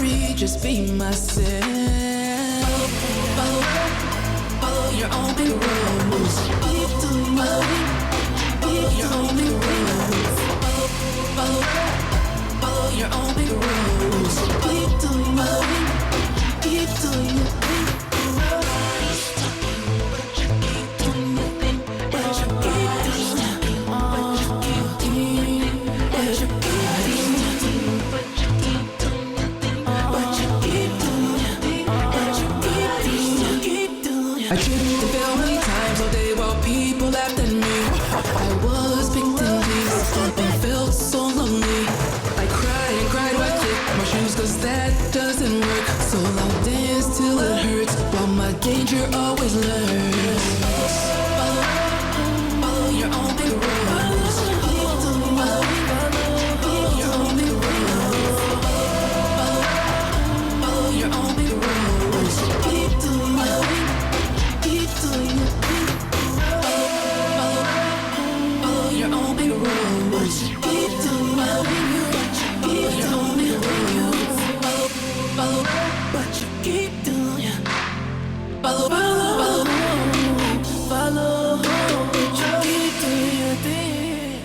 worry, just be myself. Follow your own big rules. Follow your own big rules. Follow your own big rules. Keep doing your thing. I tripped and fell many times all day while people laughed at me. I was picked and teased and felt so lonely. I cried and cried while I clicked my shoes, cause that doesn't work. So I'll dance till it hurts while my danger always lurks. Follow your own big rules. Follow your own big rules. Follow your own big rules. Keep doing your thing. Keep doing your thing. Follow your own big rules. Keep doing your thing. Keep doing your thing. Follow what you keep doing. Follow what you keep doing your thing.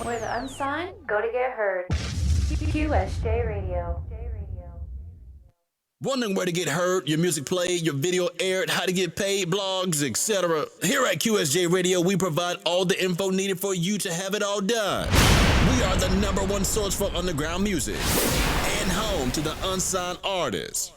Where the unsigned go to get heard. QSJ Radio. Wondering where to get heard, your music played, your video aired, how to get paid, blogs, etc. Here at QSJ Radio, we provide all the info needed for you to have it all done. We are the #1 source for underground music and home to the unsigned artists.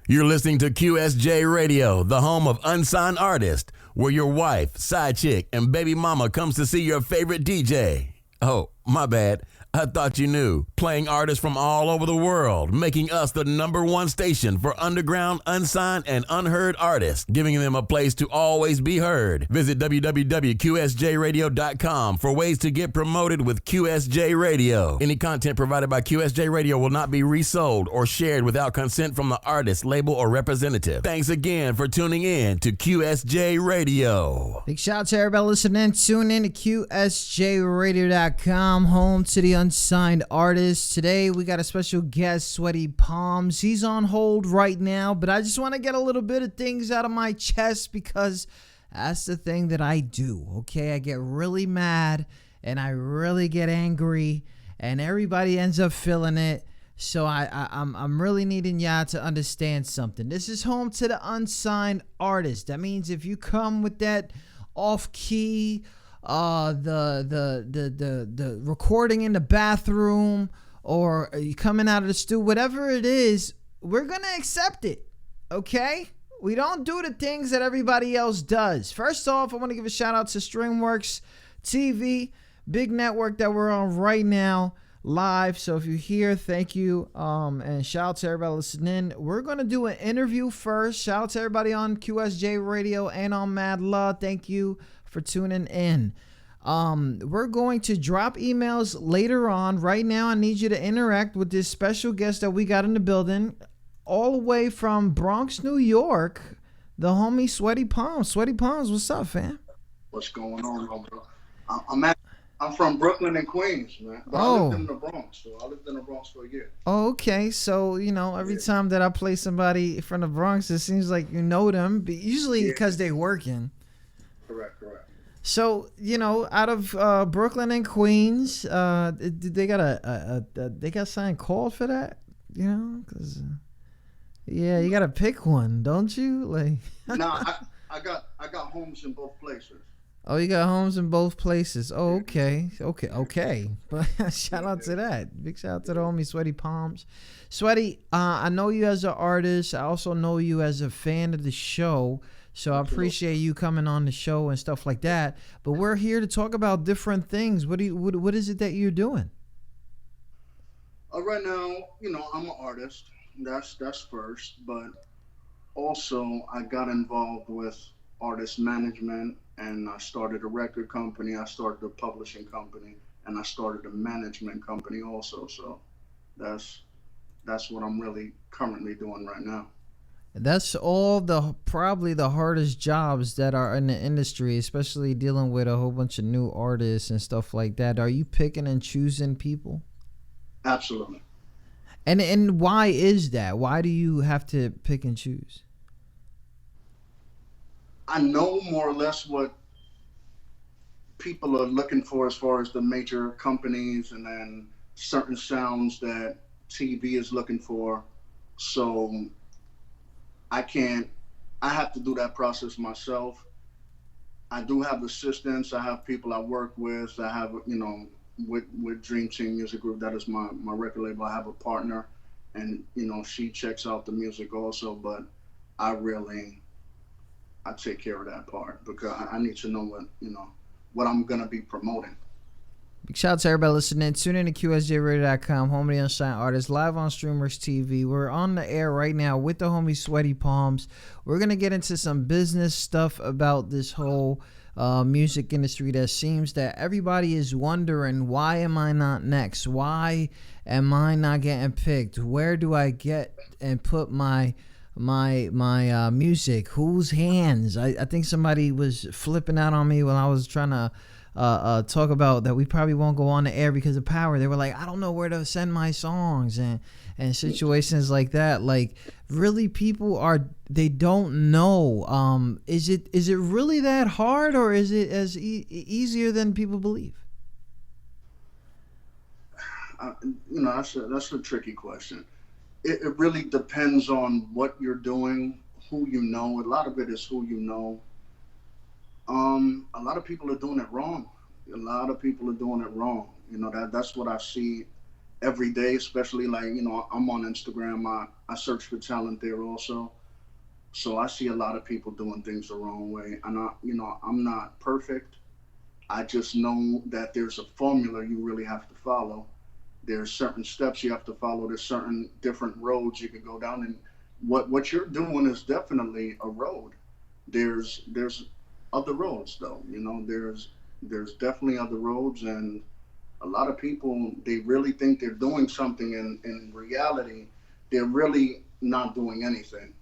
You're listening to QSJ Radio, the home of unsigned artists, where your wife, side chick, and baby mama comes to see your favorite DJ. Oh, my bad. I thought you knew. Playing artists from all over the world, making us the #1 station for underground, unsigned, and unheard artists, giving them a place to always be heard. Visit www.qsjradio.com for ways to get promoted with QSJ Radio. Any content provided by QSJ Radio will not be resold or shared without consent from the artist, label, or representative. Thanks again for tuning in to QSJ Radio. Big shout out to everybody listening. Tune in to QSJRadio.com, home to the unsigned artists. Today we got a special guest, Sweaty Palms. He's on hold right now, but I just want to get a little bit of things out of my chest because that's the thing that I do, okay? I get really mad and I really get angry and everybody ends up feeling it. So I'm really needing y'all to understand something. This is home to the unsigned artists. That means if you come with that off-key, the recording in the bathroom, or you coming out of the studio, whatever it is, we're gonna accept it, okay? We don't do the things that everybody else does. First off, I want to give a shout out to Streamworks TV, big network that we're on right now, live. So if you're here, thank you, and shout out to everybody listening. We're gonna do an interview first. Shout out to everybody on QSJ Radio and on Mad Love. Thank you for tuning in. We're going to drop emails later on. Right now, I need you to interact with this special guest that we got in the building, all the way from Bronx, New York, the homie Sweaty Palms. Sweaty Palms, what's up, fam? What's going on, bro? I'm from Brooklyn and Queens, man. But I lived in the Bronx, so I lived in the Bronx for a year. Oh, okay. So, every time that I play somebody from the Bronx, it seems like you know them, but usually because they're working. Correct. So, out of Brooklyn and Queens, they got something called for that, because you got to pick one, don't you? Like, no, I got homes in both places. Oh, you got homes in both places. Oh, okay. But shout out to that. Big shout out to the homie Sweaty Palms. Sweaty, I know you as an artist. I also know you as a fan of the show. So I appreciate you coming on the show and stuff like that. But we're here to talk about different things. What is it that you're doing? Right now, I'm an artist. That's first. But also, I got involved with artist management, and I started a record company. I started a publishing company, and I started a management company also. So that's what I'm really currently doing right now. That's all the probably the hardest jobs that are in the industry, especially dealing with a whole bunch of new artists and stuff like that. Are you picking and choosing people? Absolutely. And why is that? Why do you have to pick and choose? I know more or less what people are looking for as far as the major companies, and then certain sounds that TV is looking for. So I can't, I have to do that process myself. I do have assistants. I have people I work with. I have, with Dream Team Music Group, that is my record label. I have a partner, and, she checks out the music also. But I really, I take care of that part because I need to know what I'm going to be promoting. Big shout out to everybody listening. Tune in to QSJRadio.com, home of the unsigned artists, live on Streamers TV. We're on the air right now with the homie Sweaty Palms. We're going to get into some business stuff about this whole music industry that seems that everybody is wondering, why am I not next? Why am I not getting picked? Where do I get and put my music? Whose hands? I think somebody was flipping out on me when I was trying to talk about that we probably won't go on the air because of power. They were like, I don't know where to send my songs, and situations like that. Like, really, people they don't know. Is it really that hard, or is it as easier than people believe? That's a tricky question. It really depends on what you're doing, who you know. A lot of it is who you know. A lot of people are doing it wrong. A lot of people are doing it wrong. That's what I see every day, especially I'm on Instagram. I search for talent there also. So I see a lot of people doing things the wrong way. And I'm not perfect. I just know that there's a formula you really have to follow. There's certain steps you have to follow. There's certain different roads you can go down. And what you're doing is definitely a road. There's other roads though. There's definitely other roads, and a lot of people, they really think they're doing something, and in reality they're really not doing anything.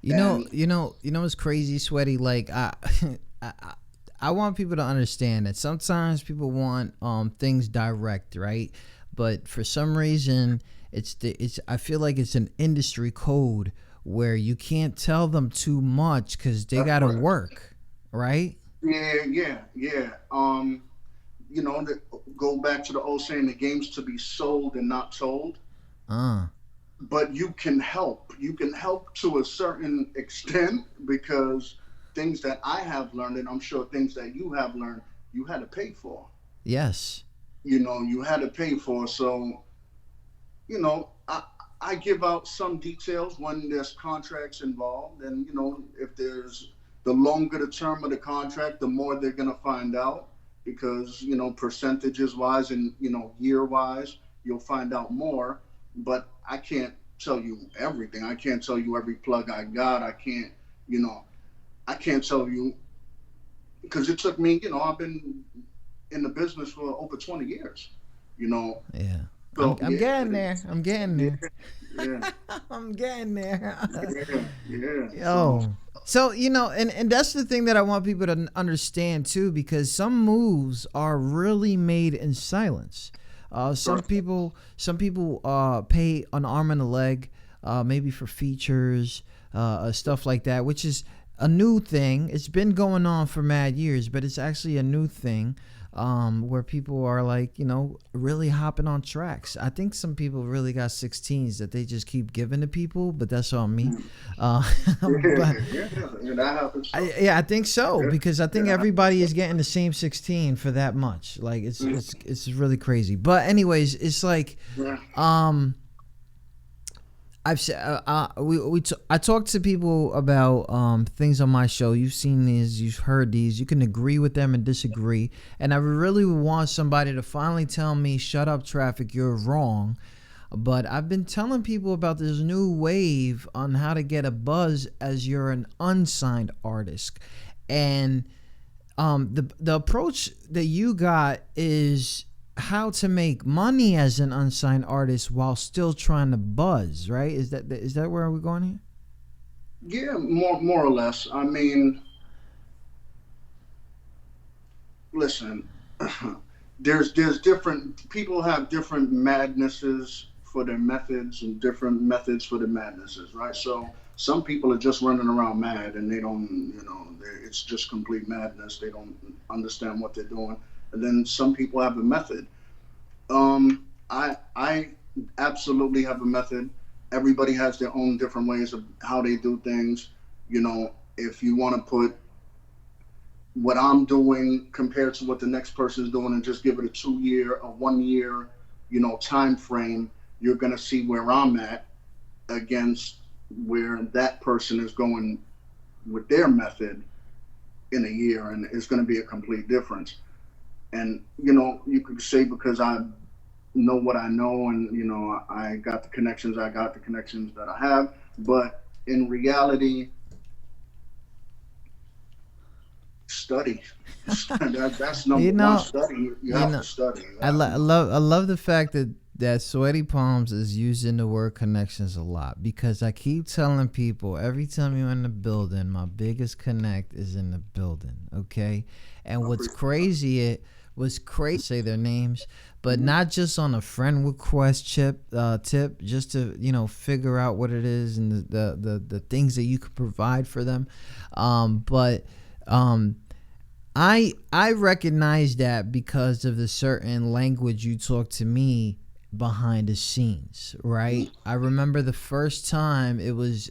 You know it's crazy, Sweaty. Like, I want people to understand that sometimes people want things direct, right? But for some reason I feel like it's an industry code where you can't tell them too much because they gotta work. Right? Yeah. Go back to the old saying, the game's to be sold and not told. But you can help. You can help to a certain extent, because things that I have learned, and I'm sure things that you have learned, you had to pay for. Yes. You had to pay for. So, I give out some details when there's contracts involved, and if there's the longer the term of the contract, the more they're going to find out, because, percentages wise and, year wise, you'll find out more. But I can't tell you everything. I can't tell you every plug I got. I can't tell you, because it took me, I've been in the business for over 20 years, Yeah. So, I'm getting there. I'm getting there. Yeah. I'm getting there. Yeah. Yo. So, and that's the thing that I want people to understand too, because some moves are really made in silence. Some people pay an arm and a leg, maybe for features, stuff like that, which is a new thing. It's been going on for mad years, but it's actually a new thing. Where people are like, really hopping on tracks. I think some people really got 16s that they just keep giving to people, but that's on me. But that happens. I think so, because I think everybody is getting the same 16 for that much. Like, it's really crazy. But anyways, it's like, I've said I talked to people about things on my show. You've seen these, you've heard these. You can agree with them and disagree. And I really want somebody to finally tell me, "Shut up, Traffic, you're wrong." But I've been telling people about this new wave on how to get a buzz as you're an unsigned artist, and the approach that you got is how to make money as an unsigned artist while still trying to buzz, right? Is that where we're going here? Yeah, more or less. I mean, listen, there's different people have different madnesses for their methods and different methods for the madnesses, right? So some people are just running around mad and they don't, it's just complete madness. They don't understand what they're doing. And then some people have a method. I absolutely have a method. Everybody has their own different ways of how they do things. If you want to put what I'm doing compared to what the next person is doing and just give it a 2 year, a 1 year, time frame, you're gonna see where I'm at against where that person is going with their method in a year, and it's gonna be a complete difference. And you could say because I know what I know, and I got the connections, that I have, but in reality, study. That's You number one. know, Study. You you have know, to study. I love the fact that Sweaty Palms is using the word connections a lot, because I keep telling people every time you're in the building, my biggest connect is in the building. Okay, and what's crazy, say their names, but not just on a friend request tip, just to figure out what it is and the things that you could provide for them, but I recognize that because of the certain language you talk to me behind the scenes, right? I remember the first time it was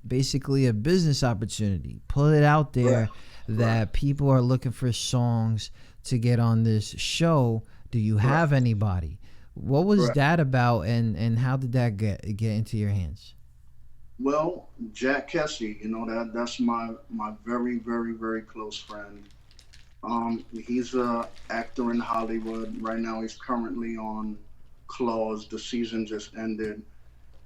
basically a business opportunity. Put it out there that people are looking for songs to get on this show. Do you have anybody? What was that about, and how did that get into your hands? Well, Jack Kessie, that's my very very very close friend. He's a actor in Hollywood right now. He's currently on Claws. The season just ended,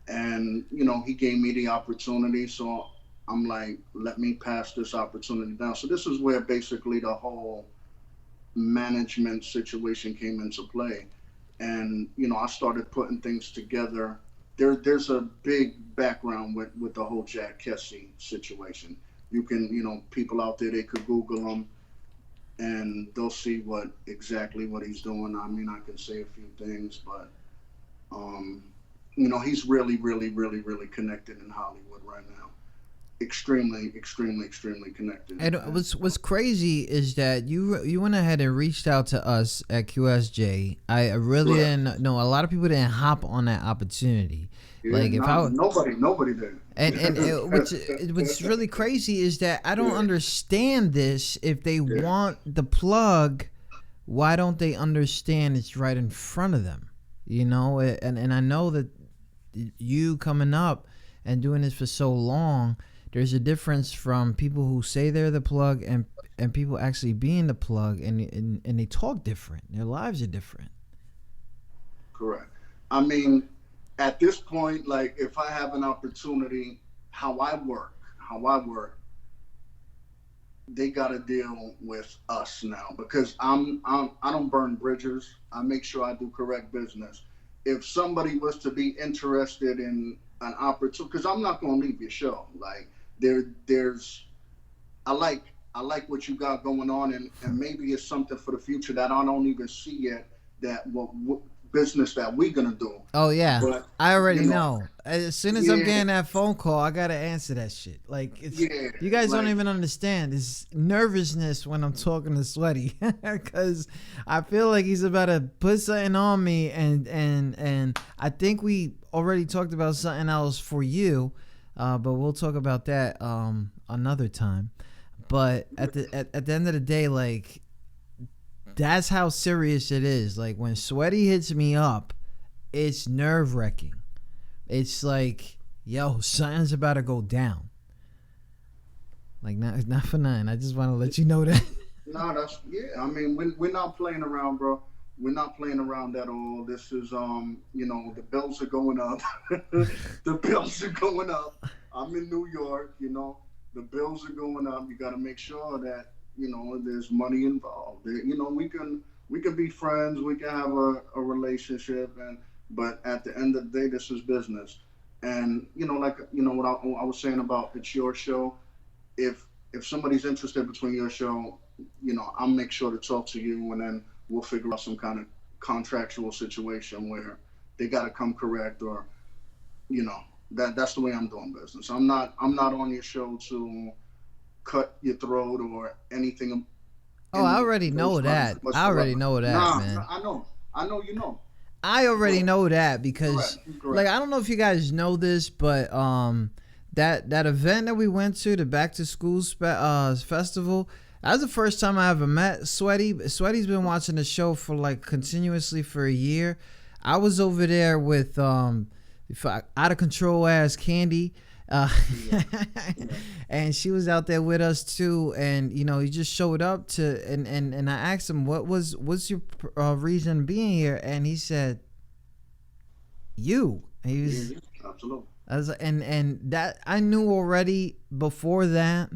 and he gave me the opportunity. So I'm like, let me pass this opportunity down. So this is where basically the whole management situation came into play, and I started putting things together. There's a big background with the whole Jack Kessie situation. You can, people out there, they could Google him and they'll see what he's doing. I mean, I can say a few things, but um, he's really, really, really, really connected in Hollywood right now. Extremely, extremely, extremely connected. And what's crazy is that you went ahead and reached out to us at QSJ. I really didn't know. A lot of people didn't hop on that opportunity. Yeah, like if nobody did. And what's really crazy is that I don't understand this. If they want the plug, why don't they understand it's right in front of them? And I know that you coming up and doing this for so long, there's a difference from people who say they're the plug and people actually being the plug, and they talk different. Their lives are different. Correct. I mean, at this point, like if I have an opportunity, how I work, they got to deal with us now because I don't burn bridges. I make sure I do correct business. If somebody was to be interested in an opportunity, because I'm not going to leave your show. Like there's I like I like what you got going on, and maybe it's something for the future that I don't even see yet. That what business that we're gonna do. Oh yeah, but I already know. As soon as I'm getting that phone call, I gotta answer that shit. Like you guys don't even understand. It's nervousness when I'm talking to Sweaty because I feel like he's about to put something on me, and I think we already talked about something else for you, but we'll talk about that another time. But at the end of the day, like that's how serious it is. Like when Sweaty hits me up, it's nerve wracking. It's like, yo, something's about to go down. Like not for nothing. I just want to let you know that. No, I mean, we're not playing around, bro. We're not playing around at all. This is the bills are going up. The bills are going up. I'm in New York, the bills are going up. You got to make sure that there's money involved. We can be friends. We can have a relationship, but at the end of the day, this is business. And like what I was saying about it's your show. If somebody's interested between your show, I'll make sure to talk to you, and then we'll figure out some kind of contractual situation where they got to come correct, or that's the way I'm doing business. I'm not on your show to cut your throat or anything. Oh, I In already know those lines that. I already whatsoever. know that, Nah, man. I know you know. I already Correct. know that because, like, Correct. I don't know if you guys know this, but that event that we went to, the Back to School festival, that was the first time I ever met Sweaty. Sweaty's been watching the show for like continuously for a year. I was over there with out of control ass Candy. Uh, Yeah. Yeah. and she was out there with us too, and he just showed up to, and I asked him what's your reason being here, and he said you. He Yeah. was, Yeah. Absolutely. I was, and that I knew already before that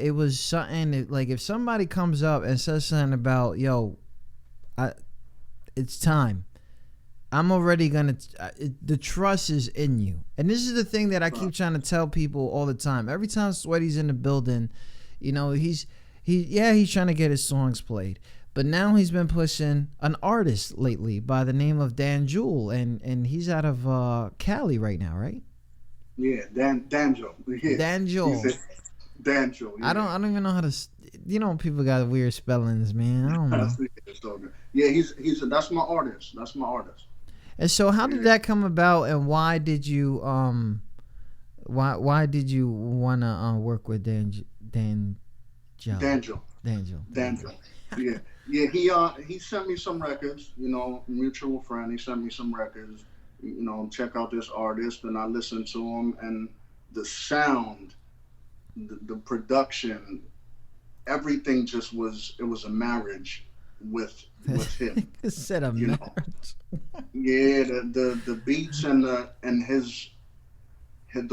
it was something that, like, if somebody comes up and says something about, yo, it's time, I'm already gonna. The trust is in you, and this is the thing that I keep trying to tell people all the time. Every time Sweaty's in the building, he's trying to get his songs played, but now he's been pushing an artist lately by the name of Dan Jewel, and he's out of Cali right now, right? Yeah. Danjo. Yeah. Dan He Jewel. said Danjo. Yeah. I don't even know how to. People got weird spellings, man. I don't know. So good. Yeah. That's my artist. That's my artist. And so, how did that come about, and why did you why did you wanna work with Dan Joe? Danjo. Danjo. Yeah. Yeah. He sent me some records. Mutual friend. He sent me some records. Check out this artist, and I listened to him, and the sound, the production, everything just was. It was a marriage with him. Said a You know. marriage. Yeah, the beats and the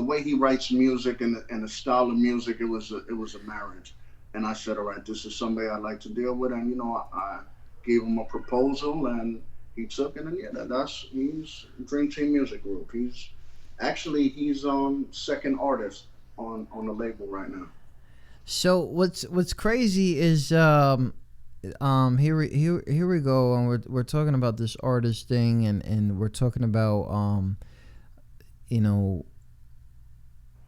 way he writes music and the style of music, it was a marriage. And I said, all right, this is somebody I like to deal with, and I gave him a proposal, and he took it, and yeah, he's Dream Team Music Group. He's second artist on the label right now. So what's crazy is here we go, and we're talking about this artist thing, and we're talking about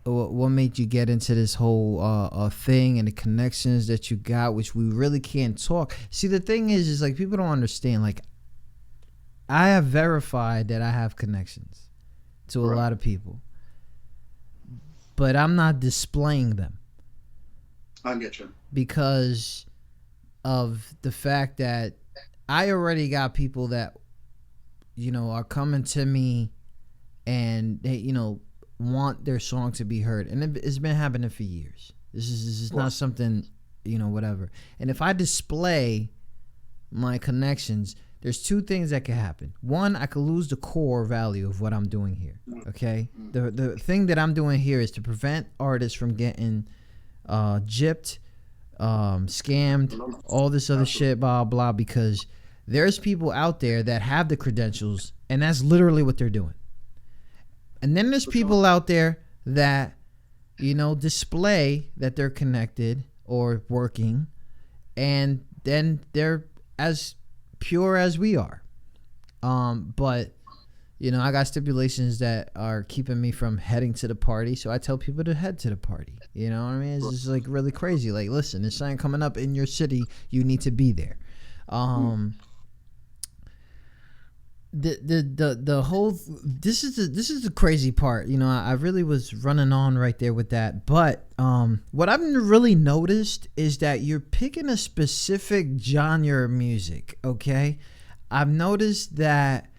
what made you get into this whole thing, and the connections that you got, which we really can't talk. See, the thing is like, people don't understand. Like, I have verified that I have connections to a lot of people, but I'm not displaying them I get you. because of the fact that I already got people that are coming to me, and they want their song to be heard, and it's been happening for years. This is not something whatever. And if I display my connections, there's two things that could happen. One, I could lose the core value of what I'm doing here. Okay, the thing that I'm doing here is to prevent artists from getting gypped, scammed, all this other shit, blah blah, because there's people out there that have the credentials, and that's literally what they're doing. And then there's people out there that display that they're connected or working, and then they're as pure as we are. But I got stipulations that are keeping me from heading to the party, so I tell people to head to the party. You know what I mean? It's just like really crazy. Like, listen, there's something coming up in your city, you need to be there. The whole this is the crazy part. I really was running on right there with that, but what I've really noticed is that you're picking a specific genre of music. Okay, I've noticed that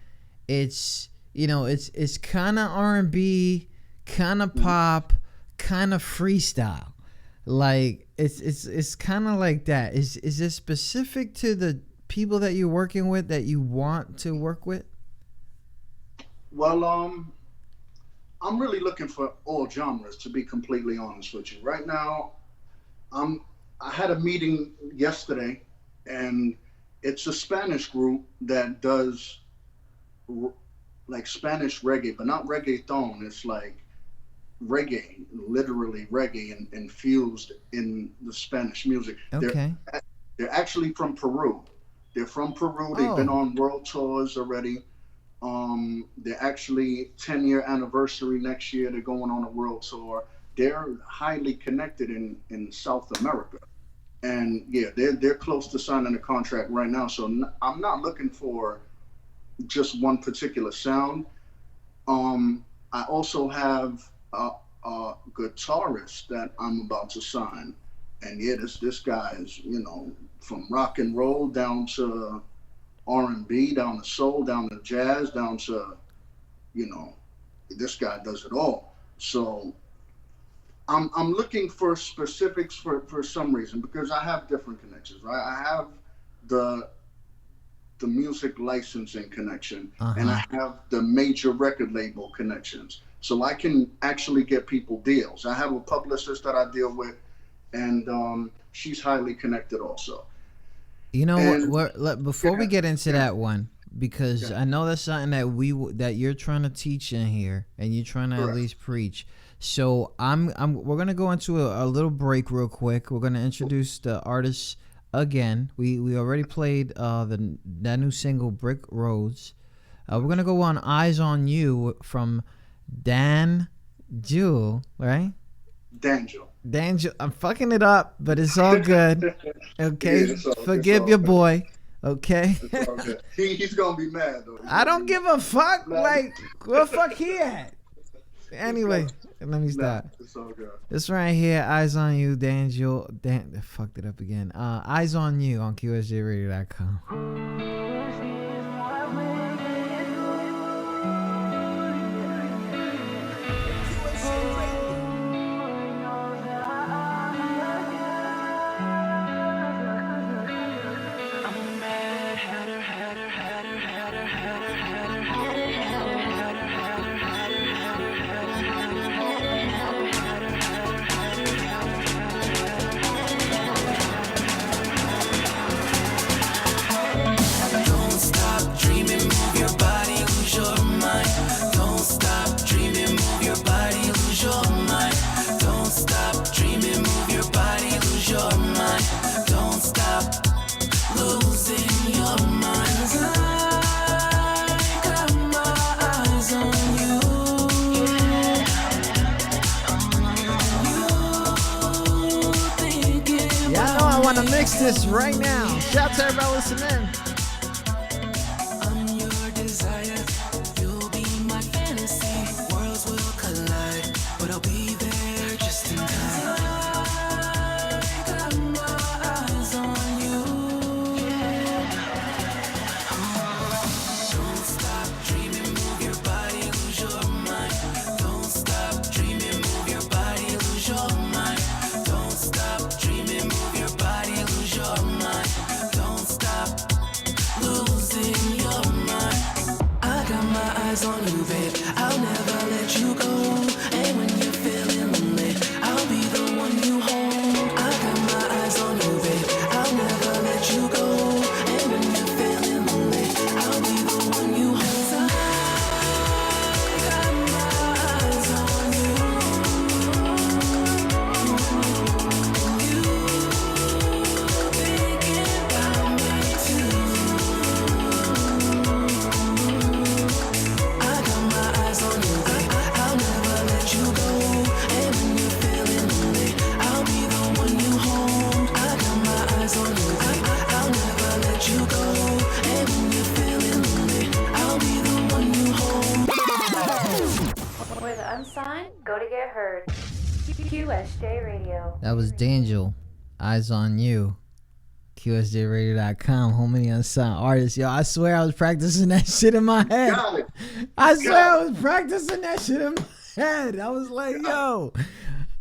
it's it's kind of R&B, kind of pop, kind of freestyle. Like, it's kind of like that. Is it specific to the people that you're working with that you want to work with? Well, I'm really looking for all genres, to be completely honest with you. Right now, I had a meeting yesterday, and it's a Spanish group that does like Spanish reggae, but not reggaeton. It's like reggae, literally reggae, and infused in the Spanish music. Okay. They're actually from Peru. They're from Peru. They've been Oh. on world tours already. They're actually 10-year anniversary next year. They're going on a world tour. They're highly connected in South America, and yeah, they're close to signing a contract right now. So I'm not looking for just one particular sound. I also have a guitarist that I'm about to sign, and yeah, this guy is, from rock and roll down to R&B, down to soul, down to jazz, down to, you know, this guy does it all. So I'm looking for specifics for some reason, because I have different connections, right? I have the music licensing connection, and I have the major record label connections. So I can actually get people deals. I have a publicist that I deal with, and she's highly connected also. You know And before we get into yeah, that one, because yeah, I know that's something that you're trying to teach in here, and you're trying to at correct. least preach. So we're gonna go into a little break real quick. We're gonna introduce the artists again. We already played that new single Brick Roads. We're gonna go on Eyes on You from Dan Jewel, right? D'Angelo. Daniel, I'm fucking it up, but it's all good. Okay, Yeah, forgive your good. boy. Okay, It's all good. He's gonna be mad though. I don't give a fuck. Like, where the fuck he at? Anyway, let me stop. It's all good. This right here, Eyes on You, Daniel. I fucked it up again. Eyes on You on QSJRadio.com. To mix this right now. Shout out to everybody listening. I'm your desire, you'll be my fantasy. Worlds will collide, but I'll be there just in time. I got my eyes on you. Don't stop dreaming, move your body, lose your mind. Don't stop dreaming, move your body, lose your mind. Don't stop dreaming, move your body, lose your mind. Don't stop losing your mind. I got my eyes on you, babe. I'll never let you go. And when you're feeling lonely, I'll be the one you hold. I got my eyes on you, babe. I'll never let you go. And when you're feeling lonely, I'll be the one you hold. I got my eyes on you. You thinking about me too. I got my eyes on you, babe. I'll never let you go. And when you're feeling lonely, I'll be the one you hold. I got my eyes on you, babe. I'll never let you go. And when you're feeling lonely, I'll be the one you hold. Where the unsigned go to get heard. QSJ Radio. That was Daniel. Eyes on You. QSJRadio.com. Home of the unsigned artists. Yo, I swear I was practicing that shit in my head. Got it. I swear I was practicing that shit in my head. I was like, yo.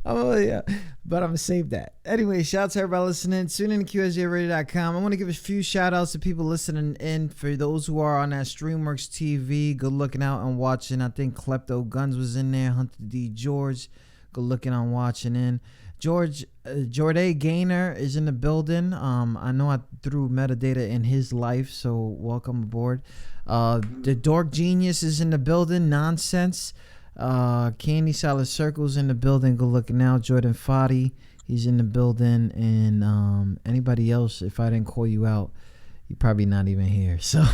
Oh, yeah. But I'm going to save that. Anyway, shout out to everybody listening. Tune in to QSJRadio.com. I want to give a few shout outs to people listening in. For those who are on that Streamworks TV, good looking out and watching. I think Klepto Guns was in there. Hunter D. George, good looking on watching in. Jorday Gaynor is in the building. I know I threw metadata in his life, so welcome aboard. The Dork Genius is in the building. Nonsense. Candy Salad Circle's in the building. Good looking now. Jordan Foddy, he's in the building. And anybody else, if I didn't call you out, you're probably not even here. So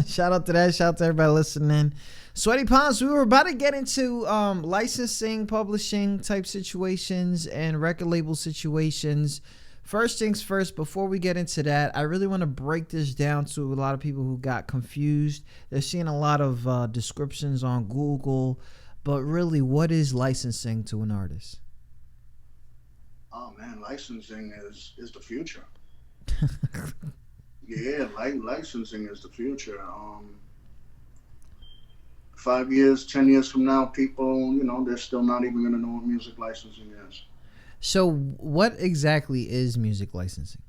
shout out to that. Shout out to everybody listening. Sweaty Palms, we were about to get into licensing, publishing type situations and record label situations. First things first, before we get into that, I really want to break this down to a lot of people who got confused. They're seeing a lot of descriptions on Google, but really, what is licensing to an artist? Oh man, licensing is the future. Yeah, licensing is the future. 5 years, 10 years from now, people, they're still not even going to know what music licensing is. So what exactly is music licensing?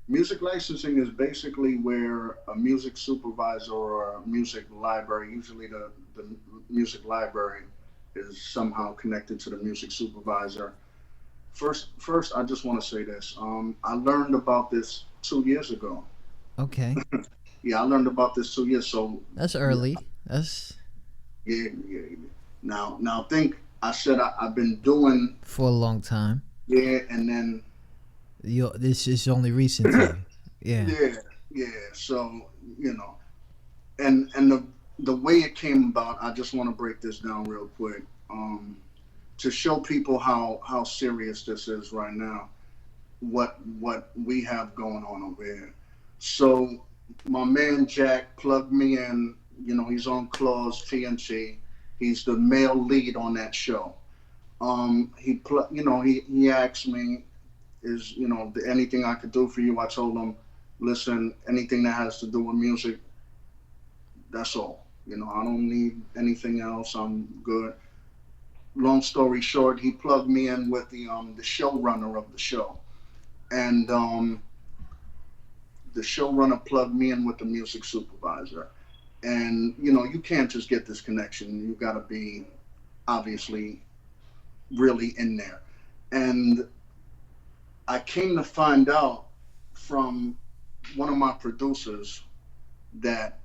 Music licensing is basically where a music supervisor or a music library, usually the music library is somehow connected to the music supervisor. First, I just want to say this. I learned about this 2 years ago. Okay. Yeah, I learned about this 2 years. So that's early. That's... Yeah. Now think I said I've been doing for a long time. Yeah, and then this is only recent time. Yeah. Yeah. So and the way it came about, I just want to break this down real quick, to show people how serious this is right now. What we have going on over here. So my man Jack plugged me in. He's on Claws TNT. He's the male lead on that show. He asked me, is anything I could do for you? I told him, listen, anything that has to do with music, that's all. I don't need anything else. I'm good. Long story short, he plugged me in with the showrunner of the show, and the showrunner plugged me in with the music supervisor. And, you can't just get this connection. You got to be obviously really in there. And I came to find out from one of my producers that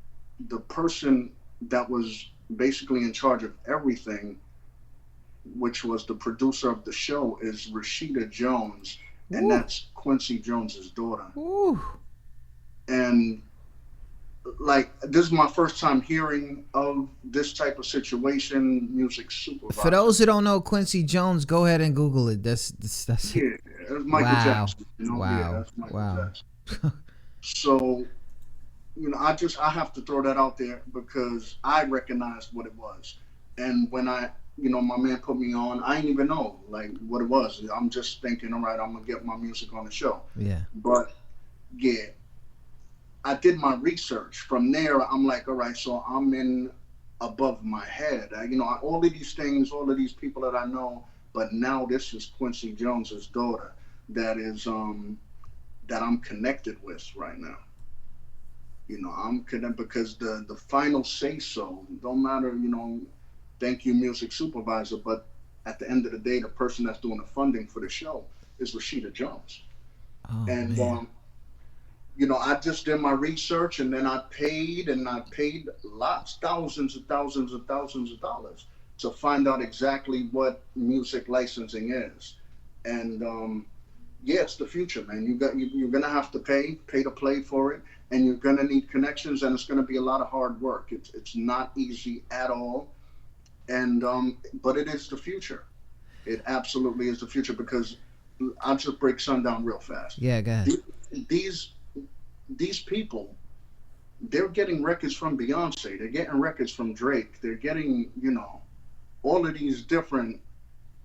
the person that was basically in charge of everything, which was the producer of the show, is Rashida Jones. And Ooh. That's Quincy Jones's daughter. Ooh. And this is my first time hearing of this type of situation. Music supervisor. For those who don't know Quincy Jones, go ahead and Google it. That's yeah, Michael Jackson. Wow. Yeah, that's Michael Jackson. So, I have to throw that out there because I recognized what it was. And when my man put me on, I didn't even know what it was. I'm just thinking, all right, I'm gonna get my music on the show. Yeah. But yeah. I did my research. From there, I'm like, all right, so I'm in above my head. All of these things, all of these people that I know, but now this is Quincy Jones's daughter that is that I'm connected with right now. I'm connected because the final say so don't matter. Thank you, music supervisor, but at the end of the day, the person that's doing the funding for the show is Rashida Jones. Oh, and man. I just did my research, and then I paid lots, thousands of dollars to find out exactly what music licensing is. And it's the future, man. You're gonna have to pay to play for it, and you're gonna need connections, and it's gonna be a lot of hard work. It's not easy at all, and but it is the future. It absolutely is the future, because I'll just break Sundown real fast. Yeah, go ahead. These people, they're getting records from Beyonce. They're getting records from Drake. They're getting, all of these different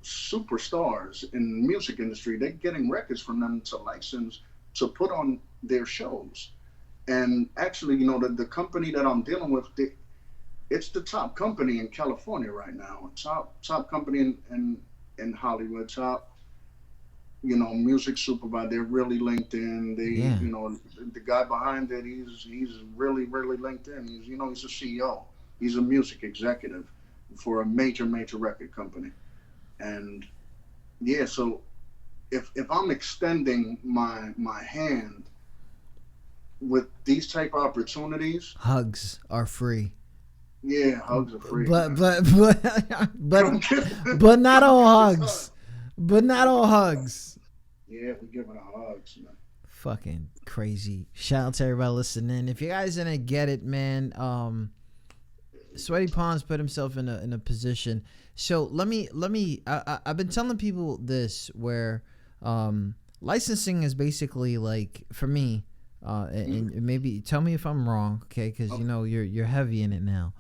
superstars in the music industry. They're getting records from them to license to put on their shows. And actually, the company that I'm dealing with, it's the top company in California right now. Top company in Hollywood. Top music supervisor. They're really linked in. The guy behind it, he's really, really linked in. He's a CEO. He's a music executive for a major record company. And so if I'm extending my hand with these type of opportunities, hugs are free. Yeah, hugs are free. But not all hugs. But not all hugs. Yeah, we're giving hugs, man. Fucking crazy. Shout out to everybody listening. If you guys didn't get it, man, Sweaty Palms put himself in a position. So let me I've been telling people this, where licensing is basically like, for me, and maybe tell me if I'm wrong, okay? Because you know you're heavy in it now.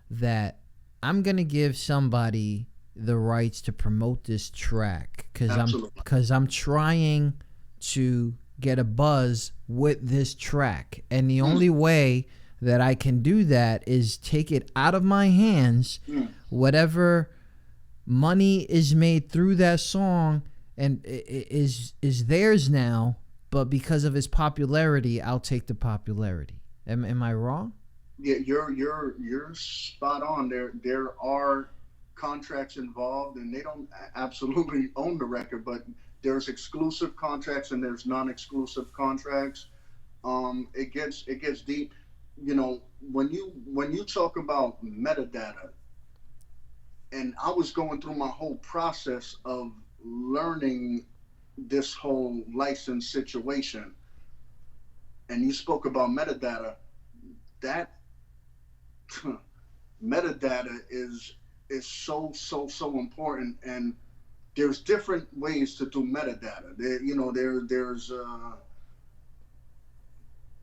That I'm gonna give somebody the rights to promote this track because I'm trying to get a buzz with this track, and the only way that I can do that is take it out of my hands. Whatever money is made through that song and is theirs now, but because of its popularity, I'll take the popularity. Am I wrong? Yeah, you're spot on. There are contracts involved, and they don't absolutely own the record, but there's exclusive contracts and there's non-exclusive contracts. It gets deep. You know, when you talk about metadata, and I was going through my whole process of learning this whole license situation, and you spoke about metadata, that metadata is so important, and there's different ways to do metadata. There's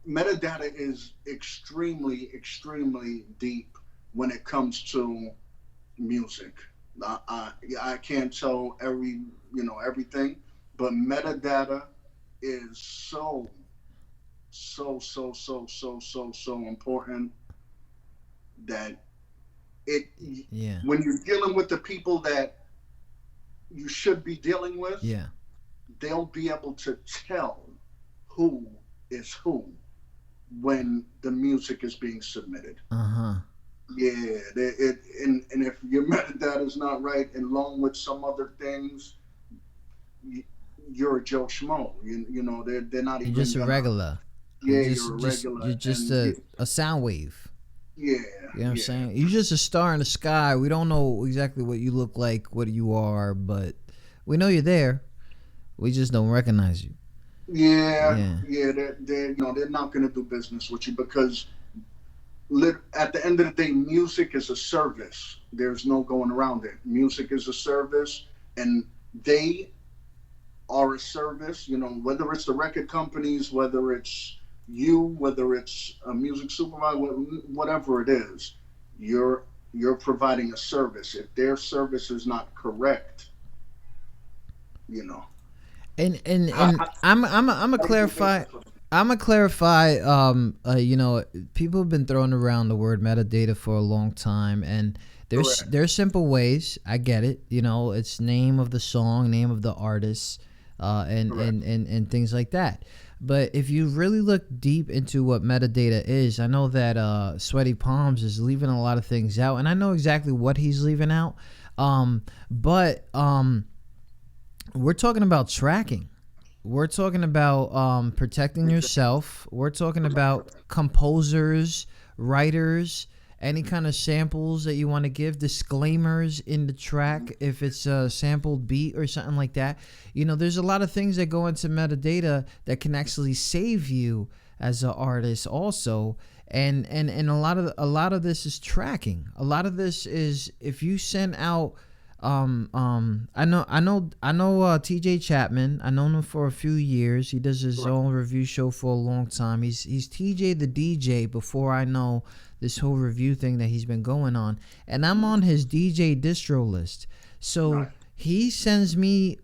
metadata is extremely deep when it comes to music. I can't tell everything, but metadata is so important that when you're dealing with the people that you should be dealing with, they'll be able to tell who is who when the music is being submitted. Yeah, and if your metadata is not right, and along with some other things, you're a Joe Schmo. You know, they're not even. You're just a regular. Yeah, you're a regular. You're just a sound wave. Yeah. You know what I'm saying? You're just a star in the sky. We don't know exactly what you look like, what you are, but we know you're there. We just don't recognize you. Yeah. They're not gonna do business with you because at the end of the day, music is a service. There's no going around it. Music is a service, and they are a service. You know, whether it's the record companies, whether it's you, whether it's a music supervisor, whatever it is, you're providing a service. If their service is not correct, you know. And I'm gonna clarify. I'm gonna clarify. You know, people have been throwing around the word metadata for a long time, and there's simple ways. I get it. You know, it's name of the song, name of the artist, and things like that. But if you really look deep into what metadata is, I know that Sweaty Palms is leaving a lot of things out, and I know exactly what he's leaving out. But we're talking about tracking. We're talking about protecting yourself. We're talking about composers, writers, any kind of samples that you want to give, disclaimers in the track if it's a sampled beat or something like that. You know, there's a lot of things that go into metadata that can actually save you as an artist also. And a lot of this is tracking. A lot of this is if you send out I know TJ Chapman. I known him for a few years. He does his own review show for a long time. He's TJ the DJ before I know this whole review thing that he's been going on. And I'm on his DJ distro list. So he sends me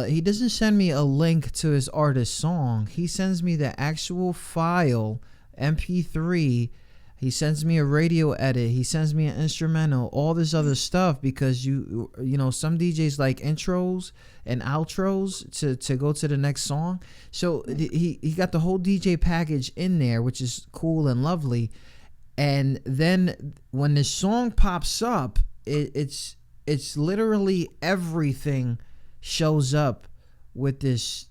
he doesn't send me a link to his artist song. He sends me the actual file, MP3. He sends me a radio edit. He sends me an instrumental, all this other stuff, because you know, some DJs like intros and outros to go to the next song. So he got the whole DJ package in there, which is cool and lovely. And then when this song pops up, it's literally everything shows up with this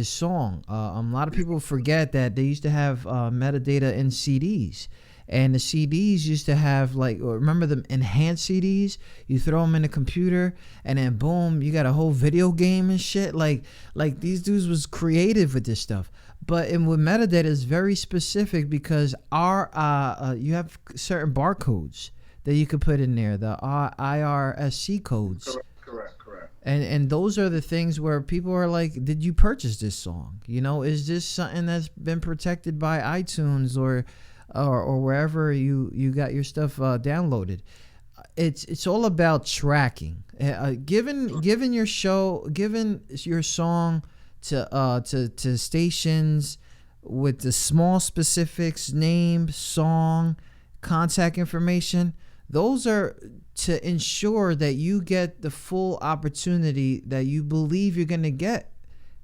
song. A lot of people forget that they used to have metadata in CDs. And the CDs used to have, like, remember the enhanced CDs? You throw them in the computer, and then boom, you got a whole video game and shit. Like these dudes was creative with this stuff. But with metadata, it's very specific because you have certain barcodes that you could put in there, the IRSC codes. Correct. And those are the things where people are like, did you purchase this song? You know, is this something that's been protected by iTunes or wherever you got your stuff downloaded? It's all about tracking. Given your song to stations with the small specifics, name, song, contact information. Those are to ensure that you get the full opportunity that you believe you're going to get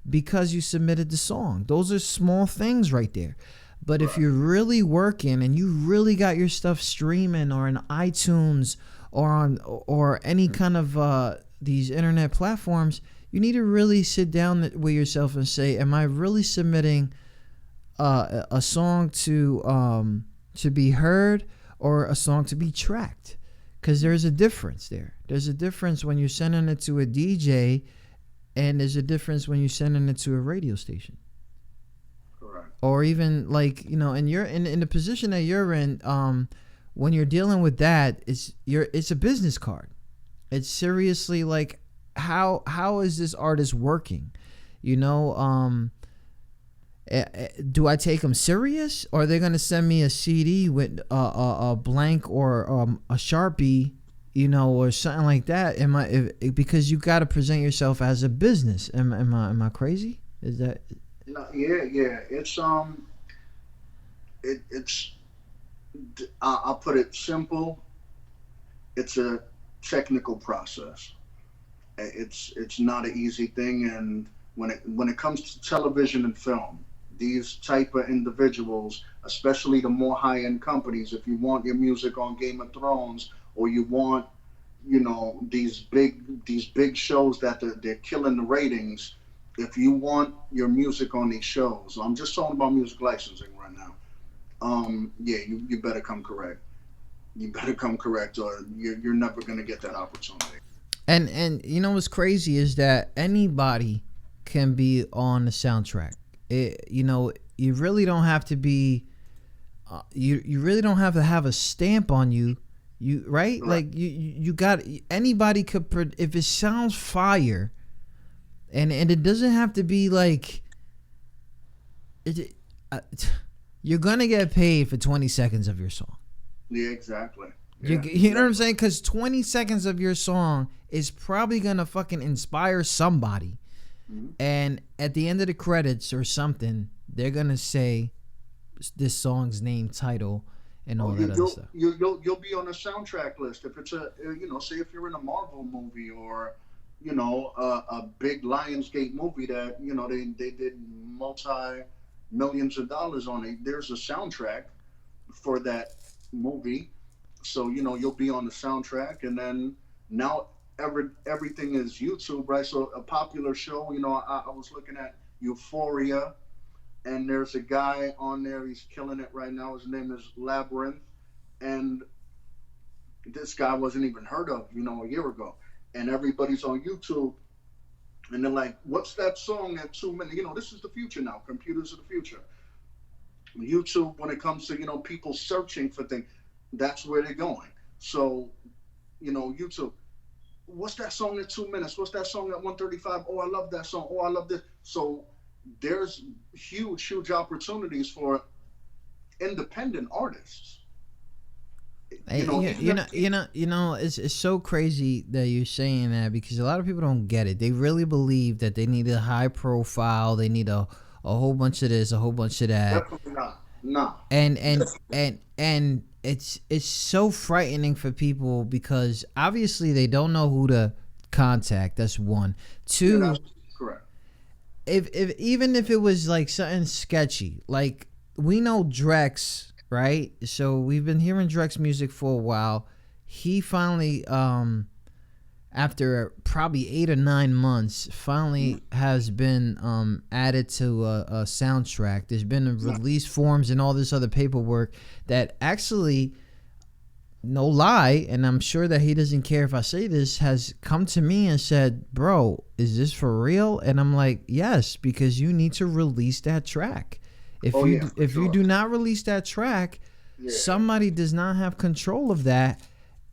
because you submitted the song. Those are small things right there. But if you're really working and you really got your stuff streaming or in iTunes or any kind of these internet platforms, you need to really sit down with yourself and say, am I really submitting a song to be heard or a song to be tracked? Because there's a difference there. There's a difference when you're sending it to a DJ, and there's a difference when you're sending it to a radio station. Correct. Or even, like, you know, and you're in the position that you're in, when you're dealing with that, it's a business card. It's seriously like, how is this artist working? You know, do I take them serious, or are they gonna send me a CD with a blank or a Sharpie, you know, or something like that? Because you got to present yourself as a business. Am I crazy? Is that? No, yeah. It's I'll put it simple. It's a technical process. It's not an easy thing, and when it comes to television and film, these type of individuals, especially the more high-end companies, if you want your music on Game of Thrones, or you want, you know, these big shows that they're killing the ratings, if you want your music on these shows, I'm just talking about music licensing right now, you better come correct. You better come correct, or you're never going to get that opportunity. And you know what's crazy is that anybody can be on the soundtrack. You know, you really don't have to be. You really don't have to have a stamp on you. Right? Like you got, anybody could, if it sounds fire, and it doesn't have to be like. You're gonna get paid for 20 seconds of your song. Yeah, exactly. You know what I'm saying? Because 20 seconds of your song is probably gonna fucking inspire somebody. Mm-hmm. And at the end of the credits or something, they're gonna say this song's name, title, and all that other stuff. You'll be on a soundtrack list if it's say if you're in a Marvel movie, or a big Lionsgate movie that they did multi-millions of dollars on it. There's a soundtrack for that movie, so you'll be on the soundtrack. And then now everything is YouTube, right? So a popular show, I was looking at Euphoria, and there's a guy on there, he's killing it right now. His name is Labyrinth, and this guy wasn't even heard of, a year ago. And everybody's on YouTube, and they're like, what's that song at 2 minutes? This is the future now. Computers are the future. YouTube, when it comes to, people searching for things, that's where they're going. So, YouTube, what's that song at 2 minutes? What's that song at 1:35? Oh, I love that song. Oh, I love this. So there's huge opportunities for independent artists. It's so crazy that you're saying that, because a lot of people don't get it. They really believe that they need a high profile. They need a whole bunch of this, a whole bunch of that. Definitely not. No. And it's so frightening for people, because obviously they don't know who to contact. That's one. Two. Yeah, that's correct. If even if it was like something sketchy, like we know Drex, right? So we've been hearing Drex music for a while. He finally after probably 8 or 9 months, finally has been added to a soundtrack. There's been a release forms and all this other paperwork that actually, no lie, and I'm sure that he doesn't care if I say this, has come to me and said, bro, is this for real? And I'm like, yes, because you need to release that track. If you do not release that track, somebody does not have control of that,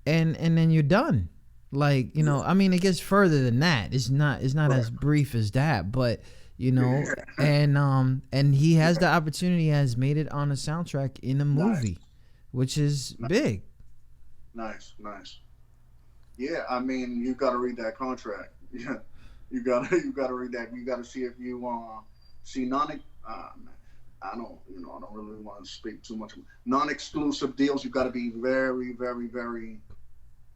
and then you're done. Like, you know, I mean, it gets further than that. It's not as brief as that, but you know, and he has the opportunity, has made it on a soundtrack in a movie, which is big. Nice. Yeah, I mean, you got to read that contract. Yeah, you got to read that. You got to see if you see I don't really want to speak too much. Non-exclusive deals, you got to be very, very, very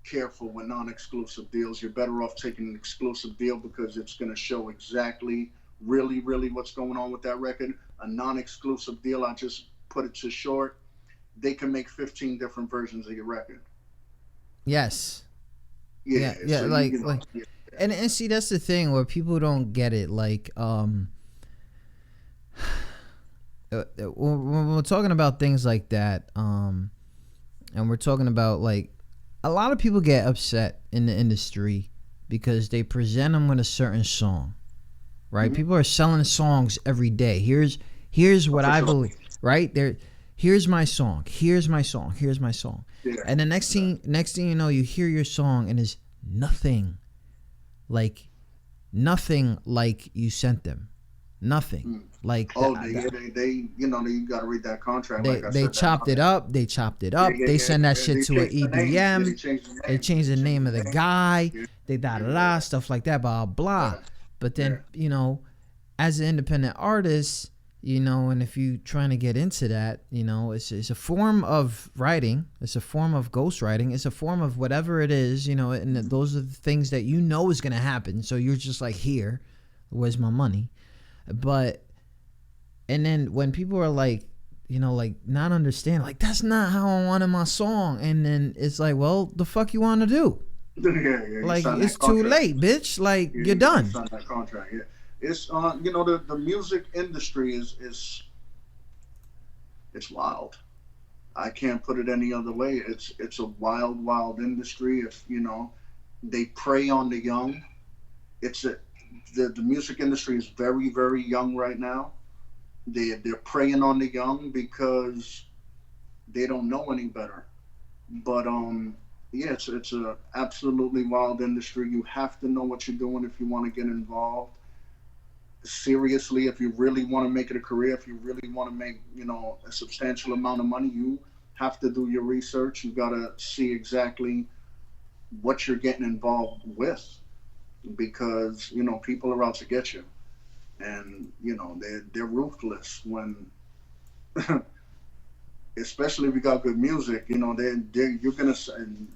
careful with non-exclusive deals. You're better off taking an exclusive deal because it's going to show exactly, really, really what's going on with that record. A non-exclusive deal, I just put it to short, they can make 15 different versions of your record. Yes. Yeah. So like, and see, that's the thing where people don't get it. Like, when we're talking about things like that, and we're talking about, like, a lot of people get upset in the industry because they present them with a certain song, right? People are selling songs every day. Here's what I believe, right? Here's my song. Here's my song. Yeah. And the next thing you know, you hear your song and it's nothing like you sent them. Nothing. Like they you got to read that contract. They chopped it up. They they send that shit to an EDM. They changed the name of the guy. They stuff like that. Blah blah. But then as an independent artist, and if you trying to get into that, it's a form of writing. It's a form of ghostwriting. It's a form of whatever it is, and those are the things that is going to happen. So you're just like, here, where's my money? And then when people are like, not understand, like, that's not how I wanted my song. And then it's like, well, the fuck you want to do? Like, it's too late, bitch. Like, you're done. Sign that contract, yeah. It's the music industry is it's wild. I can't put it any other way. It's a wild industry. If they prey on the young. The music industry is very, very young right now. They're preying on the young because they don't know any better. But it's a absolutely wild industry. You have to know what you're doing if you want to get involved. Seriously, if you really want to make it a career, if you really want to make a substantial amount of money, you have to do your research. You got to see exactly what you're getting involved with, because people are out to get you, and they're ruthless when especially if you got good music. You're gonna,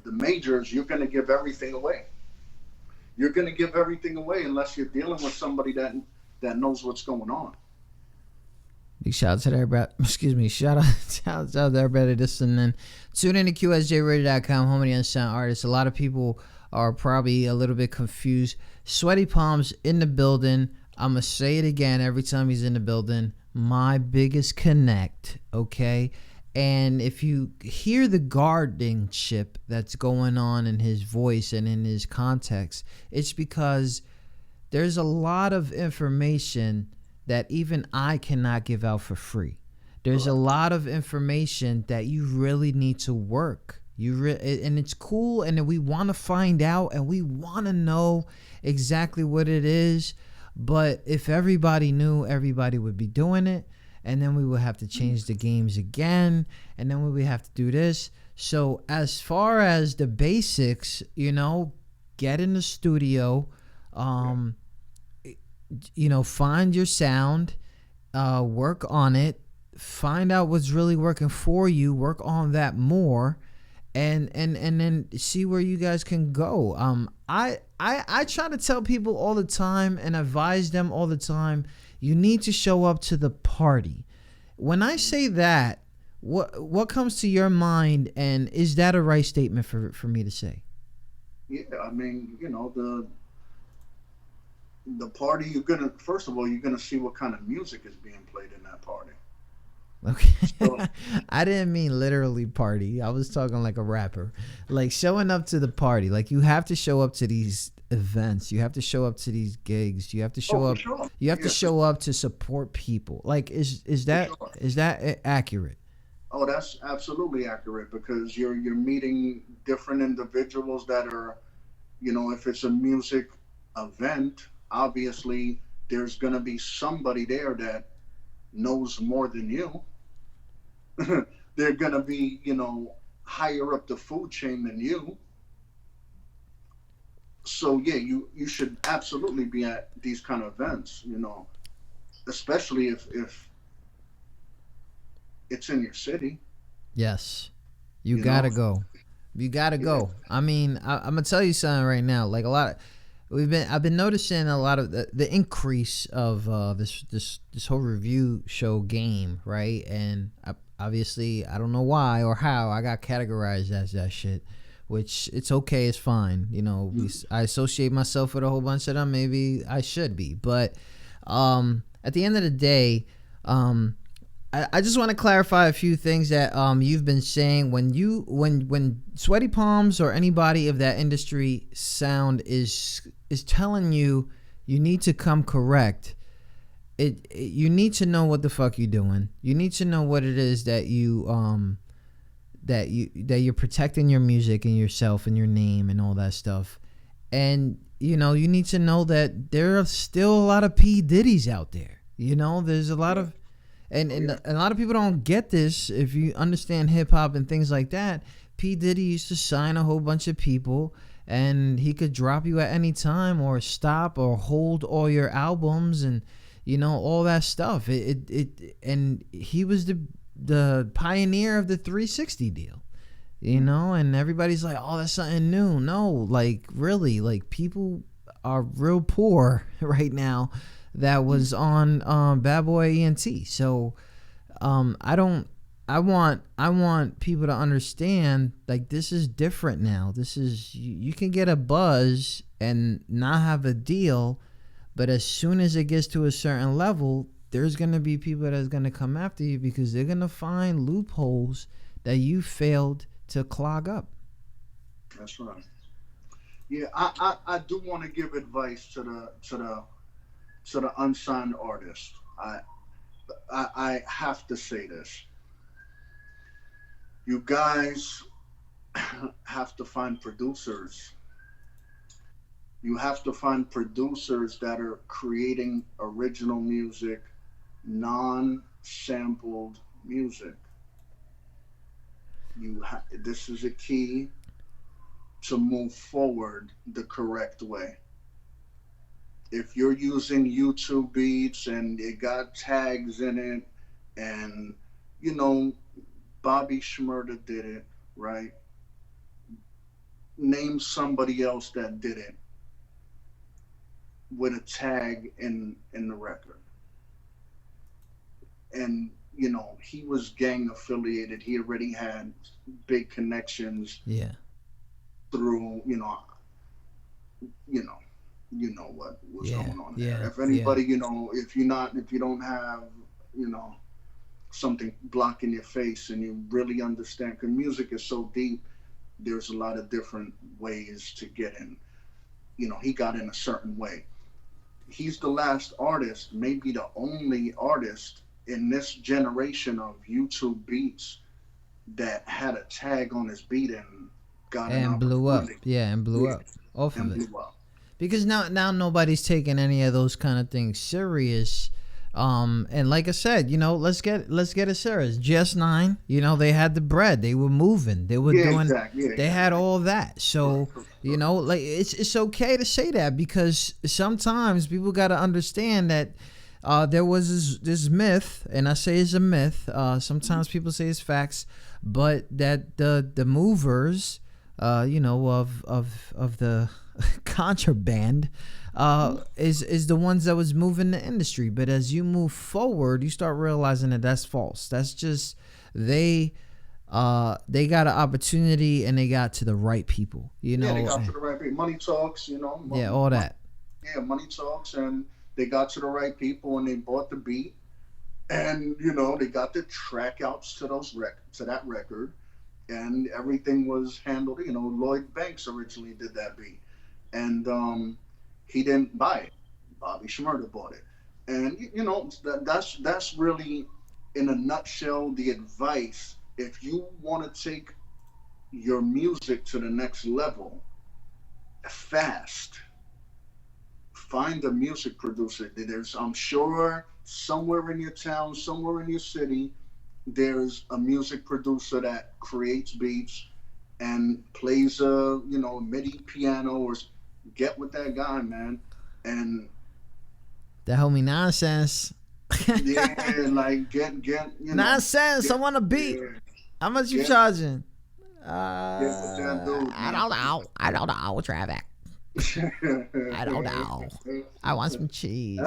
the majors, you're gonna give everything away. You're gonna give everything away unless you're dealing with somebody that knows what's going on. Big shout out to everybody. Excuse me. Shout out to everybody listening. Tune in to QSJRadio.com, home of the unsigned artists. A lot of people are probably a little bit confused. Sweaty Palms in the building. I'm going to say it again every time he's in the building. My biggest connect, okay? And if you hear the guardianship that's going on in his voice and in his context, it's because there's a lot of information that even I cannot give out for free. There's a lot of information that you really need to work. And it's cool, and we want to find out, and we want to know exactly what it is. But if everybody knew, everybody would be doing it, and then we would have to change the games again, and then we would have to do this. So as far as the basics, get in the studio, find your sound, work on it, find out what's really working for you, work on that more, and then see where you guys can go. I try to tell people all the time and advise them all the time, you need to show up to the party. When I say that, what comes to your mind, and is that a right statement for me to say? Yeah, I mean, the party, you're gonna first of all you're gonna see what kind of music is being played in that party. Okay. So I didn't mean literally party. I was talking like a rapper. Like showing up to the party. Like you have to show up to these events. You have to show up to these gigs. You have to show for up. sure. You have to Yeah, show up to support people. Like is for that sure. is that accurate? Oh, that's absolutely accurate because you're meeting different individuals that are, if it's a music event, obviously there's gonna be somebody there that knows more than you. They're gonna be, higher up the food chain than you. So yeah, you should absolutely be at these kind of events, especially if it's in your city, Yes. You you know. gotta go. You gotta Yeah. go. I mean, I'm gonna tell you something right now. Like a lot, I've been noticing a lot of the increase of this whole review show game, right? And obviously, I don't know why or how I got categorized as that shit, which it's okay, it's fine. I associate myself with a whole bunch of them. Maybe I should be, but at the end of the day, I just want to clarify a few things that you've been saying when Sweaty Palms or anybody of that industry sound is telling you need to come correct. You need to know what the fuck you're doing. You need to know what it is that you're protecting your music and yourself and your name and all that stuff. And you need to know that there are still a lot of P Diddy's out there. There's a lot of and a lot of people don't get this. If you understand hip hop and things like that, P Diddy used to sign a whole bunch of people, and he could drop you at any time or stop or hold all your albums and all that stuff. And he was the pioneer of the 360 deal. And everybody's like, oh, that's something new. No, like really, like people are real poor right now that was on Bad Boy ENT. So I want people to understand, like, this is different now. This is you can get a buzz and not have a deal, but as soon as it gets to a certain level, there's going to be people that's going to come after you because they're going to find loopholes that you failed to clog up. That's right. Yeah, I do want to give advice to the unsigned artist. I have to say this. You guys have to find producers. You have to find producers that are creating original music, non-sampled music. This is a key to move forward the correct way. If you're using YouTube beats and it got tags in it, and Bobby Shmurda did it, right? Name somebody else that did it with a tag in the record. And he was gang affiliated. He already had big connections. Yeah. Through what was going on there. Yeah. If anybody, if you don't have, something blocking your face and you really understand, because music is so deep, there's a lot of different ways to get in. He got in a certain way. He's the last artist, maybe the only artist in this generation of YouTube beats that had a tag on his beat and got and blew up. Yeah, and blew up off of it. Because now nobody's taking any of those kind of things serious. And like I said, let's get it serious. GS9, they had the bread. They were moving. They were doing. Exactly. They had all that. So like it's okay to say that, because sometimes people got to understand that there was this myth, and I say it's a myth. Sometimes people say it's facts, but that the movers, of the contraband, is the ones that was moving the industry. But as you move forward, you start realizing that that's false. That's just they they got an opportunity and they got to the right people. You know, they got to the right people. Money talks, yeah, all that. Money talks, and they got to the right people, and they bought the beat, and they got the track outs to that record, and everything was handled. Lloyd Banks originally did that beat, and he didn't buy it. Bobby Shmurda bought it, and that's really, in a nutshell, the advice. If you want to take your music to the next level fast, find a music producer. I'm sure somewhere in your town, somewhere in your city, there's a music producer that creates beats and plays a MIDI piano, or get with that guy, man. And that homie Nonsense. Yeah, like get Nonsense. I want a beat. Yeah. How much you charging? I don't know, Traffic. I don't know. I want some cheese.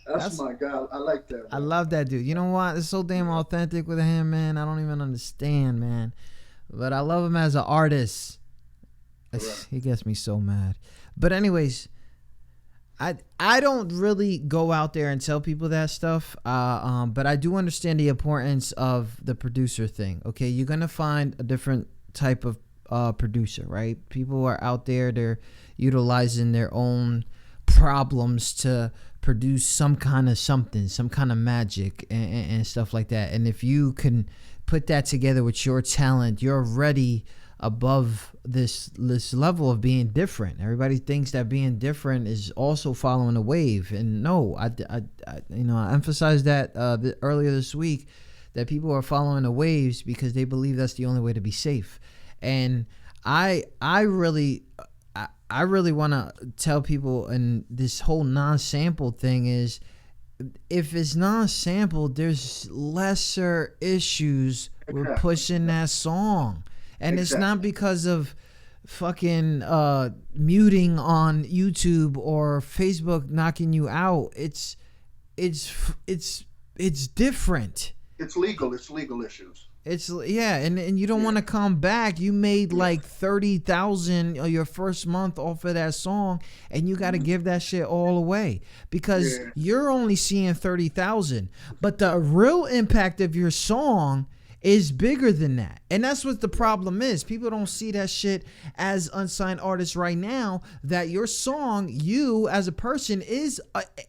That's my guy. I like that, bro. I love that dude. You know what? It's so damn authentic with him, man. I don't even understand, man. But I love him as an artist. Right. He gets me so mad. But anyways, I don't really go out there and tell people that stuff. But I do understand the importance of the producer thing. Okay, you're gonna find a different type of producer, right? People are out there, they're utilizing their own problems to produce some kind of something, some kind of magic and stuff like that. And if you can put that together with your talent, you're already above this level of being different. Everybody thinks that being different is also following a wave, and no, I emphasized that earlier this week, that people are following the waves because they believe that's the only way to be safe. And I really want to tell people, and this whole non-sample thing is, if it's non-sampled, there's lesser issues with pushing that song. And It's not because of fucking muting on YouTube or Facebook knocking you out. It's different. It's legal. It's legal issues. And you don't want to come back. You made like 30,000 your first month off of that song, and you got to give that shit all away because you're only seeing 30,000. But the real impact of your song is bigger than that. And that's what the problem is. People don't see that shit as unsigned artists right now, that your song, you as a person, is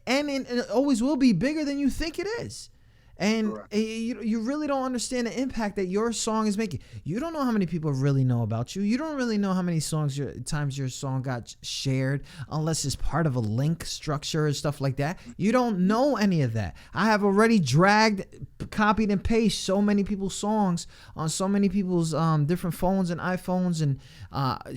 and it always will be bigger than you think it is. And you really don't understand the impact that your song is making. You don't know how many people really know about you. You don't really know how many times your song got shared, unless it's part of a link structure and stuff like that. You don't know any of that. I have already dragged, copied, and pasted so many people's songs on so many people's different phones and iPhones, and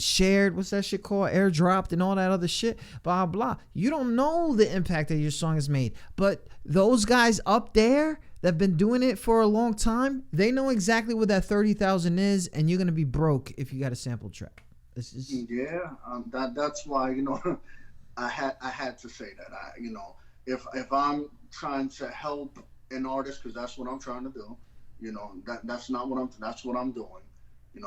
shared, what's that shit called? Airdropped and all that other shit, blah, blah. You don't know the impact that your song has made. But those guys up there that have been doing it for a long time, they know exactly what that 30,000 is, and you're gonna be broke if you got a sample track. That's why I had to say that. If I'm trying to help an artist, because that's what I'm trying to do, that's what I'm doing.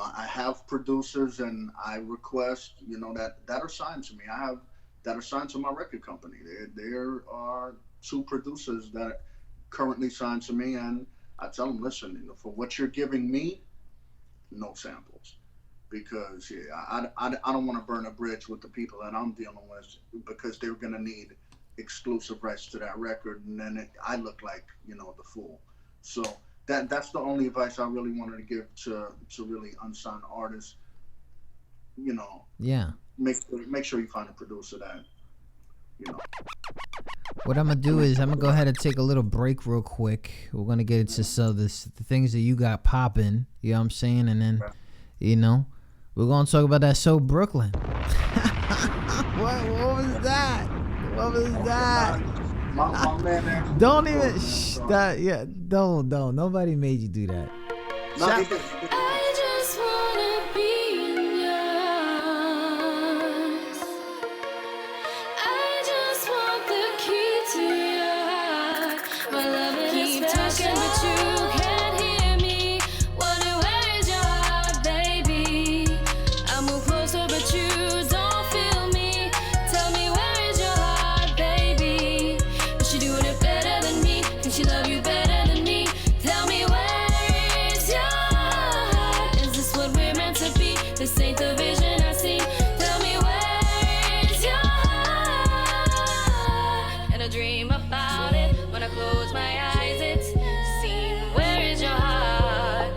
I have producers, and I request that are signed to me. I have that are signed to my record company. There are 2 producers that currently signed to me, and I tell them, listen, for what you're giving me, no samples, because I don't want to burn a bridge with the people that I'm dealing with, because they're gonna need exclusive rights to that record, and then I look like the fool. So that's the only advice I really wanted to give to really unsigned artists. Make sure you find a producer that. What I'm going to do is I'm going to go ahead and take a little break real quick. We're going to get into some of the things that you got popping, you know what I'm saying? And then, we're going to talk about that So Brooklyn. What was that? What was that? My man. Don't even, don't. Nobody made you do that. I just wanna be in yours. I just want the key to your heart. My love is keep talking, but you can't hear me. Wonder where is your This ain't the vision I see. Tell me where is your heart? And I dream about it when I close my eyes. It's seen. Where is your heart?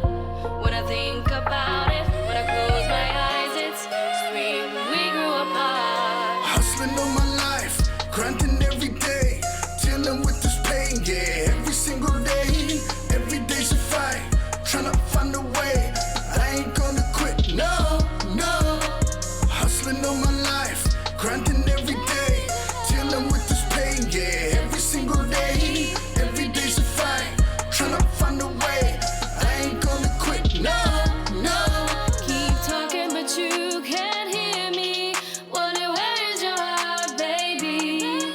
When I think about it, when I close my eyes, it's scream. We grew apart. Hustling all my life, grinding every day, dealing with this pain, yeah, every single day. Every day's a fight, trying to find a way. I ain't gonna quit, no, no. Hustling all my life, grinding every day, dealing with this pain, yeah, every single day. Every day's a fight, trying to find a way. I ain't gonna quit, no, no. Keep talking, but you can't hear me. Wonder where is your heart, baby?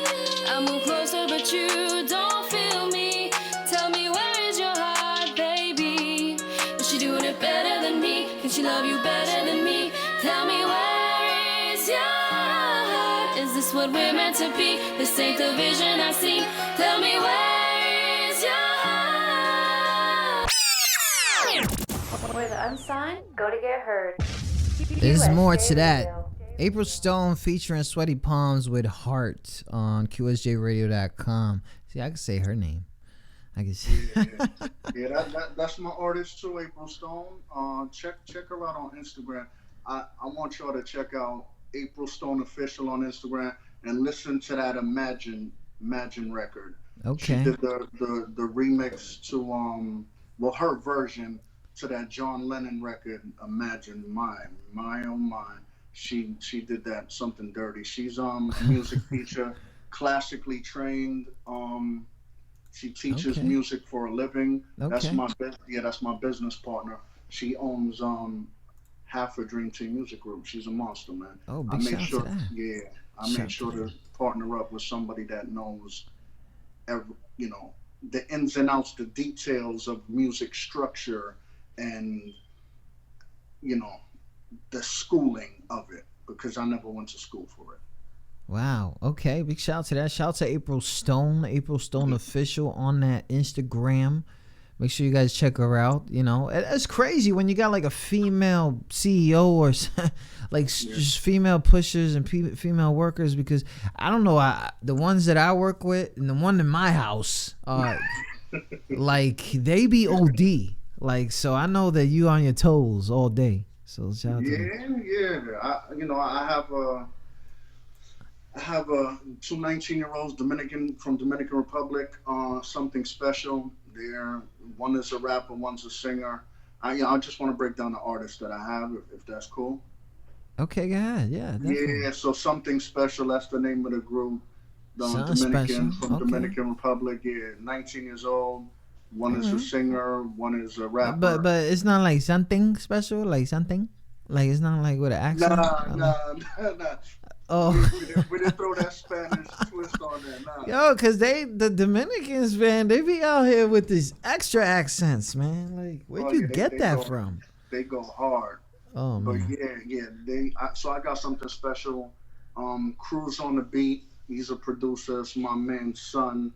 I move closer, but you don't feel me. Tell me where is your heart, baby? Is she doing it better than me? Can she love you better than me? Tell me where is your heart? Is this what we're meant to be? This ain't the vision I see. Tell me where is your heart? Where the unsigned go to get heard. There's more to QSJ that. Radio. April Stone featuring Sweaty Palms with Heart on QSJRadio.com. See, I can say her name. I can say. Yeah, that's my artist too, April Stone. Check her out on Instagram. I want y'all to check out April Stone Official on Instagram and listen to that Imagine record. Okay. She did the remix to her version to that John Lennon record, Imagine. My oh my. She did that something dirty. She's a music teacher, classically trained. She teaches Okay. music for a living. That's Okay. that's my business partner. She owns half a Dream Team Music Group. She's a monster, man. Oh, I big made shout sure, to that. yeah, I Shout made sure to to partner up with somebody that knows, the ins and outs, the details of music structure, and the schooling of it, because I never went to school for it. Wow. Okay. Big shout out to that. Shout out to April Stone Official on that Instagram. Make sure you guys check her out. It's crazy when you got like a female CEO or just female pushers and female workers, because I don't know, the ones that I work with and the one in my house, like they be OD. Like, so I know that you on your toes all day. So shout out to them. Yeah. I have two 19-year-olds from Dominican Republic. Something special. One is a rapper, one's a singer. I just want to break down the artists that I have, if that's cool. Okay, go ahead. Yeah. Definitely. Yeah. So Something Special. That's the name of the group. Something Special. Okay. Dominican Republic. Yeah, 19 years old. One is a singer. One is a rapper. But it's not like something special, like something. Like it's not like with an accent. Nah. Oh. We didn't throw that Spanish twist on there. Nah. Yo, cause the Dominicans, man, they be out here with these extra accents, man. Like, where'd you get that from? They go hard. Oh man. But yeah. So I got something special. Cruz on the beat. He's a producer. It's my man's son.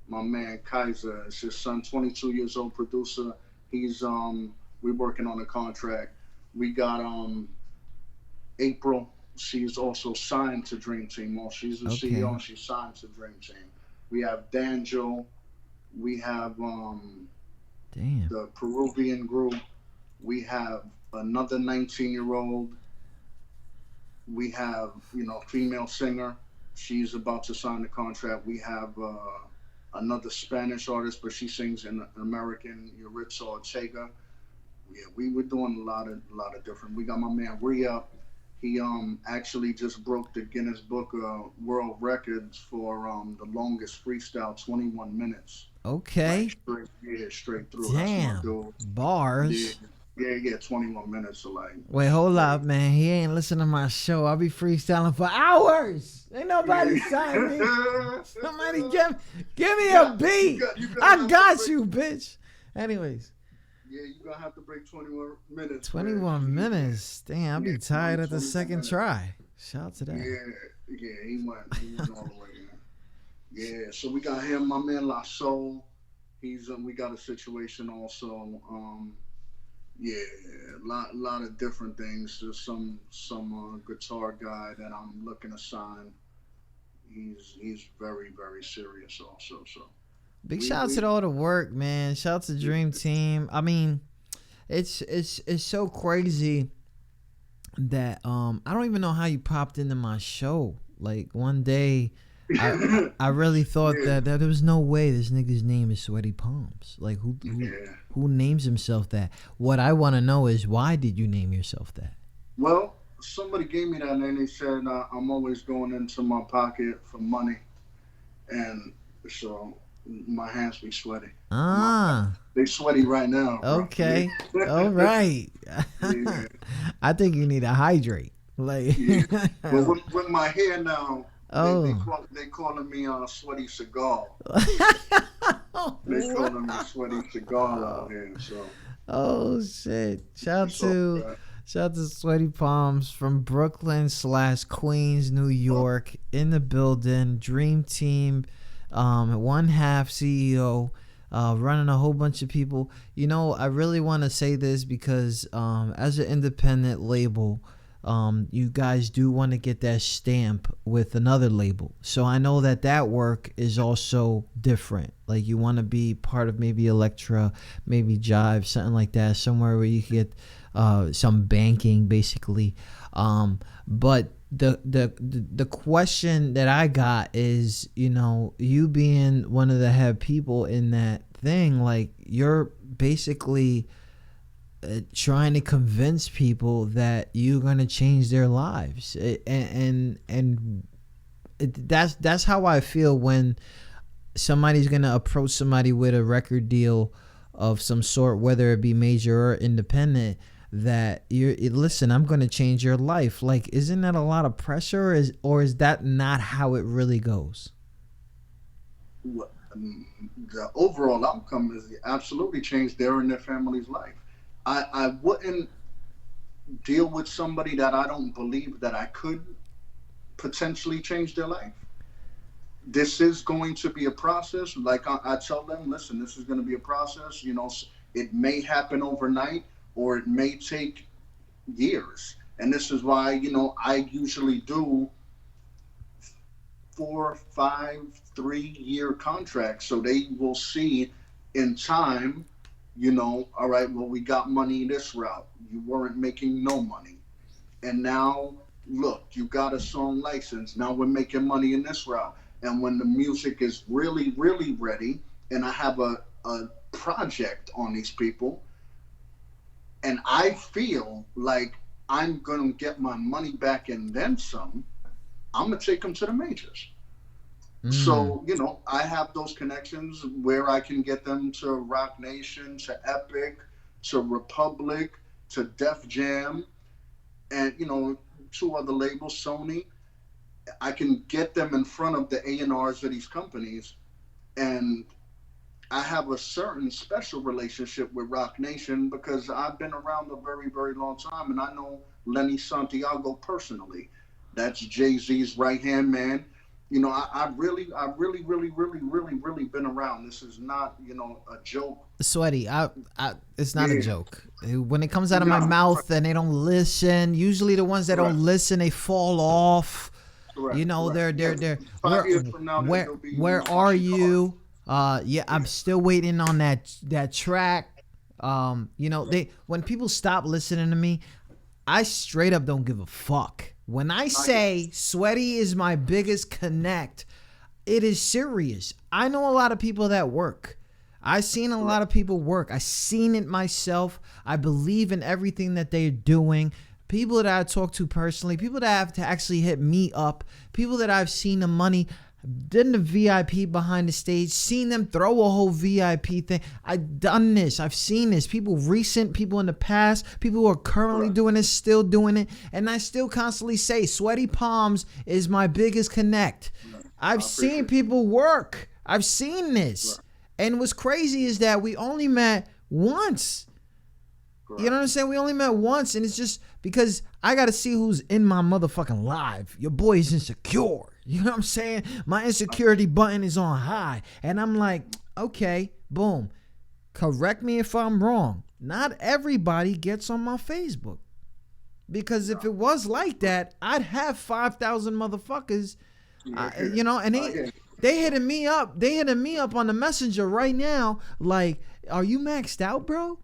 My man Kaiser. It's his son, 22 years old producer. He's we're working on a contract. We got April. She's also signed to Dream Team. Well, she's the CEO and she's signed to Dream Team. We have Danjo. We have the Peruvian group. We have another 19-year-old. We have, female singer. She's about to sign the contract. We have another Spanish artist, but she sings in American, Yuritsa Ortega. Yeah, we were doing a lot of different. We got my man Rhea. He actually just broke the Guinness Book of World Records for the longest freestyle, 21 minutes. Okay. Like, straight through. Damn. Bars. Yeah, 21 minutes. So like. Wait, hold up, man. He ain't listening to my show. I'll be freestyling for hours. Ain't nobody sign me. Somebody give me a beat. I got you, bitch. Anyways. Yeah, you're going to have to break 21 minutes. 21 minutes. Damn, I'll be tired at the second try. Shout out to that. Yeah, he went all the way, man. Yeah, so we got him, my man La Soul. We got a situation also. Yeah, lot of different things. There's some guitar guy that I'm looking to sign. He's very serious also. So Big we shout out we to all the work, man. Shout out to Dream Team. I mean, it's so crazy that I don't even know how you popped into my show. Like one day, I really thought Yeah. that there was no way this nigga's name is Sweaty Palms. Like Yeah. who names himself that? What I want to know is why did you name yourself that? Well, somebody gave me that and they said I'm always going into my pocket for money, and so my hands be sweaty. Ah, They sweaty right now, bro. okay, Yeah. all right. Yeah. I think you need to hydrate. Like, Yeah. But with my hair now, oh. they calling me Sweaty Cigar. They calling me Sweaty Cigar out here. So Oh shit! it's all right. Shout out to Sweaty Palms from Brooklyn / Queens, New York, in the building. Dream Team, one half CEO, running a whole bunch of people. You know, I really want to say this because as an independent label, you guys do want to get that stamp with another label. So I know that work is also different. Like you want to be part of maybe Elektra, maybe Jive, something like that, somewhere where you can get some banking basically. But the question that I got is, you know, you being one of the head people in that thing, like you're basically trying to convince people that you're gonna change their lives, that's how I feel when somebody's gonna approach somebody with a record deal of some sort, whether it be major or independent, that listen, I'm gonna change your life. Like, isn't that a lot of pressure, or is that not how it really goes? The overall outcome is absolutely change their and their family's life. I wouldn't deal with somebody that I don't believe that I could potentially change their life. This is going to be a process. Like I tell them, listen, this is going to be a process. You know, it may happen overnight or it may take years. And this is why, you know, I usually do 4, 5, 3-year contracts. So they will see in time, you know, all right, well, we got money this route. You weren't making no money. And now, look, you got a song license. Now we're making money in this route. And when the music is really ready, and I have a project on these people, and I feel like I'm going to get my money back and then some, I'm going to take them to the majors. So, you know, I have those connections where I can get them to Rock Nation, to Epic, to Republic, to Def Jam, and, you know, 2 other labels, Sony. I can get them in front of the A&Rs of these companies, and I have a certain special relationship with Rock Nation because I've been around a very long time, and I know Lenny Santiago personally. That's Jay-Z's right-hand man. You know, I really been around. This is not, you know, a joke. Sweaty, it's not a joke. When it comes out of my mouth and they don't listen, usually the ones that don't listen, they fall off. You know, they're 5 years from now, where are you? Yeah, I'm still waiting on that track. You know, when people stop listening to me, I straight up don't give a fuck. When I say Sweaty is my biggest connect, it is serious. I know a lot of people that work. I've seen a lot of people work. I've seen it myself. I believe in everything that they're doing. People that I talk to personally, people that have to actually hit me up, people that I've seen the money, done the VIP behind the stage, seen them throw a whole VIP thing. I've done this. I've seen this. People recent, people in the past, people who are currently doing this, still doing it. And I still constantly say Sweaty Palms is my biggest connect. I've seen people work. I've seen this. And what's crazy is that we only met once. You know what I'm saying? We only met once, and it's just because I got to see who's in my motherfucking live. Your boy is insecure. You know what I'm saying? My insecurity button is on high. And I'm like, okay, boom. Correct me if I'm wrong. Not everybody gets on my Facebook. Because if it was like that, I'd have 5,000 motherfuckers, you know, and they hitting me up. They hitting me up on the messenger right now. Like, are you maxed out, bro?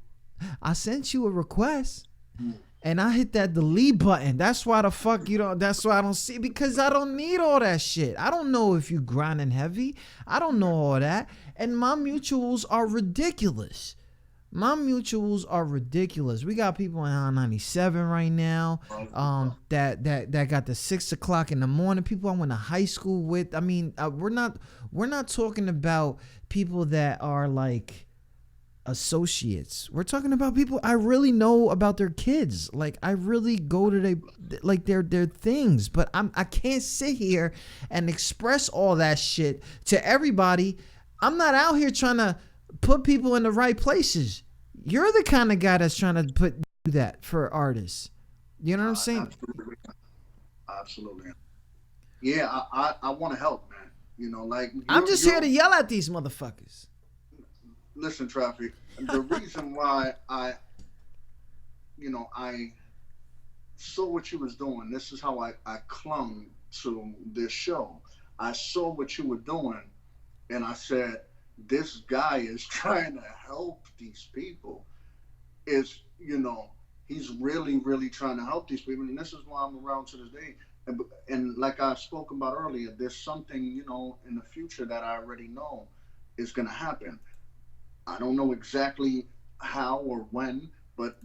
I sent you a request and I hit that delete button. That's why the fuck you don't, that's why I don't see, because I don't need all that shit. I don't know if you grinding heavy. I don't know all that. And my mutuals are ridiculous. My mutuals are ridiculous. We got people in I-97 right now that got the 6 o'clock in the morning. People I went to high school with. I mean, we're not talking about people that are like associates. We're talking about people I really know about their kids. Like, I really go to their things. But I can't sit here and express all that shit to everybody. I'm not out here trying to put people in the right places. You're the kind of guy that's trying to do that for artists. You know what I'm saying? Absolutely. Yeah, I want to help, man. You know, like I'm just here to yell at these motherfuckers. Listen, Traffic. The reason why I saw what you was doing. This is how I clung to this show. I saw what you were doing, and I said, this guy is trying to help these people. He's really, really trying to help these people. And this is why I'm around to this day. And like I spoke about earlier, there's something, in the future that I already know is going to happen. I don't know exactly how or when, but,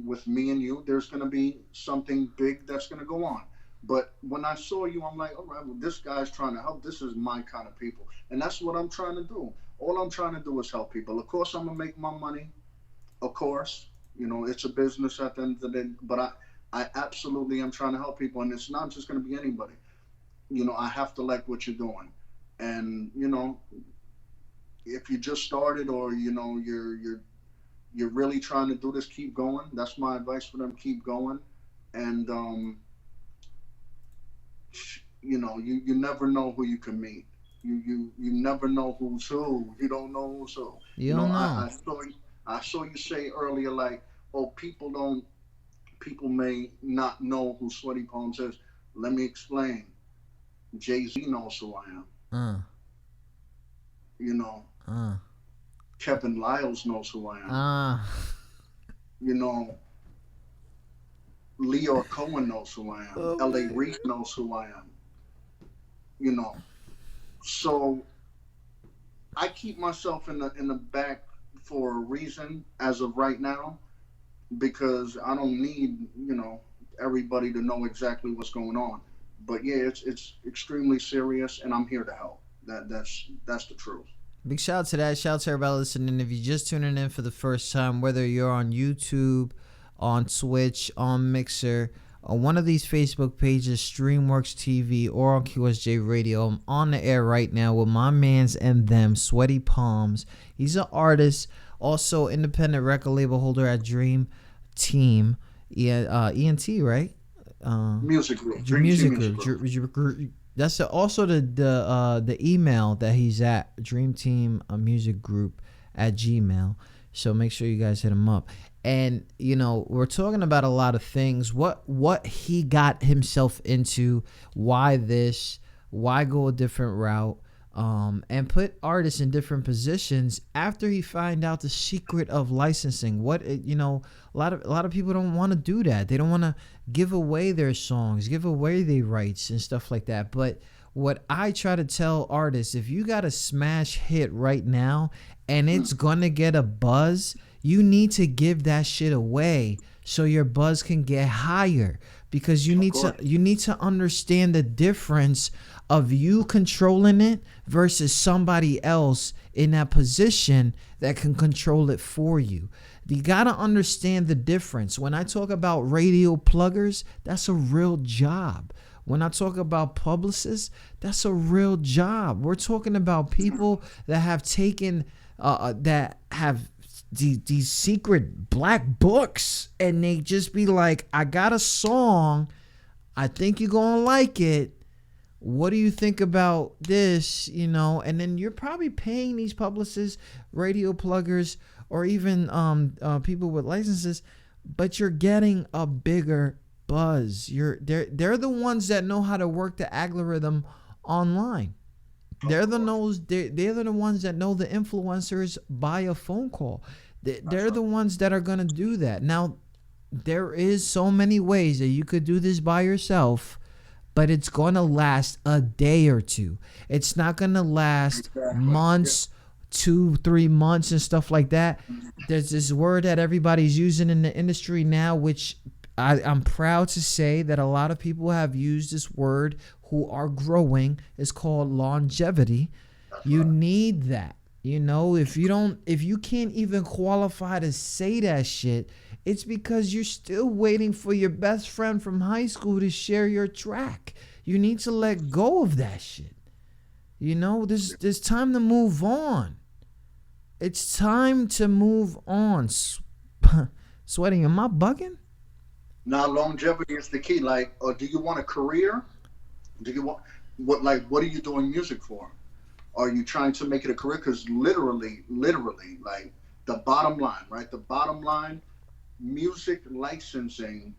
with me and you, there's going to be something big that's going to go on. But when I saw you, I'm like, all right, well, this guy's trying to help. This is my kind of people. And that's what I'm trying to do. All I'm trying to do is help people. Of course, I'm going to make my money. Of course, it's a business at the end of the day. But I absolutely am trying to help people. And it's not just going to be anybody. I have to like what you're doing. And, if you just started or, you're really trying to do this, keep going. That's my advice for them. Keep going. And, you never know who you can meet. You never know who's who. You don't know who's who. You don't know. I saw you say earlier, like, people may not know who Sweaty Palms is. Let me explain. Jay-Z knows who I am. Kevin Lyles knows who I am. Leo Cohen knows who I am. L.A. Reid knows who I am. So I keep myself in the back for a reason as of right now, because I don't need everybody to know exactly what's going on. But yeah, it's extremely serious, and I'm here to help. That's the truth. Big shout out to that. Shout out to everybody listening. If you're just tuning in for the first time, whether you're on YouTube, on Twitch, on Mixer, on one of these Facebook pages, Streamworks TV, or on QSJ Radio, I'm on the air right now with my mans and them, Sweaty Palms. He's an artist, also independent record label holder at Dream Team, ENT, right? Music Group. Music Group. That's also the email that he's at, Dream Team Music Group at Gmail. So make sure you guys hit him up. And, we're talking about a lot of things. What he got himself into, why go a different route, and put artists in different positions after he find out the secret of licensing. A lot of people don't want to do that. They don't want to give away their songs, give away their rights and stuff like that. But what I try to tell artists, if you got a smash hit right now and it's gonna get a buzz, you need to give that shit away so your buzz can get higher, because you need to understand the difference of you controlling it versus somebody else in that position that can control it for you. You got to understand the difference. When I talk about radio pluggers, that's a real job. When I talk about publicists, that's a real job. We're talking about people that have taken, that have these secret black books, and they just be like, I got a song, I think you're gonna like it, what do you think about this? And then you're probably paying these publicists, radio pluggers, or even people with licenses, but you're getting a bigger buzz. They're the ones that know how to work the algorithm online. They're the ones that know the influencers by a phone call. They're the ones that are gonna do that. Now, there is so many ways that you could do this by yourself, but it's gonna last a day or two. It's not gonna last months, 2-3 months and stuff like that. There's this word that everybody's using in the industry now, which I'm proud to say that a lot of people have used this word who are growing. It's called longevity. You need that. You know, if you can't even qualify to say that shit, it's because you're still waiting for your best friend from high school to share your track. You need to let go of that shit. You know, there's time to move on. It's time to move on. Sweating, am I bugging? Now, longevity is the key. Like, do you want a career? Do you want what are you doing music for? Are you trying to make it a career? Because literally, like the bottom line, right? The bottom line, music licensing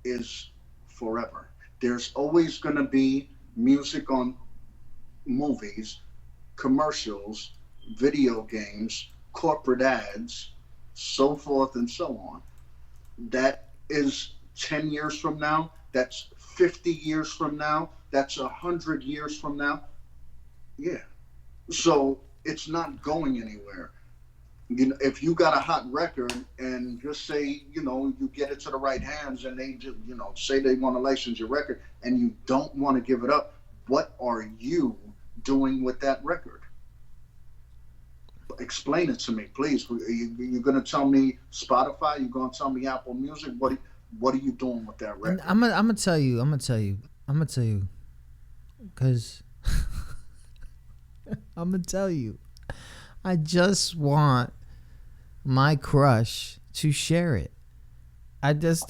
is forever. There's always going to be music on movies, commercials, video games, corporate ads, so forth and so on. That is 10 years from now. That's 50 years from now. That's 100 years from now. Yeah. So it's not going anywhere. You know, if you got a hot record and just say, you know, you get it to the right hands and they just, you know, say they want to license your record and you don't want to give it up, what are you doing with that record? Explain it to me, please. You're going to tell me Spotify? You're going to tell me Apple Music? What are you doing with that record? I'm gonna tell you. Because I'm gonna tell you. I just want my crush to share it. That's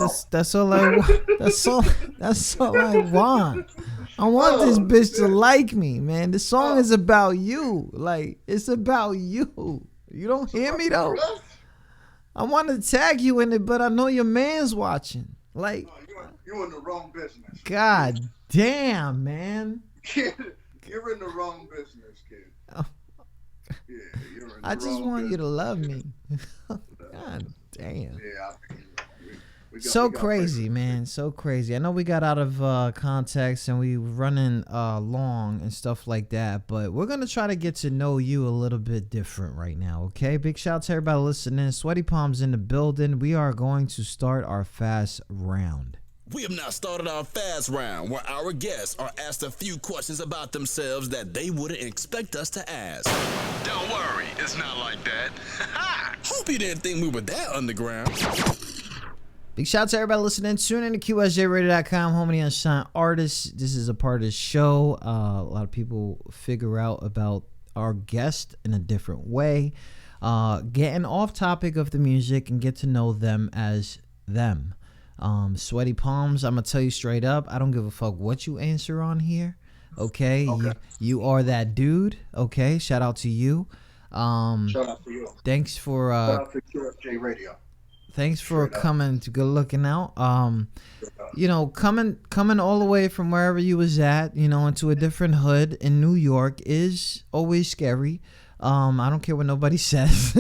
all I want. That's all I want. I want this bitch to like me, man. The song is about you. Like, it's about you. You don't hear me though? I want to tag you in it, but I know your man's watching. Like, you're in the wrong business. God damn, man. You're in the wrong business, kid. Oh. Yeah, you're in the I just wrong want business. you to love me. God damn. Yeah, we got Crazy, man. So crazy. I know we got out of context and we running long and stuff like that, but we're going to try to get to know you a little bit different right now, okay? Big shout out to everybody listening. Sweaty Palms in the building. We are going to start our fast round. We have now started our fast round where our guests are asked a few questions about themselves that they wouldn't expect us to ask. Don't worry, it's not like that. Hope you didn't think we were that underground. Big shout out to everybody listening. Tune in to QSJRadio.com, home of the unsigned artists. This is a part of the show. A lot of people figure out about our guest in a different way. Getting off topic of the music and get to know them as them. Sweaty Palms, I'm gonna tell you straight up, I don't give a fuck what you answer on here. Okay. You are that dude. Okay, shout out to you. Shout out to you. Thanks for Shout out to QSJ Radio. Thanks for coming to Good Looking Out. You know, coming all the way from wherever you was at, you know, into a different hood in New York is always scary. I don't care what nobody says,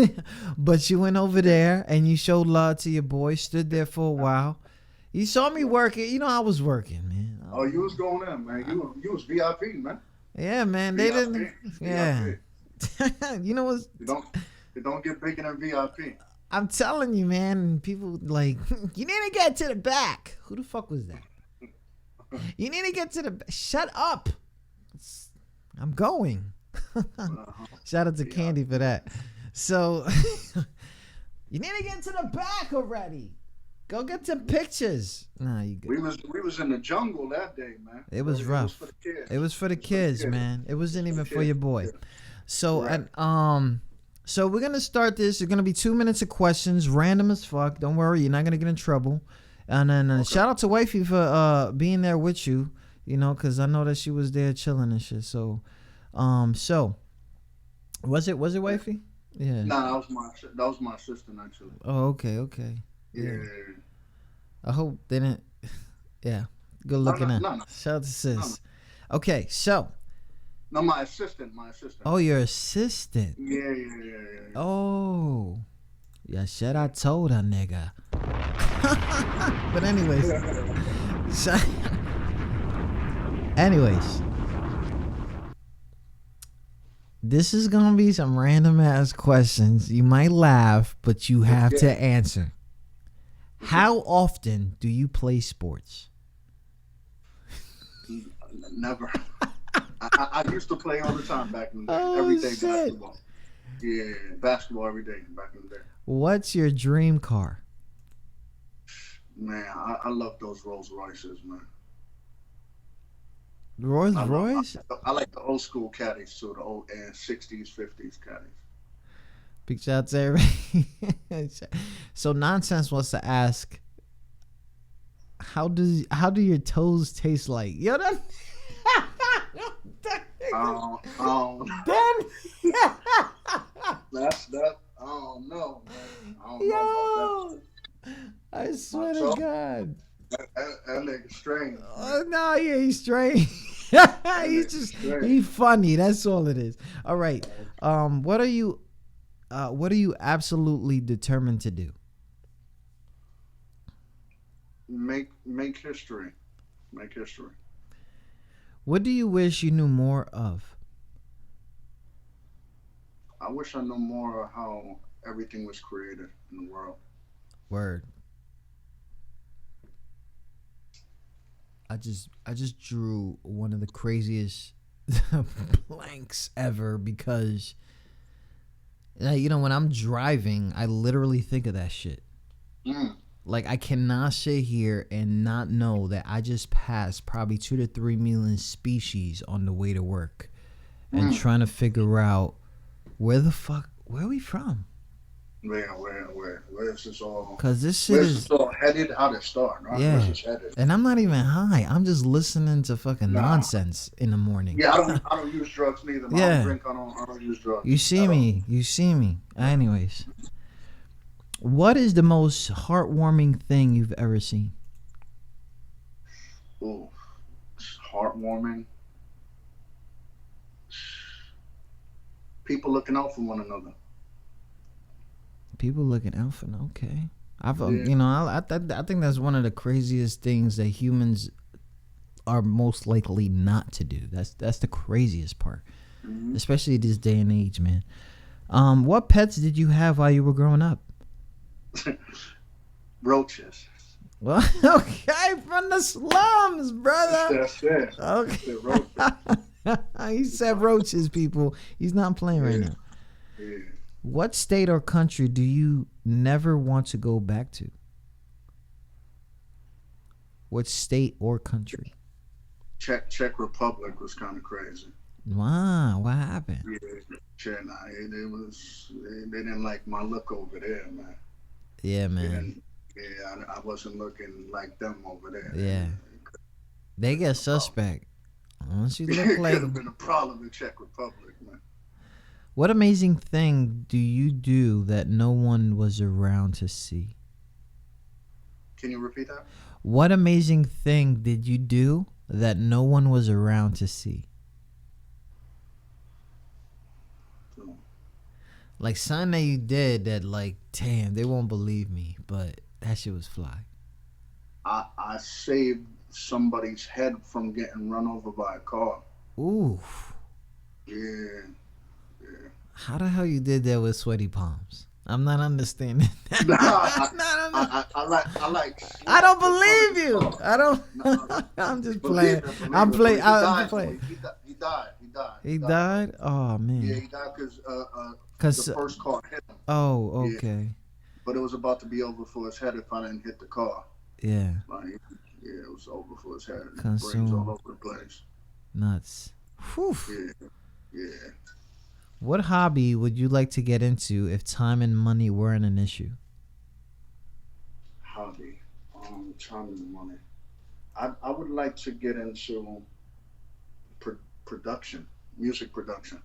but you went over there and you showed love to your boy, stood there for a while. You saw me working. You know, I was working, man. Oh, you was going in, man. You was VIP, man. Yeah, man. They VIP, didn't. Yeah. You know what? It don't get bigger than VIP. I'm telling you, man. People like, you need to get to the back. Who the fuck was that? You need to get to the. Shut up. I'm going. Shout out to Candy for that. So you need to get to the back already. Go get some pictures. Nah, you good. We was in the jungle that day, man. It was rough. It was for the kids, man. It wasn't even for your boy. So and so we're gonna start this. It's gonna be 2 minutes of questions, random as fuck. Don't worry, you're not gonna get in trouble. And then shout out to Wifey for being there with you. You know, because I know that she was there chilling and shit. So, so was it Wifey? Yeah. Nah, that was my assistant actually. Oh, okay. Yeah. Yeah. I hope they didn't. Yeah. Good No, looking no, at. no, no, Shout out to no, no. sis. Okay, so. No, my assistant. My assistant. Oh, your assistant. Yeah. Oh. Yeah, shit, I told her, nigga. But anyways. So, anyways. This is going to be some random ass questions. You might laugh, but you have to answer. How often do you play sports? Never. I used to play all the time back in the day. Oh, Every day shit. basketball. Yeah, basketball every day back in the day. What's your dream car? Man, I love those Rolls Royces, man. Rolls Royce? I like the old school caddies too, the old 60s, 50s caddies. Big shout out to everybody. So Nonsense wants to ask, how do your toes taste like? Yo, that. That's that. I don't know, man. I don't know Yo, about I swear to God. that nigga strange. Oh no, yeah, he's straight. He's just straight. he's funny. That's all it is. All right. What are you absolutely determined to do? Make history. Make history. What do you wish you knew more of? I wish I knew more of how everything was created in the world. Word. I just drew one of the craziest blanks ever because when I'm driving, I literally think of that shit. Like, I cannot sit here and not know that I just passed probably 2 to 3 million species on the way to work and trying to figure out where are we from? Where is this all? Because this shit Where's this all headed? How to start? Right? Yeah. Where's this headed? And I'm not even high. I'm just listening to fucking nonsense in the morning. Yeah, I don't use drugs neither. I don't drink. I don't use drugs. You see me. Anyways. What is the most heartwarming thing you've ever seen? Ooh, heartwarming. People looking out for one another. People looking out for okay. I think that's one of the craziest things that humans are most likely not to do. That's the craziest part, especially this day and age, man. What pets did you have while you were growing up? Roaches. Well, okay, from the slums, brother. That's it. Okay. He said roaches, people. He's not playing right now. Yeah. What state or country do you never want to go back to? What state or country? Czech Republic was kind of crazy. Wow, what happened? Yeah, they didn't like my look over there, man. Yeah, man. I wasn't looking like them over there. Yeah. They get suspect. Once you look like... It could have been a problem in Czech Republic, man. What amazing thing do you do that no one was around to see? Can you repeat that? What amazing thing did you do that no one was around to see? Like something that you did that, like, damn, they won't believe me, but that shit was fly. I saved somebody's head from getting run over by a car. Ooh. Yeah. How the hell you did that with sweaty palms? I'm not understanding that. I like. I don't believe you. I don't. I'm just playing. I'm playing. He died. He died? Oh man. Yeah, he died because the first car hit him. Oh, okay. Yeah. But it was about to be over for his head if I didn't hit the car. Yeah. It was over for his head. Consume. Brains all over the place. Nuts. Whew. Yeah. What hobby would you like to get into if time and money weren't an issue? Hobby, time and money. I would like to get into production, music production.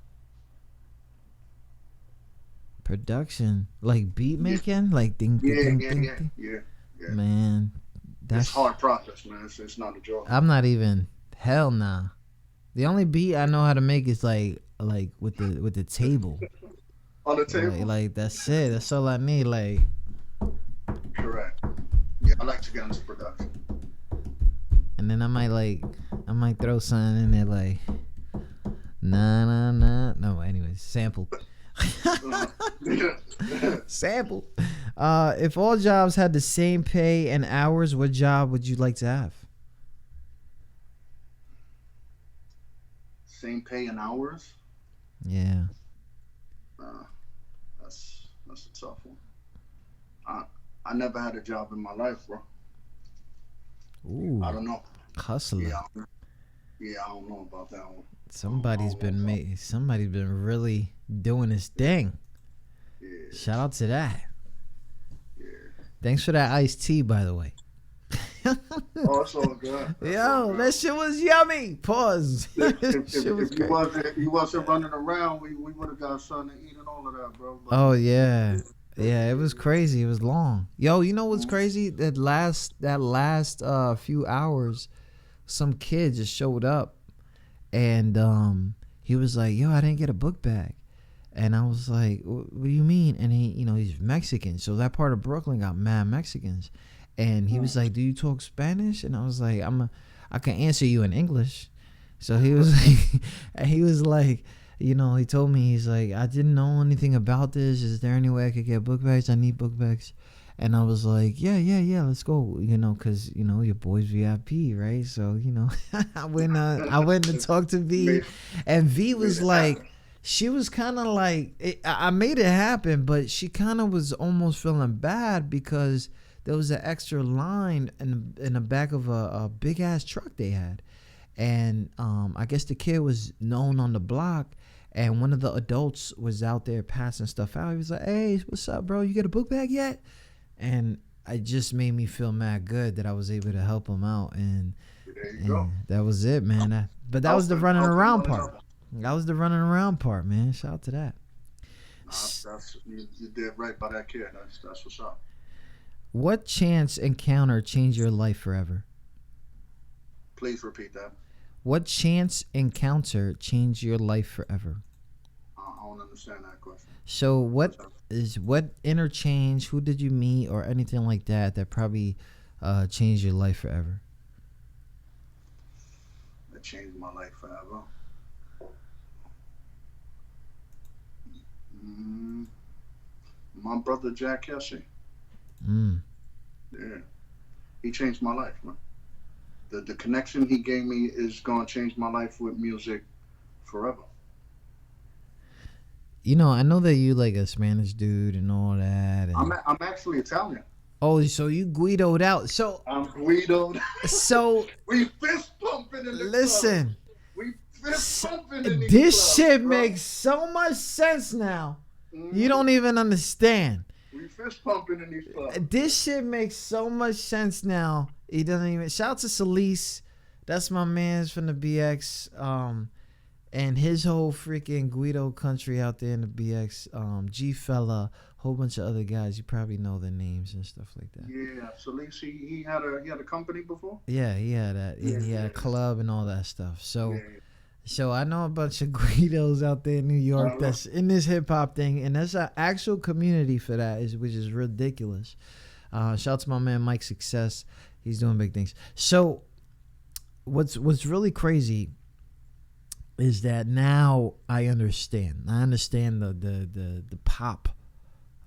Production, like beat making, like ding, Yeah, ding, yeah, ding, yeah, ding. yeah, yeah. Man, that's It's hard process, man. It's not a joke. I'm not even. Hell nah. The only beat I know how to make is like with the table. On the table? Like that's it. That's all I need. Like Correct. Yeah, I like to get into production. and then I might throw something in there like nah. No, anyways, sample. Sample. If all jobs had the same pay and hours, what job would you like to have? Same pay in hours? Yeah. That's a tough one. I never had a job in my life, bro. Ooh. I don't know. Hustler. Yeah, I don't know about that one. Somebody's been really doing his thing. Yeah. Shout out to that. Yeah. Thanks for that iced tea, by the way. Oh, it's all good. Yo, that shit was yummy. Pause. If you wasn't running around, we would have got something to eat and all of that, bro. But Oh yeah. Yeah, it was crazy. It was long. Yo, you know what's crazy? That last few hours, some kid just showed up, and he was like, "Yo, I didn't get a book bag," and I was like, "What do you mean?" And he's Mexican, so that part of Brooklyn got mad Mexicans, and he was like, "Do you talk Spanish?" And I was like, I can answer you in English." So he was like, he told me, he's like, "I didn't know anything about this. Is there any way I could get book bags? I need book bags." And I was like, yeah, let's go, because, your boy's VIP, right? So, I went to talk to V, and V was like, she was kind of like, I made it happen, but she kind of was almost feeling bad because there was an extra line in the back of a big-ass truck they had. And I guess the kid was known on the block, and one of the adults was out there passing stuff out. He was like, "Hey, what's up, bro? You get a book bag yet?" And it just made me feel mad good that I was able to help him out. And that was it, man. But that was the running around part. That was the running around part, man. Shout out to that. You did right by that kid. That's what's up. What chance encounter changed your life forever? Please repeat that. What chance encounter changed your life forever? I don't understand that question. So what interchange, who did you meet or anything like that probably changed your life forever? That changed my life forever. My brother Jack Kessie. Yeah. He changed my life, man. The connection he gave me is going to change my life with music forever. I know that you like a Spanish dude and all that. And I'm actually Italian. Oh, so you Guido'd out. So I'm Guido'd. So we fist pumping in the listen. Club. We fist pumping in the This shit makes so much sense now. Mm-hmm. You don't even understand. We fist pumping in these clubs. This shit makes so much sense now. He doesn't even. Shout out to Solis. That's my man's from the BX. And his whole freaking Guido country out there in the BX. G Fella, whole bunch of other guys. You probably know their names and stuff like that. Yeah, Solis, he had a company before. Yeah, he had that. He had a club and all that stuff. So I know a bunch of Guidos out there in New York that's in this hip hop thing, and there's an actual community for that, which is ridiculous. Shout out to my man Mike Success. He's doing big things. So what's really crazy is that now I understand. I understand the pop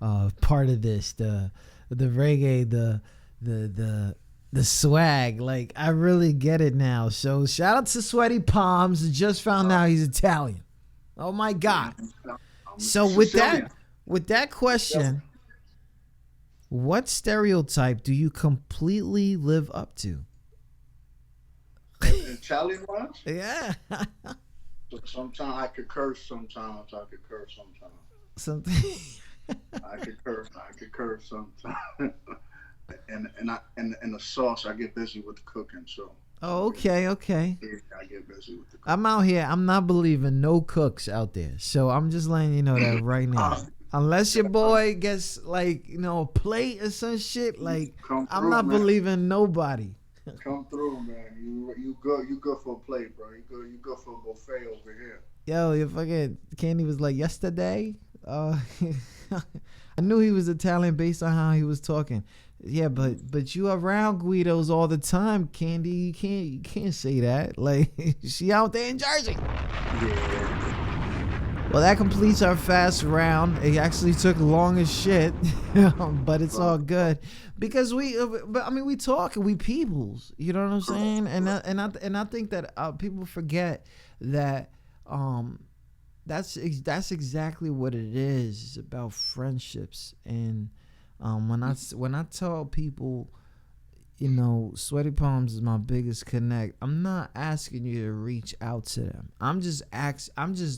part of this, the reggae, the swag. Like, I really get it now. So shout out to Sweaty Palms. Just found out he's Italian. Oh my God. So with that question, what stereotype do you completely live up to? Italian ones? Yeah. So sometimes I could curse. Sometimes I could curse. Something. I could curse sometimes. And the sauce, I get busy with the cooking. So. Oh, okay. I get busy with the cooking. I'm out here. I'm not believing no cooks out there. So I'm just letting you know that right now. Unless your boy gets like, a plate or some shit, like I'm through, not man. believing nobody. Come through, man. You good for a plate, bro. You good for a buffet over here. Yo, your fucking Candy was like yesterday. I knew he was Italian based on how he was talking. Yeah, but you around Guidos all the time, Candy. You can't say that. Like she out there in Jersey. Yeah. Well, that completes our fast round. It actually took long as shit, but it's all good because we talk and we peoples. You know what I'm saying? And I think that people forget that that's exactly what it is. It's about friendships. And when I tell people, Sweaty Palms is my biggest connect, I'm not asking you to reach out to them. I'm just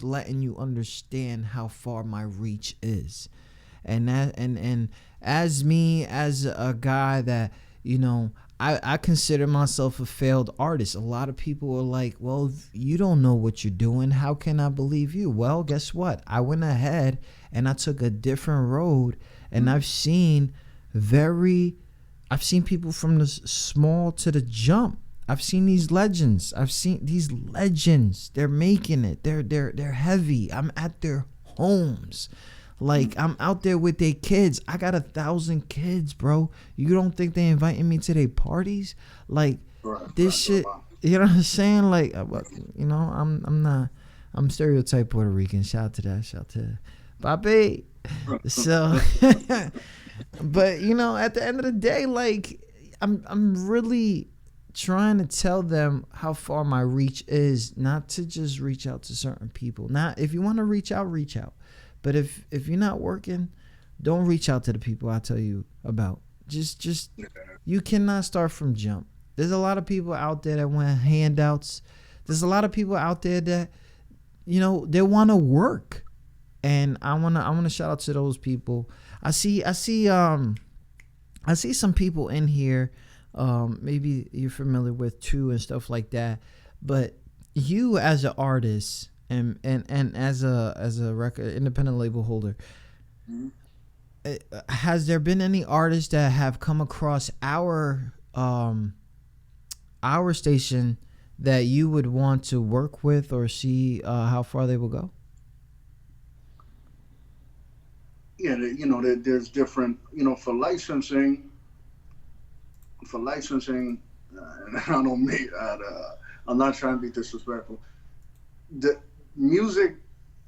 letting you understand how far my reach is. And as a guy that, I consider myself a failed artist. A lot of people are like, well, you don't know what you're doing. How can I believe you? Well, guess what? I went ahead and I took a different road, and I've seen people from the small to the jump. I've seen these legends. They're making it. They're heavy. I'm at their homes. Like, I'm out there with their kids. I got 1,000 kids, bro. You don't think they inviting me to their parties? Like, this shit, you know what I'm saying? Like, I'm stereotype Puerto Rican. Shout out to that. Shout out to Papi. So, but, at the end of the day, like, I'm really trying to tell them how far my reach is, not to just reach out to certain people. Not, if you want to reach out. But if you're not working, don't reach out to the people I tell you about. Just you cannot start from jump. There's a lot of people out there that want handouts. There's a lot of people out there that, they want to work. And I wanna shout out to those people. I see some people in here, maybe you're familiar with too and stuff like that. But you as an artist and as a record independent label holder, has there been any artists that have come across our station that you would want to work with or see how far they will go? Yeah, there's different, for licensing, and I don't mean, I'm not trying to be disrespectful. The music,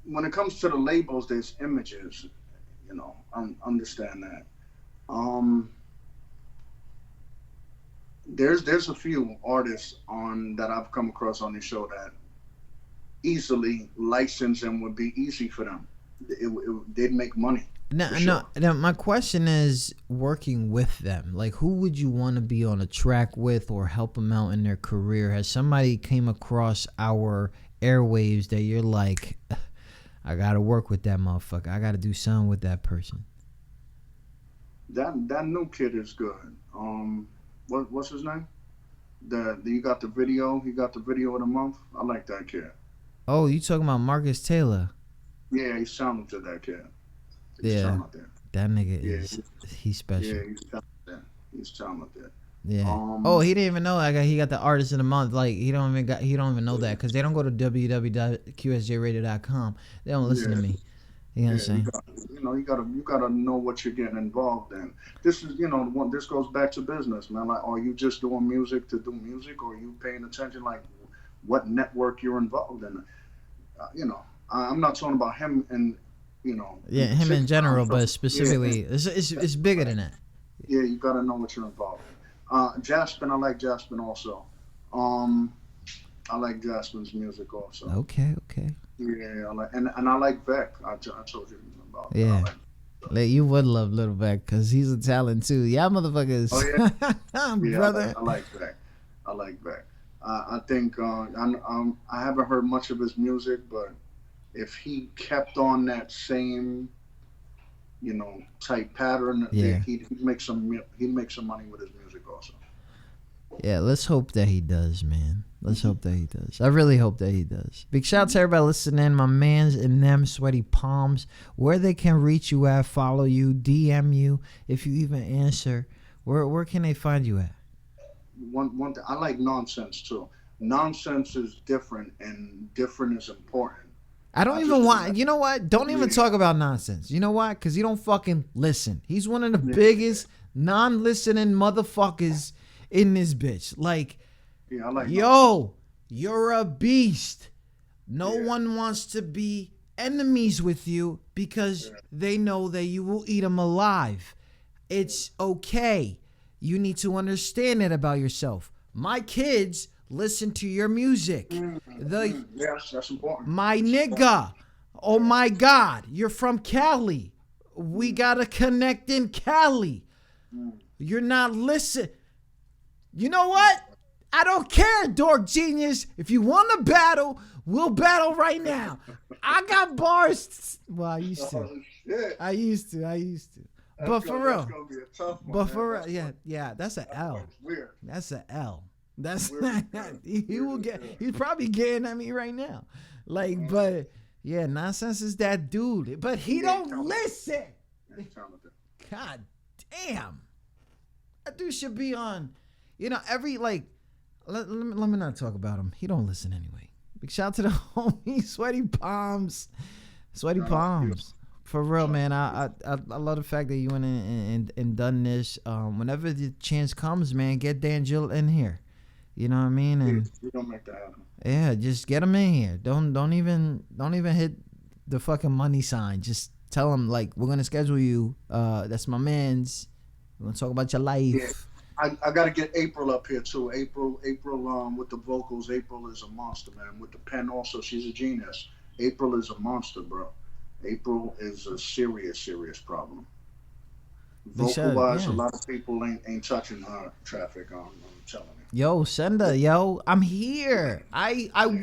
when it comes to the labels, there's images, I understand that. There's a few artists that I've come across on the show that easily licensing would be easy for them. They'd make money. No, my question is working with them. Like, who would you want to be on a track with or help them out in their career? Has somebody came across our airwaves that you're like, I got to work with that motherfucker. I got to do something with that person? That new kid is good. What's his name? You got the video. He got the video of the month. I like that kid. Oh, you talking about Marcus Taylor? Yeah, he's talented, that kid. That nigga he's special. Yeah, he's talented. Yeah. He didn't even know he got the artist of the month. Like, he don't even know that because they don't go to www.qsjradio.com. They don't listen to me. You know what I'm saying? You gotta know what you're getting involved in. This is, this goes back to business, man. Like, are you just doing music to do music, or are you paying attention, like, what network you're involved in? I'm not talking about him and, Yeah, him in general, but specifically, it's bigger than that. Yeah, you gotta know what you're involved in. Jaspin, I like Jaspin also. I like Jaspin's music also. Okay. Yeah, I like, and I like Beck. I told you about. Yeah. Like, you would love Little Beck because he's a talent too. Y'all motherfuckers. Oh yeah, brother. I like Beck. I think I haven't heard much of his music, but if he kept on that same, type pattern, he'd make some money with his music also. Yeah, let's hope that he does, man. Let's hope that he does. I really hope that he does. Big shout out to everybody listening. My mans and them, Sweaty Palms. Where they can reach you at, follow you, DM you, if you even answer. Where can they find you at? One thing, I like nonsense too. Nonsense is different, and different is important. I don't even want, you know what? Don't even talk about nonsense. You know why? Because you don't fucking listen. He's one of the biggest non-listening motherfuckers in this bitch. Like, I like yo, you're a beast. No one wants to be enemies with you because they know that you will eat them alive. It's okay. You need to understand it about yourself. My kids listen to your music. Yes, that's important. My nigga. Oh my God. You're from Cali. We gotta connect in Cali. You're not listening. You know what? I don't care, Dork Genius. If you want to battle, we'll battle right now. I got bars. Well, I used to. I used to. But for real. That's gonna be a tough one, But for real, yeah, that's an L. Weird. That's an L. That's not, he will get. He's probably getting at me right now. Like, but yeah, nonsense is that dude. But he don't listen. God damn, that dude should be on. You know, every like. Let me not talk about him. He don't listen anyway. Big shout out to the homie Sweaty Palms. Sweaty Palms. For real, man. I love the fact that you went and done this. Whenever the chance comes, man, get Dan Jill in here. You know what I mean? And we don't make that happen. Yeah, just get him in here. Don't even hit the fucking money sign. Just tell him like we're gonna schedule you. That's my man's. We're gonna talk about your life. Yeah. I got to get April up here too. April, with the vocals. April is a monster, man. With the pen, also, she's a genius. April is a monster, bro. April is a serious problem. Vocal wise, a lot of people ain't touching her. Traffic. I'm telling you. Yo, Senda, yo, I'm here.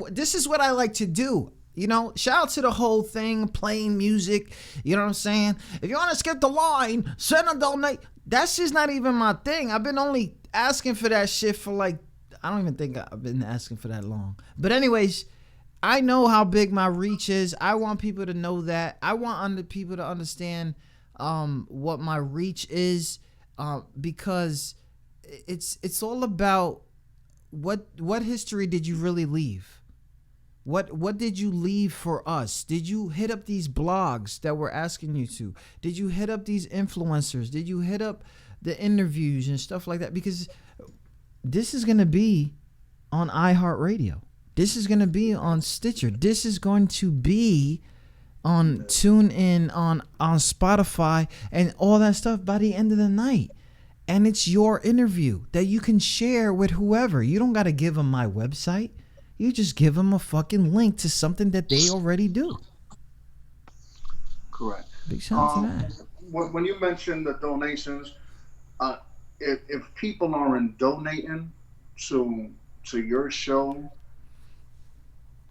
This is what I like to do. You know, shout out to the whole thing, playing music. You know what I'm saying? If you want to skip the line, send a donate. That's just not even my thing. I've been only asking for that shit for like, I don't even think I've been asking for that long. But anyways, I know how big my reach is. I want people to know that. I want people to understand what my reach is because it's all about what history did you really leave? What did you leave for us? Did you hit up these blogs that we're asking you to? Did you hit up these influencers? Did you hit up the interviews and stuff like that? Because this is going to be on iHeartRadio. This is going to be on Stitcher. This is going to be on TuneIn, on Spotify, and all that stuff by the end of the night. And it's your interview that you can share with whoever. You don't got to give them my website. You just give them a fucking link to something that they already do. Correct. Big shout out to that. When you mentioned the donations, if people aren't donating to your show,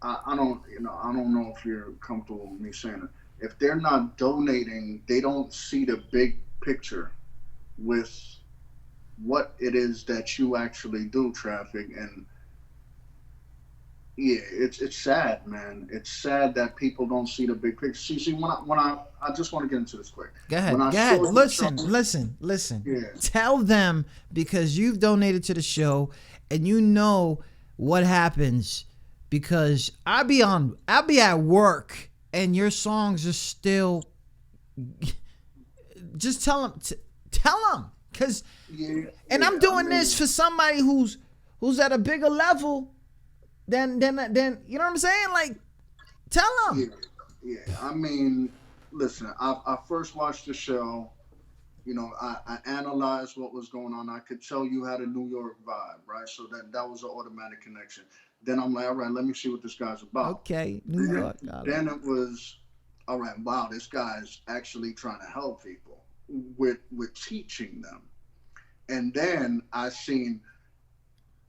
I don't know if you're comfortable with me saying it. If they're not donating, they don't see the big picture with what it is that you actually do, Traffic. And yeah, it's sad, man. It's sad that people don't see the big picture. See, when I just want to get into this quick. Go ahead. Listen. Yeah. Tell them, because you've donated to the show and you know what happens, because I'll be at work and your songs are still. Just tell them, because I'm doing this for somebody who's at a bigger level. Then you know what I'm saying? Like, tell them. Yeah. I mean, listen. I first watched the show. You know, I analyzed what was going on. I could tell you had a New York vibe, right? So that was an automatic connection. Then I'm like, all right, let me see what this guy's about. Okay, New York. Then it was, all right, wow, this guy's actually trying to help people with teaching them. And then I seen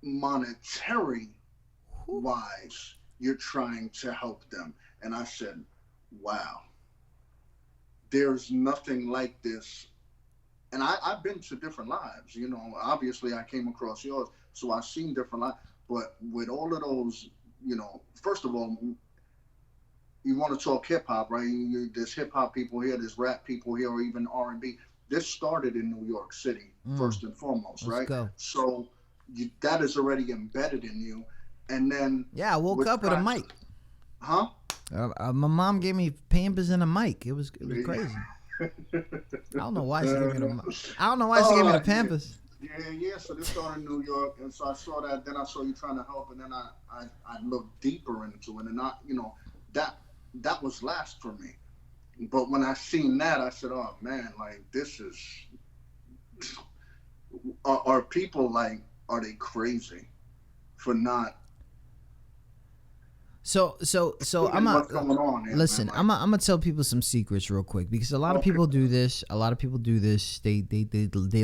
monetary wise, you're trying to help them. And I said, wow, there's nothing like this. And I've been to different lives, you know, obviously I came across yours, so I've seen different lives. But with all of those, first of all, you want to talk hip hop, right? There's hip hop people here, there's rap people here, or even R&B. This started in New York City, first and foremost, right? Go. So that is already embedded in you. And then... Yeah, I woke up with a mic. Huh? My mom gave me Pampers and a mic. It was crazy. I don't know why she gave me the Pampers. Yeah. So this started in New York, and so I saw that. Then I saw you trying to help, and then I looked deeper into it, and that was last for me. But when I seen that, I said, "Oh man, like this is." Are people like? Are they crazy for not? So I'm what's going on here, listen. Man? I'm gonna tell people some secrets real quick because a lot of people do this. They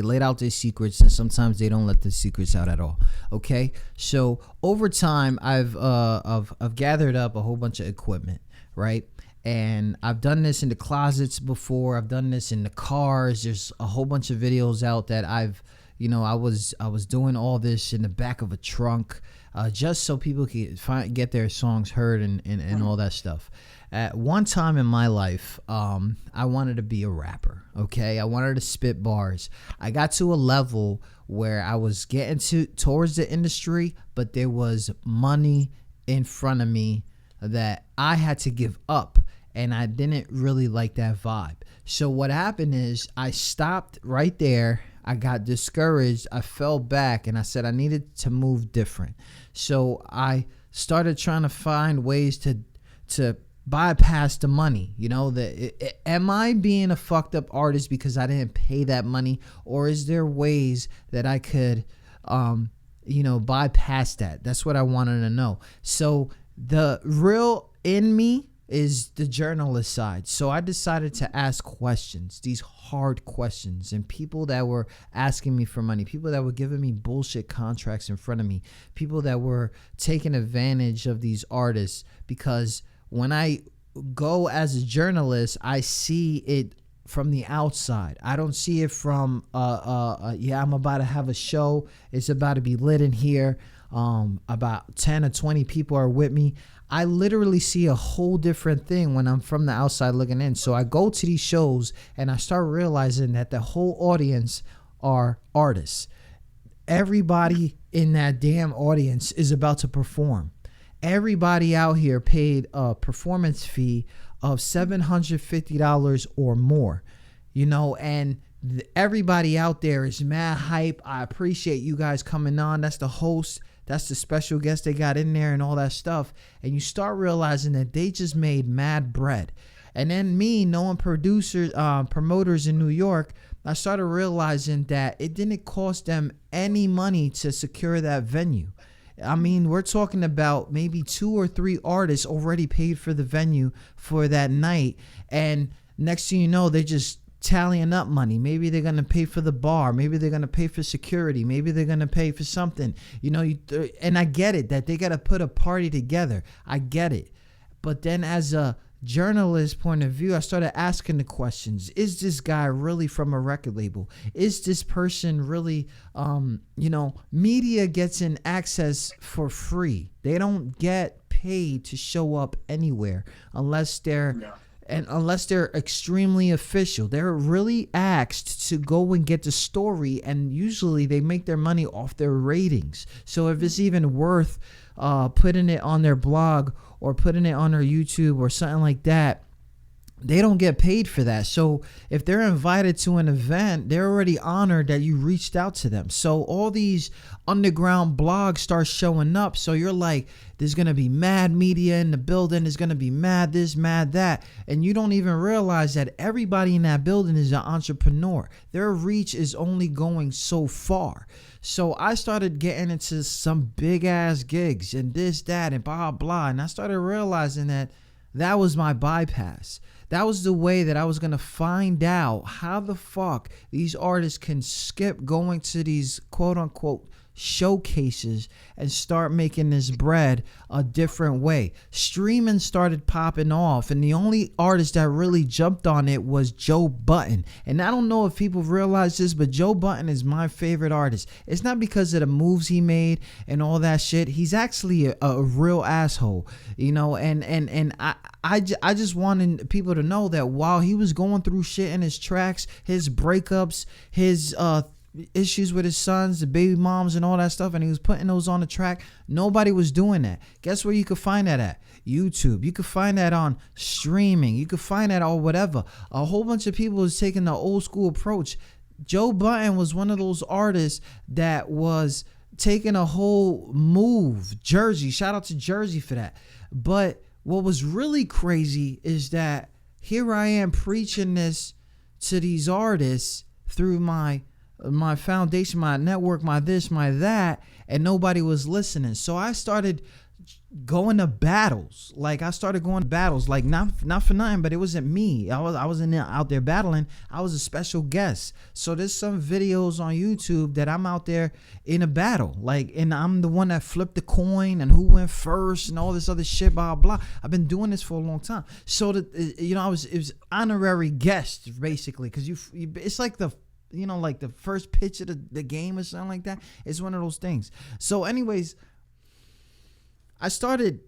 laid out their secrets and sometimes they don't let the secrets out at all. Okay, so over time I've gathered up a whole bunch of equipment, right? And I've done this in the closets before. I've done this in the cars. There's a whole bunch of videos out that I was doing all this in the back of a trunk. Just so people can get their songs heard and all that stuff. At one time in my life, I wanted to be a rapper, okay? I wanted to spit bars. I got to a level where I was getting towards the industry, but there was money in front of me that I had to give up, and I didn't really like that vibe. So what happened is I stopped right there. I got discouraged. I fell back and I said I needed to move different. So I started trying to find ways to bypass the money. Am I being a fucked up artist because I didn't pay that money, or is there ways that I could bypass that? That's what I wanted to know. So the real in me is the journalist side. So I decided to ask questions, these hard questions, and people that were asking me for money, people that were giving me bullshit contracts in front of me, people that were taking advantage of these artists. Because when I go as a journalist, I see it from the outside. I don't see it from I'm about to have a show, it's about to be lit in here, about 10 or 20 people are with me. I literally see a whole different thing when I'm from the outside looking in. So I go to these shows and I start realizing that the whole audience are artists. Everybody in that damn audience is about to perform. Everybody out here paid a performance fee of $750 or more, and everybody out there is mad hype. I appreciate you guys coming on. That's the host. That's the special guest they got in there and all that stuff. And you start realizing that they just made mad bread. And then me, knowing promoters in New York, I started realizing that it didn't cost them any money to secure that venue. I mean, we're talking about maybe 2 or 3 artists already paid for the venue for that night. And next thing you know, they just tallying up money. Maybe they're going to pay for the bar. Maybe they're going to pay for security. Maybe they're going to pay for something. And I get it that they got to put a party together. I get it. But then as a journalist point of view, I started asking the questions. Is this guy really from a record label? Is this person really, media gets in access for free. They don't get paid to show up anywhere unless they're extremely official. They're really asked to go and get the story, and usually they make their money off their ratings. So if it's even worth putting it on their blog or putting it on their YouTube or something like that, they don't get paid for that. So if they're invited to an event, they're already honored that you reached out to them. So all these underground blogs start showing up. So you're like, there's going to be mad media in the building. There's going to be mad this, mad that. And you don't even realize that everybody in that building is an entrepreneur. Their reach is only going so far. So I started getting into some big ass gigs and this, that, and blah, blah. And I started realizing that was my bypass. That was the way that I was going to find out how the fuck these artists can skip going to these quote unquote showcases and start making this bread a different way. Streaming started popping off, and the only artist that really jumped on it was Joe Budden. And I don't know if people realize this, but Joe Budden is my favorite artist. It's not because of the moves he made and all that shit. He's actually a real asshole, you know. And I just wanted people to know that while he was going through shit in his tracks, his breakups, his issues with his sons, the baby moms and all that stuff, and he was putting those on the track, nobody was doing that. Guess where you could find that at? YouTube. You could find that on streaming. You could find that on whatever. A whole bunch of people was taking the old school approach. Joe Budden was one of those artists that was taking a whole move. Jersey, shout out to Jersey for that. But what was really crazy is that here I am preaching this to these artists through my foundation, my network, my this, my that, and nobody was listening. So I started going to battles. Like not for nothing, but it wasn't me. I wasn't out there battling. I was a special guest. So there's some videos on YouTube that I'm out there in a battle, like, and I'm the one that flipped the coin and who went first and all this other shit, blah blah. I've been doing this for a long time. So that, you know, it was honorary guest basically, because it's like the, you know, like the first pitch of the game or something like that. It's one of those things. So anyways, I started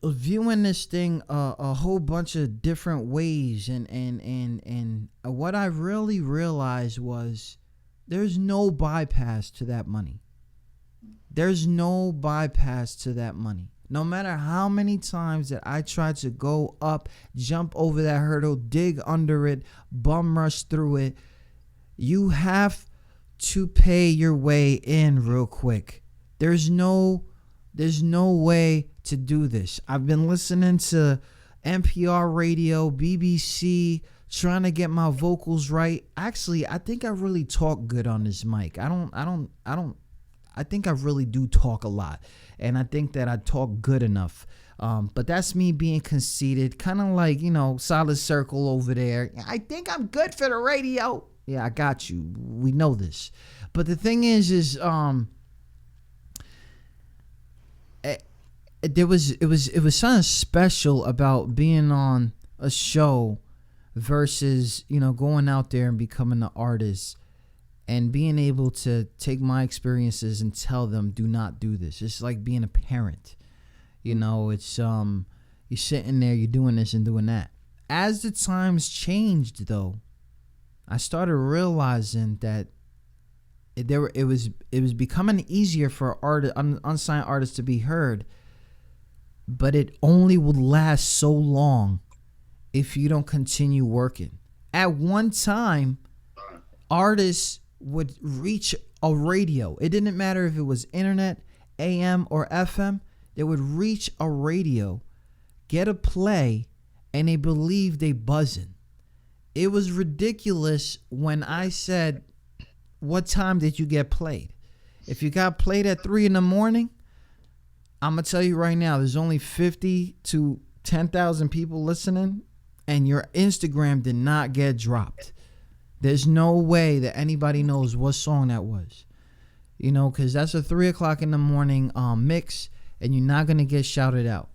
viewing this thing a whole bunch of different ways, and what I really realized was there's no bypass to that money. There's no bypass to that money. No matter how many times that I tried to go up, jump over that hurdle, dig under it, bum rush through it, you have to pay your way in real quick. There's no way to do this. I've been listening to NPR radio, BBC, trying to get my vocals right. Actually, I think I really talk good on this mic. I think I really do talk a lot, and I think that I talk good enough. But that's me being conceited, kind of like, you know, Solid Circle over there. I think I'm good for the radio. Yeah, I got you. We know this. But the thing is it was something special about being on a show versus, you know, going out there and becoming an artist and being able to take my experiences and tell them, do not do this. It's like being a parent. You know, it's you're sitting there, you're doing this and doing that. As the times changed though, I started realizing that it was becoming easier for unsigned artists to be heard, but it only would last so long if you don't continue working. At one time, artists would reach a radio. It didn't matter if it was internet, AM or FM. They would reach a radio, get a play, and they believed they buzzing. It was ridiculous when I said, what time did you get played? If you got played at 3 a.m, I'm going to tell you right now, there's only 50 to 10,000 people listening, and your Instagram did not get dropped. There's no way that anybody knows what song that was. You know, because that's a 3 o'clock in the morning mix, and you're not going to get shouted out.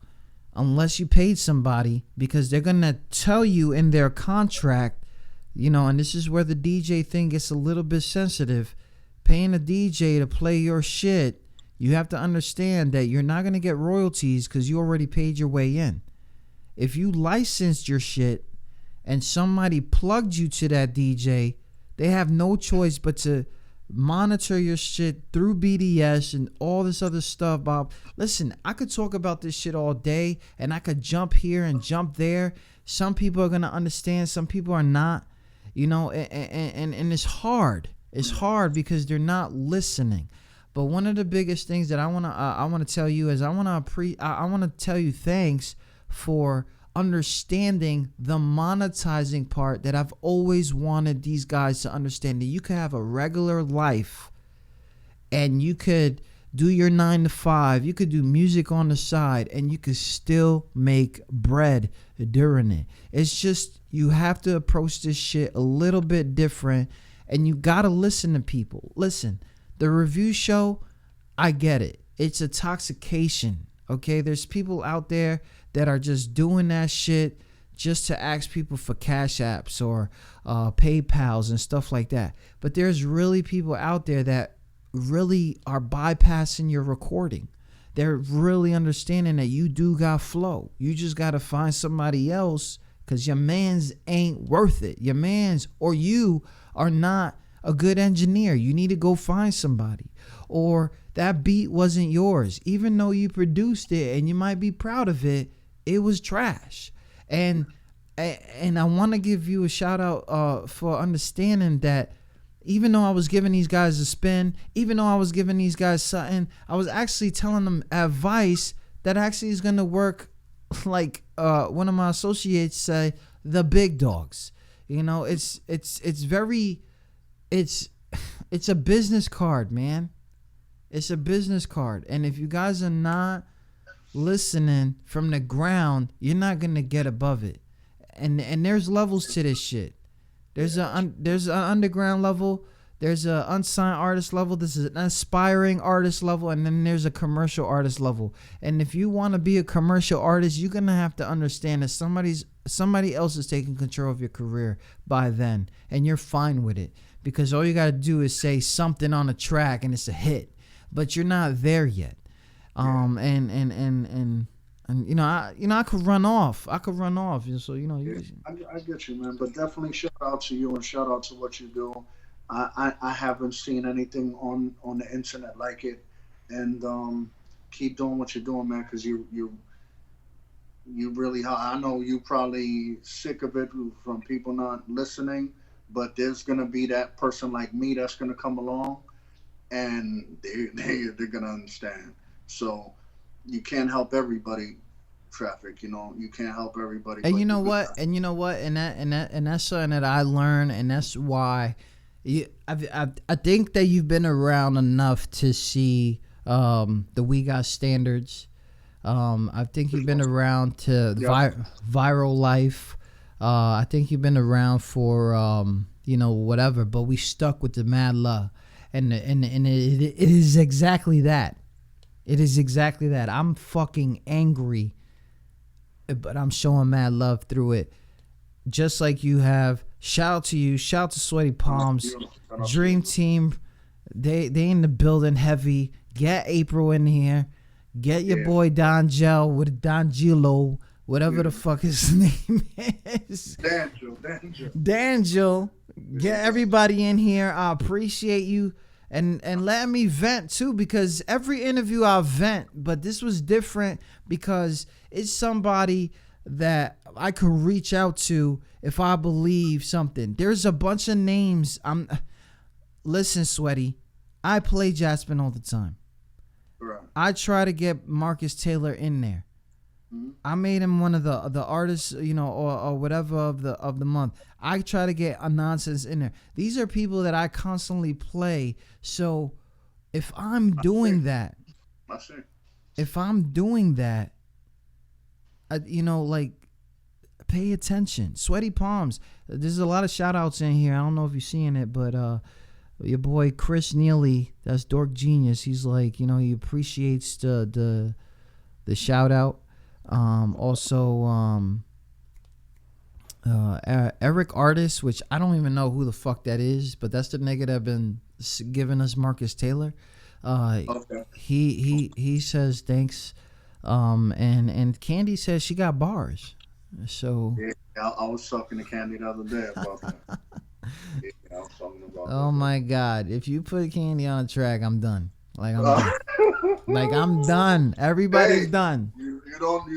Unless you paid somebody, because they're going to tell you in their contract, you know, and this is where the DJ thing gets a little bit sensitive. Paying a DJ to play your shit, you have to understand that you're not going to get royalties because you already paid your way in. If you licensed your shit and somebody plugged you to that DJ, they have no choice but to monitor your shit through BDS and all this other stuff, Bob. Listen, I could talk about this shit all day, and I could jump here and jump there. Some people are going to understand, some people are not, you know, and it's hard. It's hard because they're not listening. But one of the biggest things that I want to tell you is I want to tell you thanks for understanding the monetizing part that I've always wanted these guys to understand, that you could have a regular life and you could do your 9 to 5, you could do music on the side, and you could still make bread during it. It's just, you have to approach this shit a little bit different, and you gotta listen to people. Listen, The review show, I get it. It's intoxication. Okay, there's people out there that are just doing that shit just to ask people for cash apps or PayPals and stuff like that. But there's really people out there that really are bypassing your recording. They're really understanding that you do got flow. You just got to find somebody else, because your man's ain't worth it. Your man's or you are not a good engineer. You need to go find somebody. Or that beat wasn't yours. Even though you produced it and you might be proud of it, it was trash. And I want to give you a shout out for understanding that even though I was giving these guys a spin, even though I was giving these guys something, I was actually telling them advice that actually is going to work, like one of my associates say, the big dogs. You know, it's a business card, man. It's a business card. And if you guys are not listening from the ground, you're not going to get above it. And there's levels to this shit. There's an underground level, there's an unsigned artist level, this is an aspiring artist level, and then there's a commercial artist level. And if you want to be a commercial artist, you're gonna have to understand that somebody else is taking control of your career by then, and you're fine with it, because all you gotta do is say something on a track and it's a hit, but you're not there yet. And I could run off. So I get you, man. But definitely shout out to you and shout out to what you do. I haven't seen anything on the internet like it, and keep doing what you're doing, man. Because you really, I know you probably sick of it from people not listening, but there's gonna be that person like me that's gonna come along, and they're gonna understand. So. You can't help everybody, Traffic. You can't help everybody. And you know what? And that's something that I learned, and that's why I think that you've been around enough to see the We Got Standards. I think you've been around to Viral Life. I think you've been around for whatever, but we stuck with the Mad Love, and it is exactly that. It is exactly that. I'm fucking angry, but I'm showing mad love through it. Just like you have. Shout out to you. Shout out to Sweaty Palms. Dream Team. They in the building heavy. Get April in here. Get your boy Don Gel with Don Gilo. Whatever the fuck his name is. D'Angelo. Get everybody in here. I appreciate you. And let me vent too, because every interview I vent, but this was different because it's somebody that I could reach out to if I believe something. There's a bunch of names. Listen, Sweaty, I play Jaspin all the time. Right. I try to get Marcus Taylor in there. I made him one of the artists, or whatever of the month. I try to get a nonsense in there. These are people that I constantly play. So if I'm doing that, pay attention. Sweaty Palms. There's a lot of shout outs in here. I don't know if you're seeing it, but your boy Chris Neely, that's Dork Genius. He's like, he appreciates the shout out. Eric Artist, which I don't even know who the fuck that is, but that's the nigga that been giving us Marcus Taylor. Okay. He says thanks. And Candy says she got bars. So yeah, I was talking to Candy the other day about that. I was talking about oh my God, if you put Candy on a track, I'm done. Like I'm done. Everybody's done. You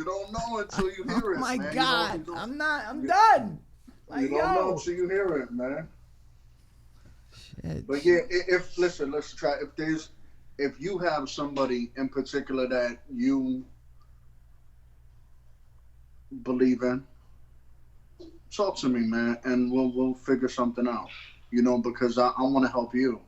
don't know until you hear it. Oh my man. God, I'm done. Like, you don't know until you hear it, man. Shit. But yeah, let's try. If you have somebody in particular that you believe in, talk to me, man, and we'll figure something out. Because I want to help you.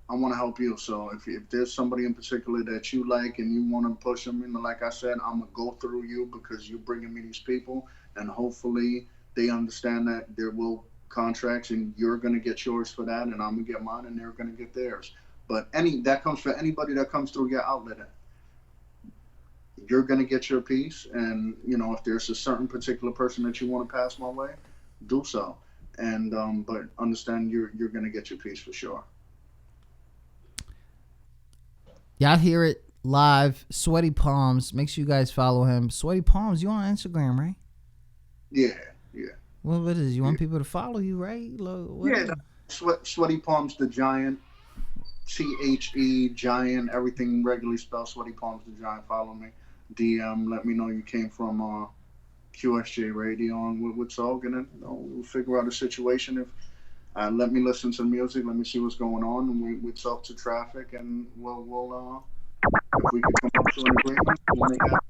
I want to help you. So if there's somebody in particular that you like and you want to push them, like I said, I'm going to go through you because you're bringing me these people, and hopefully they understand that there will contracts, and you're gonna get yours for that, and I'm gonna get mine, and they're gonna get theirs. But that comes for anybody that comes through your outlet. You're gonna get your piece, and if there's a certain particular person that you want to pass my way, do so. And but understand you're gonna get your piece for sure. Y'all hear it live. Sweaty Palms. Make sure you guys follow him. Sweaty Palms. You on Instagram, right? Yeah. Well, what is? You want people to follow you, right? Yeah. Sweaty Palms the Giant. THE Giant. Everything regularly spelled. Sweaty Palms the Giant. Follow me. DM. Let me know you came from QSJ Radio, and we're talking, and we'll figure out a situation. If let me listen to music, let me see what's going on, and we talk to Traffic, and we'll if we can come up to an agreement, we'll make that.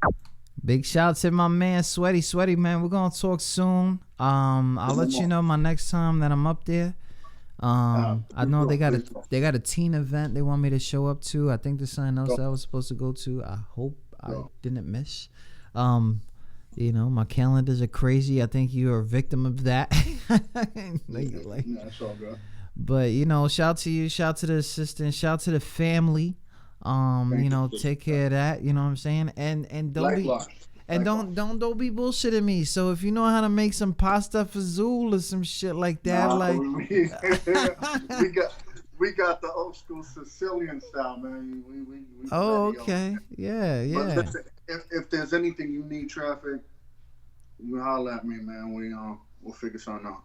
Big shout to my man Sweaty man. We're gonna talk soon. I'll let you know my next time that I'm up there. I know they got a teen event they want me to show up to. I think there's something else that I was supposed to go to. I hope I didn't miss. My calendars are crazy. I think you're a victim of that. That's all good. But shout out to you, shout out to the assistant, shout out to the family. Take care of that. You know what I'm saying? And don't don't be bullshitting me. So if you know how to make some pasta fazool or some shit like that, we got the old school Sicilian style, man. We okay. Yeah. But listen, if there's anything you need, Traffic, you holler at me, man. We'll figure something out.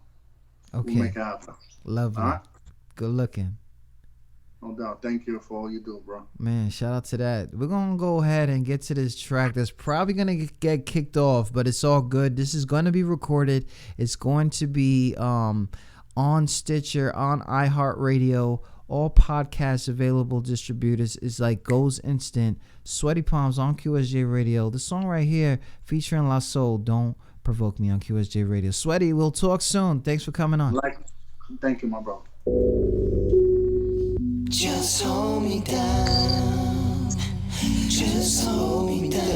Okay. We'll make it happen. Lovely. All right? Good looking. No doubt. Thank you for all you do, bro. Man, shout out to that. We're going to go ahead and get to this track that's probably going to get kicked off, but it's all good. This is going to be recorded. It's going to be on Stitcher, on iHeartRadio, all podcasts available distributors. Is like goes instant. Sweaty Palms on QSJ Radio. The song right here featuring La Soul, Don't Provoke Me, on QSJ Radio. Sweaty, we'll talk soon. Thanks for coming on. Thank you, my bro. Just hold me down. Just hold me down.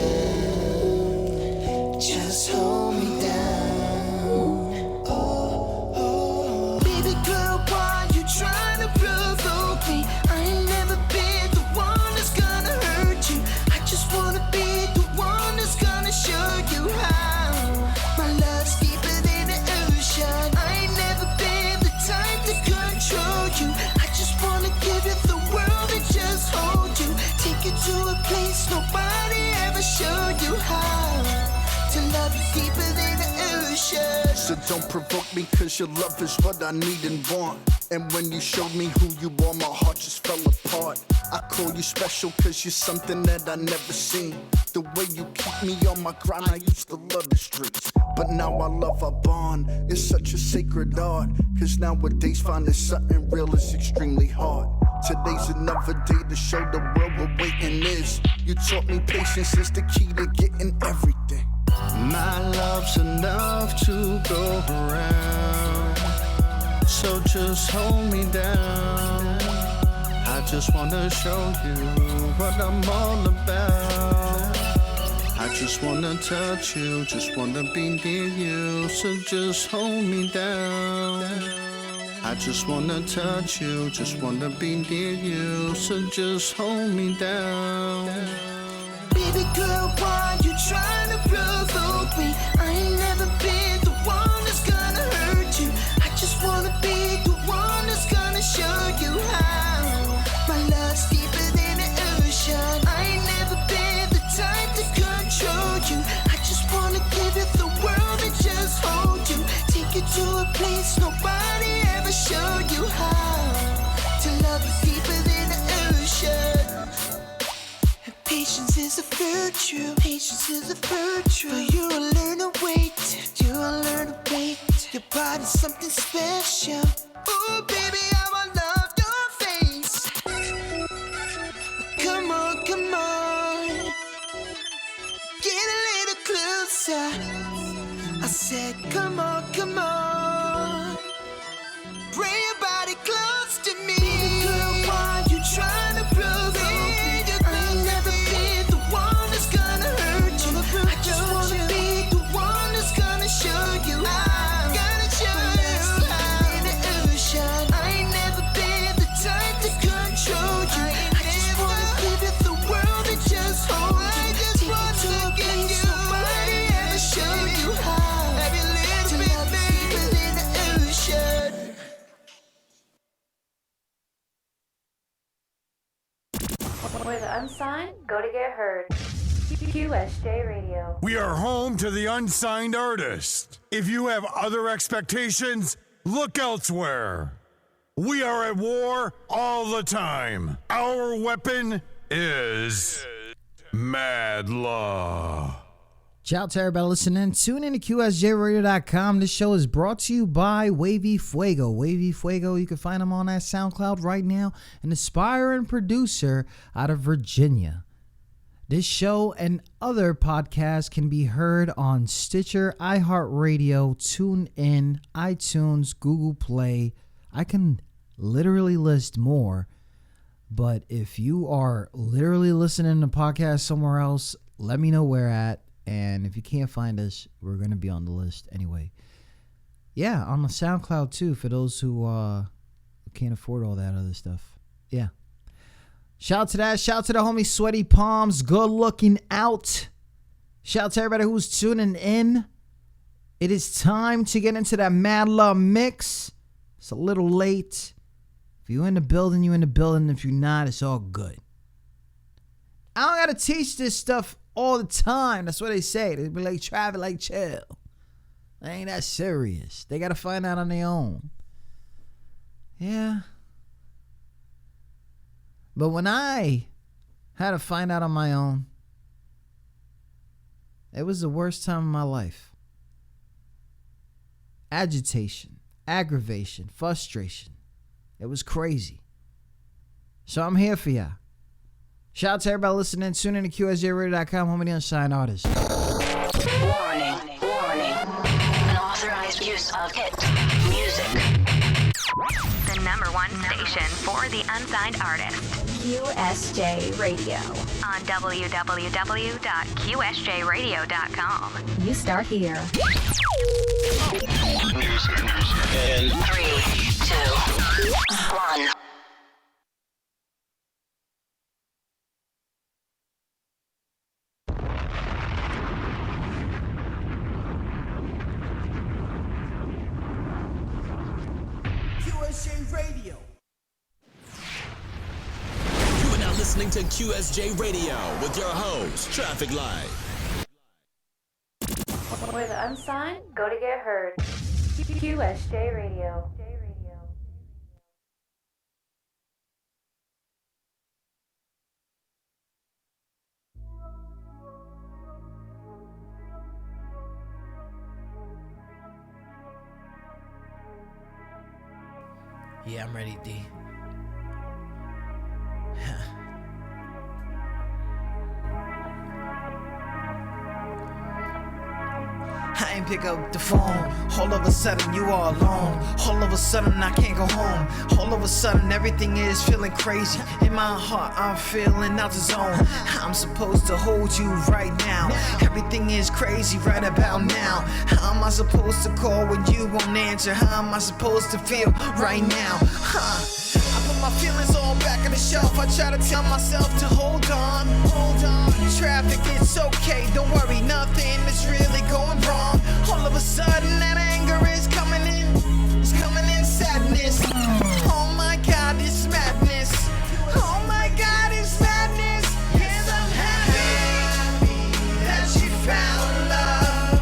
Just hold me down. Oh. Baby girl, why you trying to provoke me? I ain't never been the one that's gonna hurt you. I just wanna be the one that's gonna show you how. My love's deeper than the ocean. I ain't never been the type to control you. I just wanna give you the world and just hold you. Take you to a place nobody ever showed you how. To love you deeper than the ocean. So don't provoke me, cause your love is what I need and want. And when you showed me who you are, my heart just fell apart. I call you special cause you're something that I never seen. The way you keep me on my grind, I used to love the streets. But now I love our bond, it's such a sacred art. Cause nowadays finding something real is extremely hard. Today's another day to show the world what waiting is. You taught me patience is the key to getting everything. My love's enough to go around, so just hold me down. I just wanna show you what I'm all about. I just wanna touch you, just wanna be near you, so just hold me down. I just wanna touch you, just wanna be near you, so just hold me down. Baby girl, why you trying to provoke me? I ain't never been the one that's gonna hurt you. I just wanna be the one that's gonna show you how. My love's deeper than the ocean. I ain't never been the type to control you. I just wanna give you the world and just hold you. Take you to a place nobody ever showed you how. To love you deeper than the ocean. Patience is a virtue. Patience is a virtue. But you'll learn to wait. You'll learn to wait. Your body's something special. Ooh, baby, how I love your face. Come on, come on. Get a little closer. I said, come on, come on. Bring your body close to me. Girl, why you trying to provoke me? I ain't never been the one that's gonna hurt you. I just wanna be the one that's gonna show you how. Gonna show you how. go to get heard. QSJ Radio. We are home to the unsigned artist. If you have other expectations, look elsewhere. We are at war all the time. Our weapon is mad law. Shout out to everybody listening. Tune in to QSJRadio.com. This show is brought to you by Wavy Fuego. Wavy Fuego, you can find him on that SoundCloud right now. An aspiring producer out of Virginia. This show and other podcasts can be heard on Stitcher, iHeartRadio, TuneIn, iTunes, Google Play. I can literally list more. But if you are literally listening to podcasts somewhere else, let me know where at. And if you can't find us, we're going to be on the list anyway. Yeah, on the SoundCloud too, for those who can't afford all that other stuff. Yeah. Shout out to that. Shout out to the homie Sweaty Palms. Good looking out. Shout out to everybody who's tuning in. It is time to get into that Mad Love mix. It's a little late. If you're in the building, you're in the building. If you're not, it's all good. I don't got to teach this stuff all the time. That's what they say. They be like, Trafficlight, chill. They ain't that serious. They got to find out on their own. Yeah. But when I had to find out on my own, it was the worst time of my life. Agitation, aggravation, frustration. It was crazy. So I'm here for ya. Shout out to everybody listening. Tune in to QSJRadio.com, home of the unsigned artist. Warning, warning. Unauthorized use of hit music. The number one station for the unsigned artist. QSJ Radio. On www.qsjradio.com. You start here. In 3, 2, 1. QSJ Radio. You are now listening to QSJ Radio with your host, Trafficlight. Where the unsigned go to get heard. QSJ Radio. Yeah, I'm ready, D. I ain't pick up the phone. All of a sudden you all alone. All of a sudden I can't go home. All of a sudden everything is feeling crazy. In my heart I'm feeling out the zone. I'm supposed to hold you right now. Everything is crazy right about now. How am I supposed to call when you won't answer? How am I supposed to feel right now? I put my feelings all back on the shelf. I try to tell myself to hold on, hold on. Traffic, it's okay, don't worry, nothing is really going wrong. All of a sudden that anger is coming in, it's coming in sadness. Oh my God, it's madness. Oh my God, it's madness. Yes, I'm happy that she found love,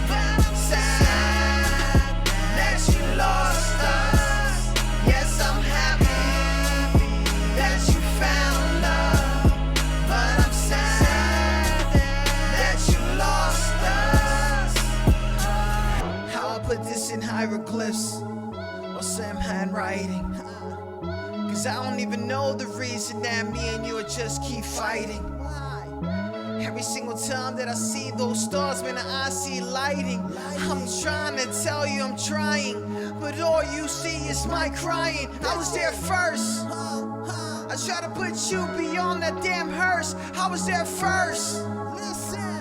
but I'm sad that she lost us. Yes, I'm happy that you found love, but I'm sad that you lost us. How I put this in hieroglyphs or some handwriting, 'cause I don't even know the reason that me and you just keep fighting. Every single time that I see those stars, man, I see lighting. I'm trying to tell you I'm trying, but all you see is my crying. I was there first. I try to put you beyond that damn hearse. I was there first.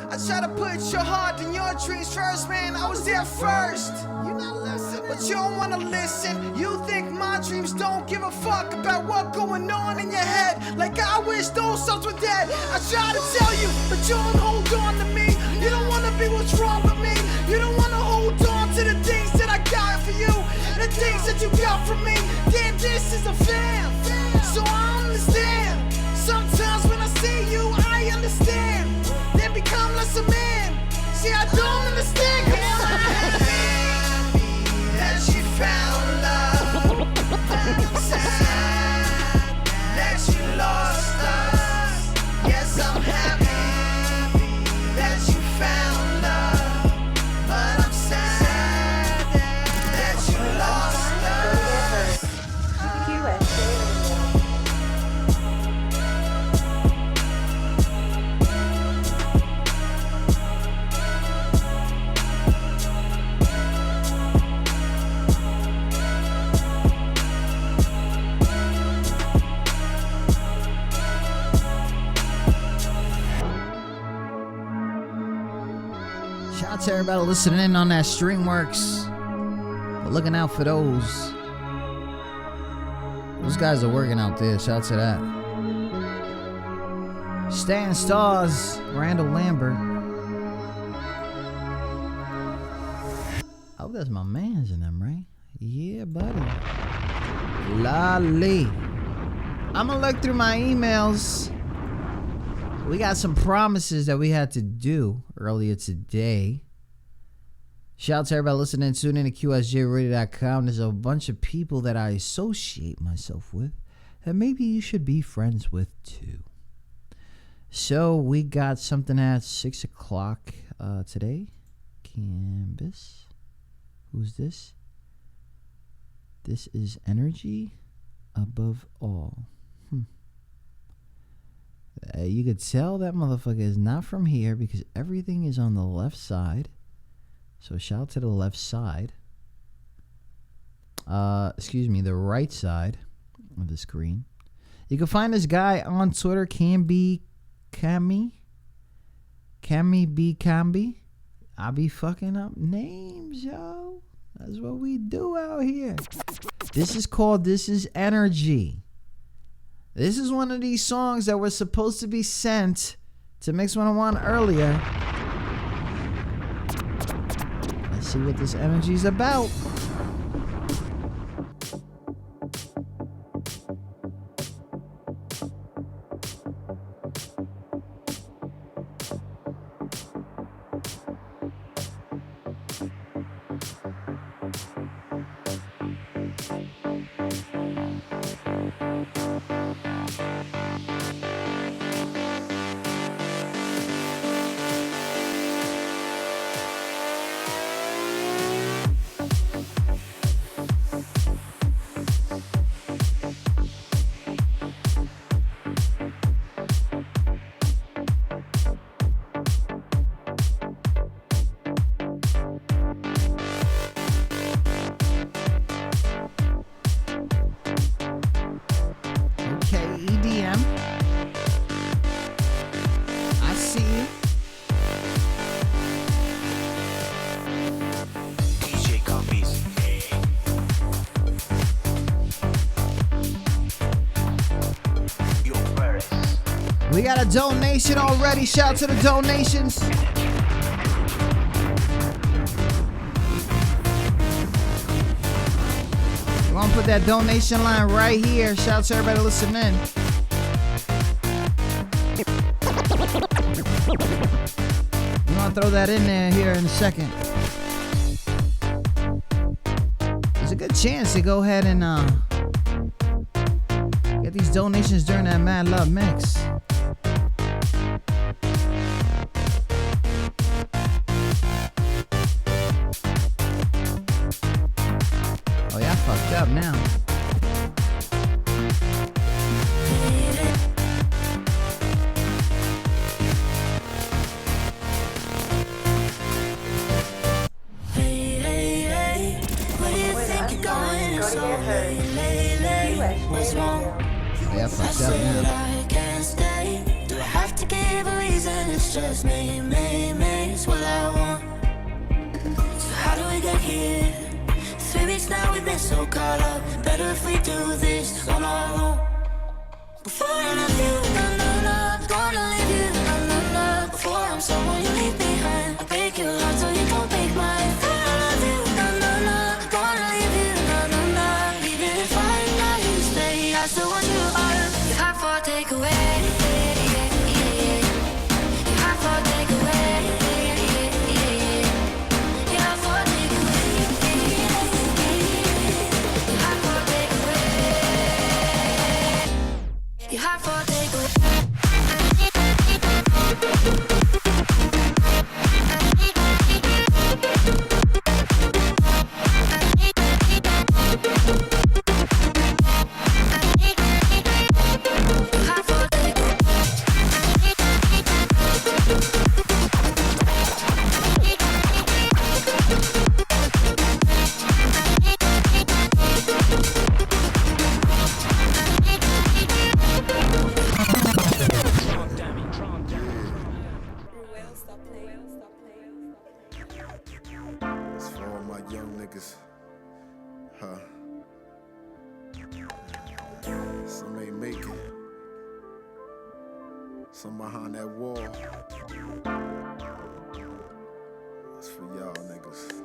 I try to put your heart and your dreams first, man. I was there first. You're not listening, but you don't wanna listen. You think my dreams don't give a fuck about what's going on in your head. Like I wish those souls were dead. I try to tell you, but you don't hold on to me. You don't wanna be what's wrong with me. You don't wanna hold on to the things that I got for you, the things that you got from me. Damn, this is a fam, so I understand. Sometimes when I see you, I they understand. They become less a man. See, I don't understand. Come on. That you found love. I'm sad that you lost us. Yes, I'm happy that you found love. But I'm sad that you lost us. QSJ. Shout out to everybody listening in on that Streamworks. But looking out for those. Those guys are working out there. Shout out to that. Stan Stars, Randall Lambert. I hope that's my mans in them, right? Yeah, buddy. Lolly. I'm gonna look through my emails. We got some promises that we had to do earlier today. Shout out to everybody listening. Tune in to QSJRadio.com. There's a bunch of people that I associate myself with that maybe you should be friends with too. So we got something at 6 o'clock today. Canvas. Who's this? This is Energy Above All. You could tell that motherfucker is not from here because everything is on the left side. So shout out to the left side. Excuse me, the right side of the screen. You can find this guy on Twitter, Camby. I be fucking up names, yo. That's what we do out here. This is called This Is Energy. This is one of these songs that were supposed to be sent to Mix 101 earlier. Let's see what this energy is about. We got a donation already. Shout out to the donations. You want to put that donation line right here. Shout out to everybody listening. You want to throw that in there here in a second. There's a good chance to go ahead and get these donations during that Mad Love mix. Oh yeah, I fucked up now. Yeah, I fucked up now. I can't stay. Do I have to give a reason? It's just me, it's what I want. So how do we get here? 3 weeks now we've been so caught up. Better if we do this on our own. Before I love you, gonna leave you, before I'm someone you leave behind. I break your heart so you don't break mine. Before I love you, gonna leave you, even if I know you stay, I still want you all. Your heart for takeaway, It's for all my young niggas. Huh. Some ain't make it. Some behind that wall. That's for y'all niggas.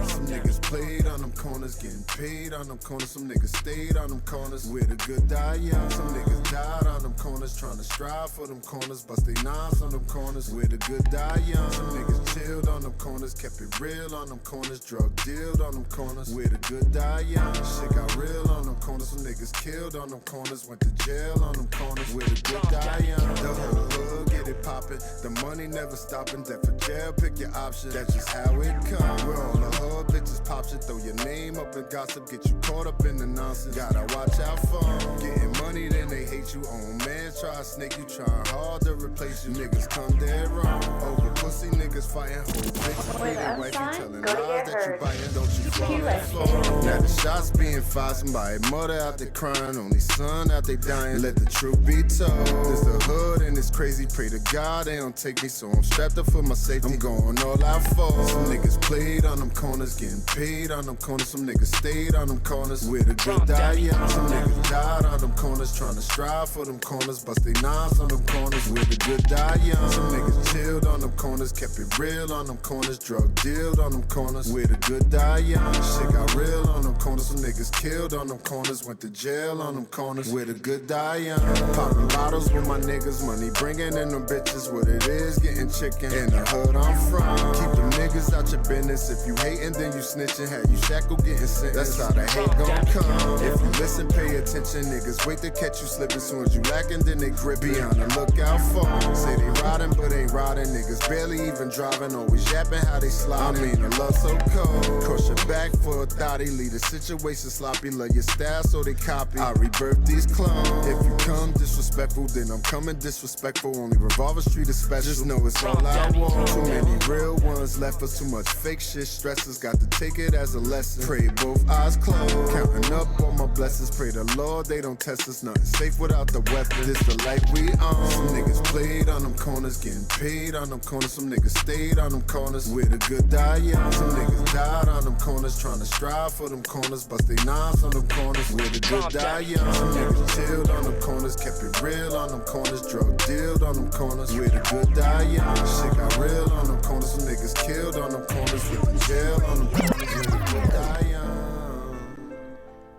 Some niggas played on them corners, getting paid on them corners. Some niggas stayed on them corners, where the good die young. Some niggas died on them corners, trying to strive for them corners. Bust they knives on them corners, where the good die young. Some niggas chilled on them corners, kept it real on them corners. Drug dealed on them corners, where the good die young. Shit got real on them corners. Some niggas killed on them corners, went to jail on them corners, where the good die young. The whole hood get it poppin', the money never stoppin'. Death for jail, pick your option, that's just how it comes. Where all the hood bitches pop shit, throw your name up in gossip, get you caught up in the nonsense. Gotta watch out for 'em. Getting money, then they hate you. Own man try to snake you, trying hard to replace you. Niggas come dead wrong. Over pussy niggas fighting, whole bitches With beating wife, you Unsigned, telling go to lies get that you heard. biting, don't you fall QSJ. now the shots being fired, somebody mother out there crying, only son out there dying. Let the truth be told. This the hood and it's crazy. Pray to God they don't take me, so I'm strapped up for my safety. I'm going all out for. Some niggas played on them corners, getting paid on them corners. Some niggas stayed on them corners, where the good die young. Some niggas died on them corners, trying to strive for them corners. Bust they knives on them corners, where the good die young. Some niggas chilled on them corners, kept it real on them corners. Drug dealed on them corners, where the good die young. Shit got real on them corners. Some niggas killed on them corners, went to jail on them corners, where the good die young. Popping bottles with my niggas, money bringing in them bitches. What it is, getting chicken in the hood I'm from. Keep them niggas out your business. If you hating, then you snitching. Had you shackled, getting sentenced. That's how the hate gon' come. If you listen, pay attention. Niggas wait to catch you slipping. Soon as you lacking, then they grip. Be on the lookout for 'em. Say they riding, but ain't riding. Niggas barely even driving. Always yapping how they sliding. I mean, the love so cold. Cross your back for a thotty. Leave the situation sloppy. Love your style, so they copy. I rebirth these clones. If you come disrespectful, then I'm coming disrespectful. Only Revolver Street is special. Just know it's all I want. Too many real ones left us. Too much fake shit. Stresses got to take it as a lesson. Pray both eyes closed. Counting up all my blessings. Pray the Lord they don't test us. Nothing safe without the weapon. This the life we own. Some niggas played on them corners, getting paid on them corners. Some niggas stayed on them corners, where the good die young. Some niggas died on them corners, trying to strive for them corners. Bust they knives on them corners, where the good die young. Some niggas chilled on them corners, kept it real on them corners. Drug dealed on them corners, where the good die young. Shit got real on them corners. Some niggas killed on them corners, went to jail on them corners, where the good die young.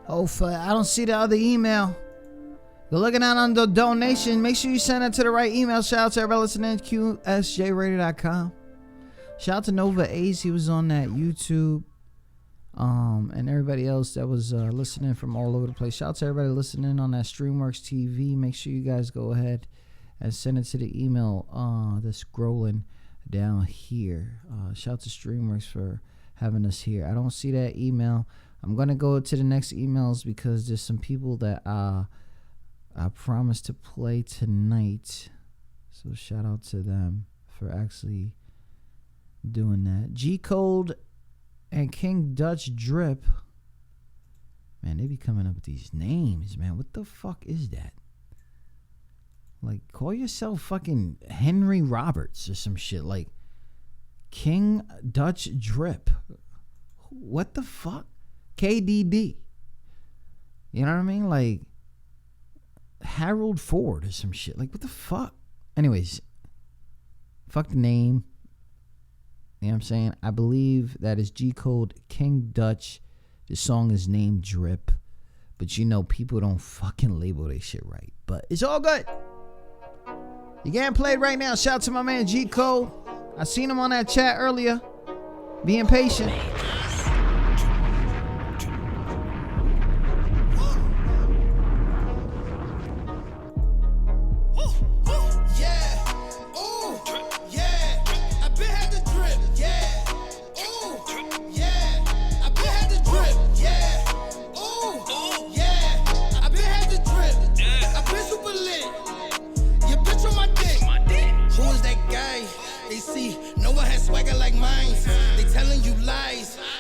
Oh, I don't see the other email. You're looking out on the donation. Make sure you send it to the right email. Shout out to everybody listening to QSJRadio.com. Shout out to Nova Ace. He was on that YouTube. And everybody else that was listening from all over the place. Shout out to everybody listening on that Streamworks TV. Make sure you guys go ahead and send it to the email that's scrolling down here. Shout out to Streamworks for having us here. I don't see that email. I'm going to go to the next emails because there's some people that I promised to play tonight. So shout out to them for actually doing that. G Code and King Dutch Drip. Man, they be coming up with these names, man. What the fuck is that? Like, call yourself fucking Henry Roberts or some shit. Like, King Dutch Drip. What the fuck? KDD. You know what I mean? Like, Harold Ford or some shit. Like, what the fuck? Anyways, fuck the name. You know what I'm saying? I believe that is G Code King Dutch. The song is named Drip. But you know, people don't fucking label their shit right. But it's all good. You getting played right now. Shout out to my man G Code. I seen him on that chat earlier. Being patient.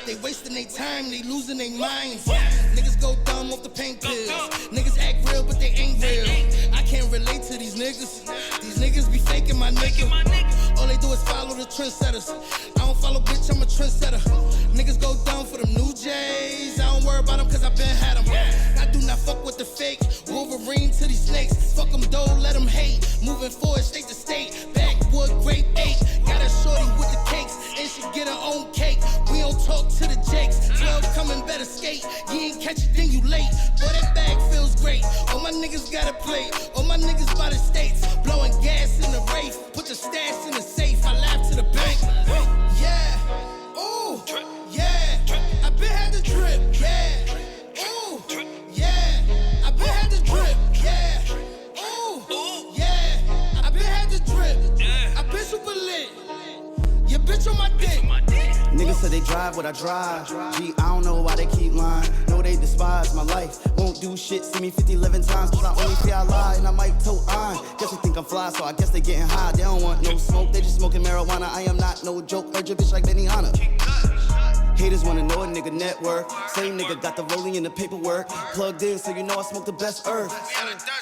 They wasting their time, they losing their minds. Niggas go dumb off the pain pills. Niggas act real, but they ain't real. I can't relate to these niggas. These niggas be faking my nigga. All they do is follow the trendsetters. I don't follow bitch, I'm a trendsetter. Niggas go down for them new J's. I don't worry about them cause I been had them. I do not fuck with the fake. Wolverine to these snakes. Fuck them though, let them hate. Moving forward, state to state. Backwood, grape 8. Got a shorty with the cakes. And she get her own cake. We don't talk to the jakes. 12 coming, better skate. You ain't catch it, then you late. Boy, that bag feels great. All my niggas got a plate. All my niggas by the states. Blowing gas in the Wraith. Put your stash in the safe. I laugh to the bank. Yeah. Ooh. Yeah. I been had the drip. Yeah. Ooh. Yeah. I been had the drip. Yeah. Ooh. Yeah. I been had the drip. I been super lit. Your bitch on my dick. Niggas say they drive what I drive. Gee, I don't know why they keep lying. Know they despise my life. Won't do shit, see me 50, 11 times. Cause I only say I lie and I might toe iron. Guess they think I'm fly, so I guess they getting high. They don't want no smoke, they just smoking marijuana. I am not no joke, urge a bitch like Benihana. Haters wanna know a nigga network. Same nigga got the rolling in the paperwork. Plugged in, so you know I smoke the best earth.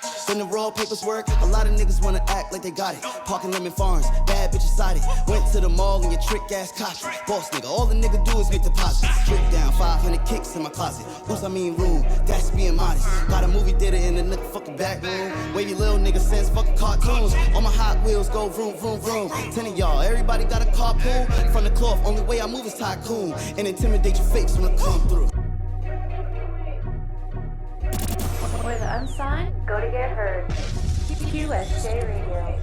Send the raw papers work. A lot of niggas wanna act like they got it. Parking Lemon Farms, bad bitches sided. Went to the mall and your trick ass cocky. Boss nigga, all the nigga do is make deposits. Drip down, 500 kicks in my closet. Oops, I mean room, that's being modest. Got a movie theater in the fucking back room. Wavy little nigga says fucking cartoons. All my Hot Wheels go vroom, vroom, vroom. 10 of y'all, everybody got a carpool. From the cloth, only way I move is tycoon. And intimidate your fakes when I come through. For the unsigned, go to get heard. QSJ Radio.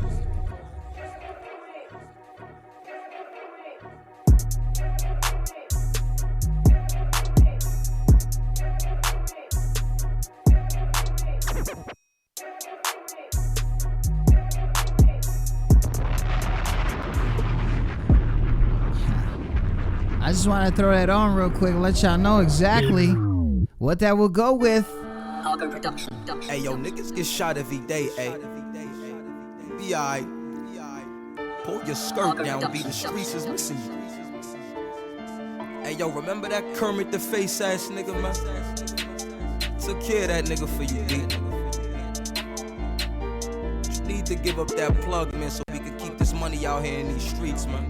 I just want to throw that on real quick, let y'all know exactly what that will go with. Hey yo, niggas get shot every day, ayy. Be alright. Pull your skirt down, be the streets is missing you. Hey yo, remember that Kermit the face ass nigga, man? Took care of that nigga for you, B. Just need to give up that plug, man, so we can keep this money out here in these streets, man.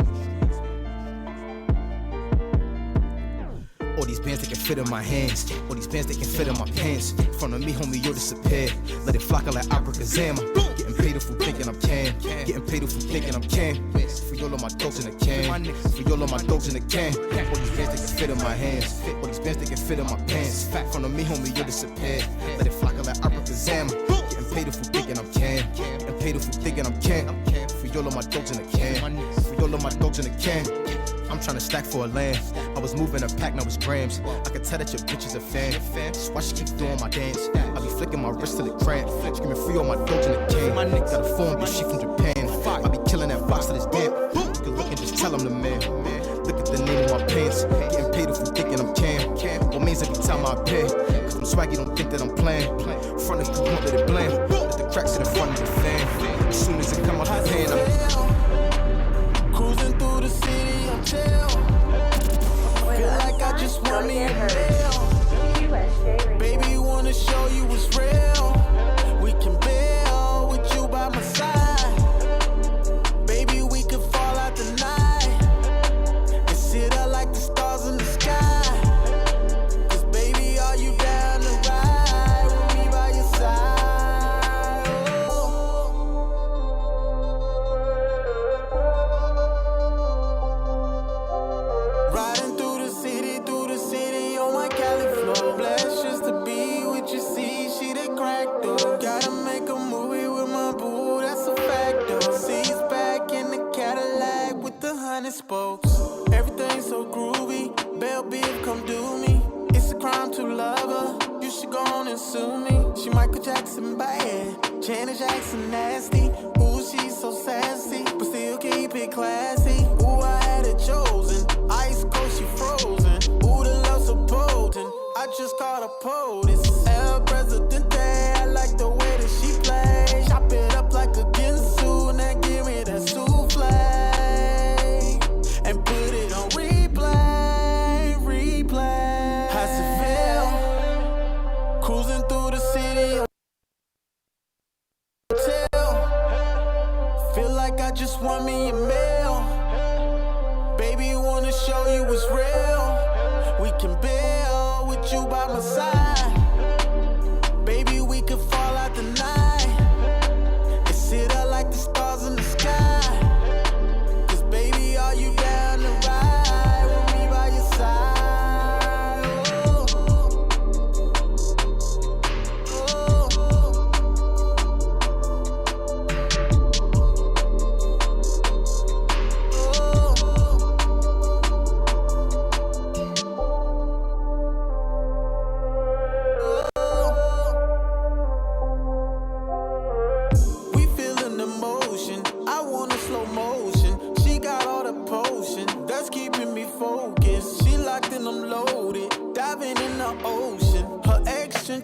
All these bands they can fit in my hands. All these bands they can fit in my pants. In front of me, homie, you'll disappear. Let it flock like abracadabra. Getting paid for thinking I'm can. Getting paid for thinking I'm can. For all of my dogs in the can. For all of my dogs in the can. All these bands they can fit in my hands. All these bands they can fit in my pants. In front of me, homie, you'll disappear. Let it flock like abracadabra. Getting paid for thinking I'm can. Getting paid for thinking I'm can. For all of my dogs in the can. For all of my dogs in the can. I'm tryna stack for a land. I was moving a pack, now it's grams. I can tell that your bitch is a fan. That's why she keep doing my dance. I be flicking my wrist till it cramp. Screaming free all my dogs in the can. My nigga got a phone, bitch, she from Japan. I be killing that box to this damn. You can look and just tell him the man. Look at the name of my pants. Getting paid if you thinking I'm can. What means every time I pay. Cause I'm swaggy, don't think that I'm playing. Front of you, won't let it blame. Let the cracks in the front of the fan. As soon as it come out the pan, I'm cruising through the city, I'm chill. Feel like I just want me a meal. Baby, wanna show you what's real. We can build with you by my side. Baby, we can fall out the night and sit up like the stars in the sky. Cause baby, are you down to ride with me by your side? Riding through the city on my Cali flow. Blessed just to be with you, see, she the crack though. Gotta make a movie with my boo, that's a fact though. Seats back in the Cadillac with the 100 spokes. Everything so groovy, Bell Beef come do me. It's a crime to love her, you should go on and sue me. She Michael Jackson bad, Janet Jackson nasty. Ooh, she's so sassy, but still keep it classy. Ooh, I had it chosen, ice cold, she frozen. Ooh, the love so potent, I just caught a POTUS. El Presidente, I like the way that she plays. Chop it up like a Ginsu, and then give me that souffle. And put it on replay. like I just want me a meal. Baby, wanna show you what's real. We can build with you by my side. Baby, we could fall out the night and sit up like the stars in the sky. Cause baby, are you down to ride with me by your side?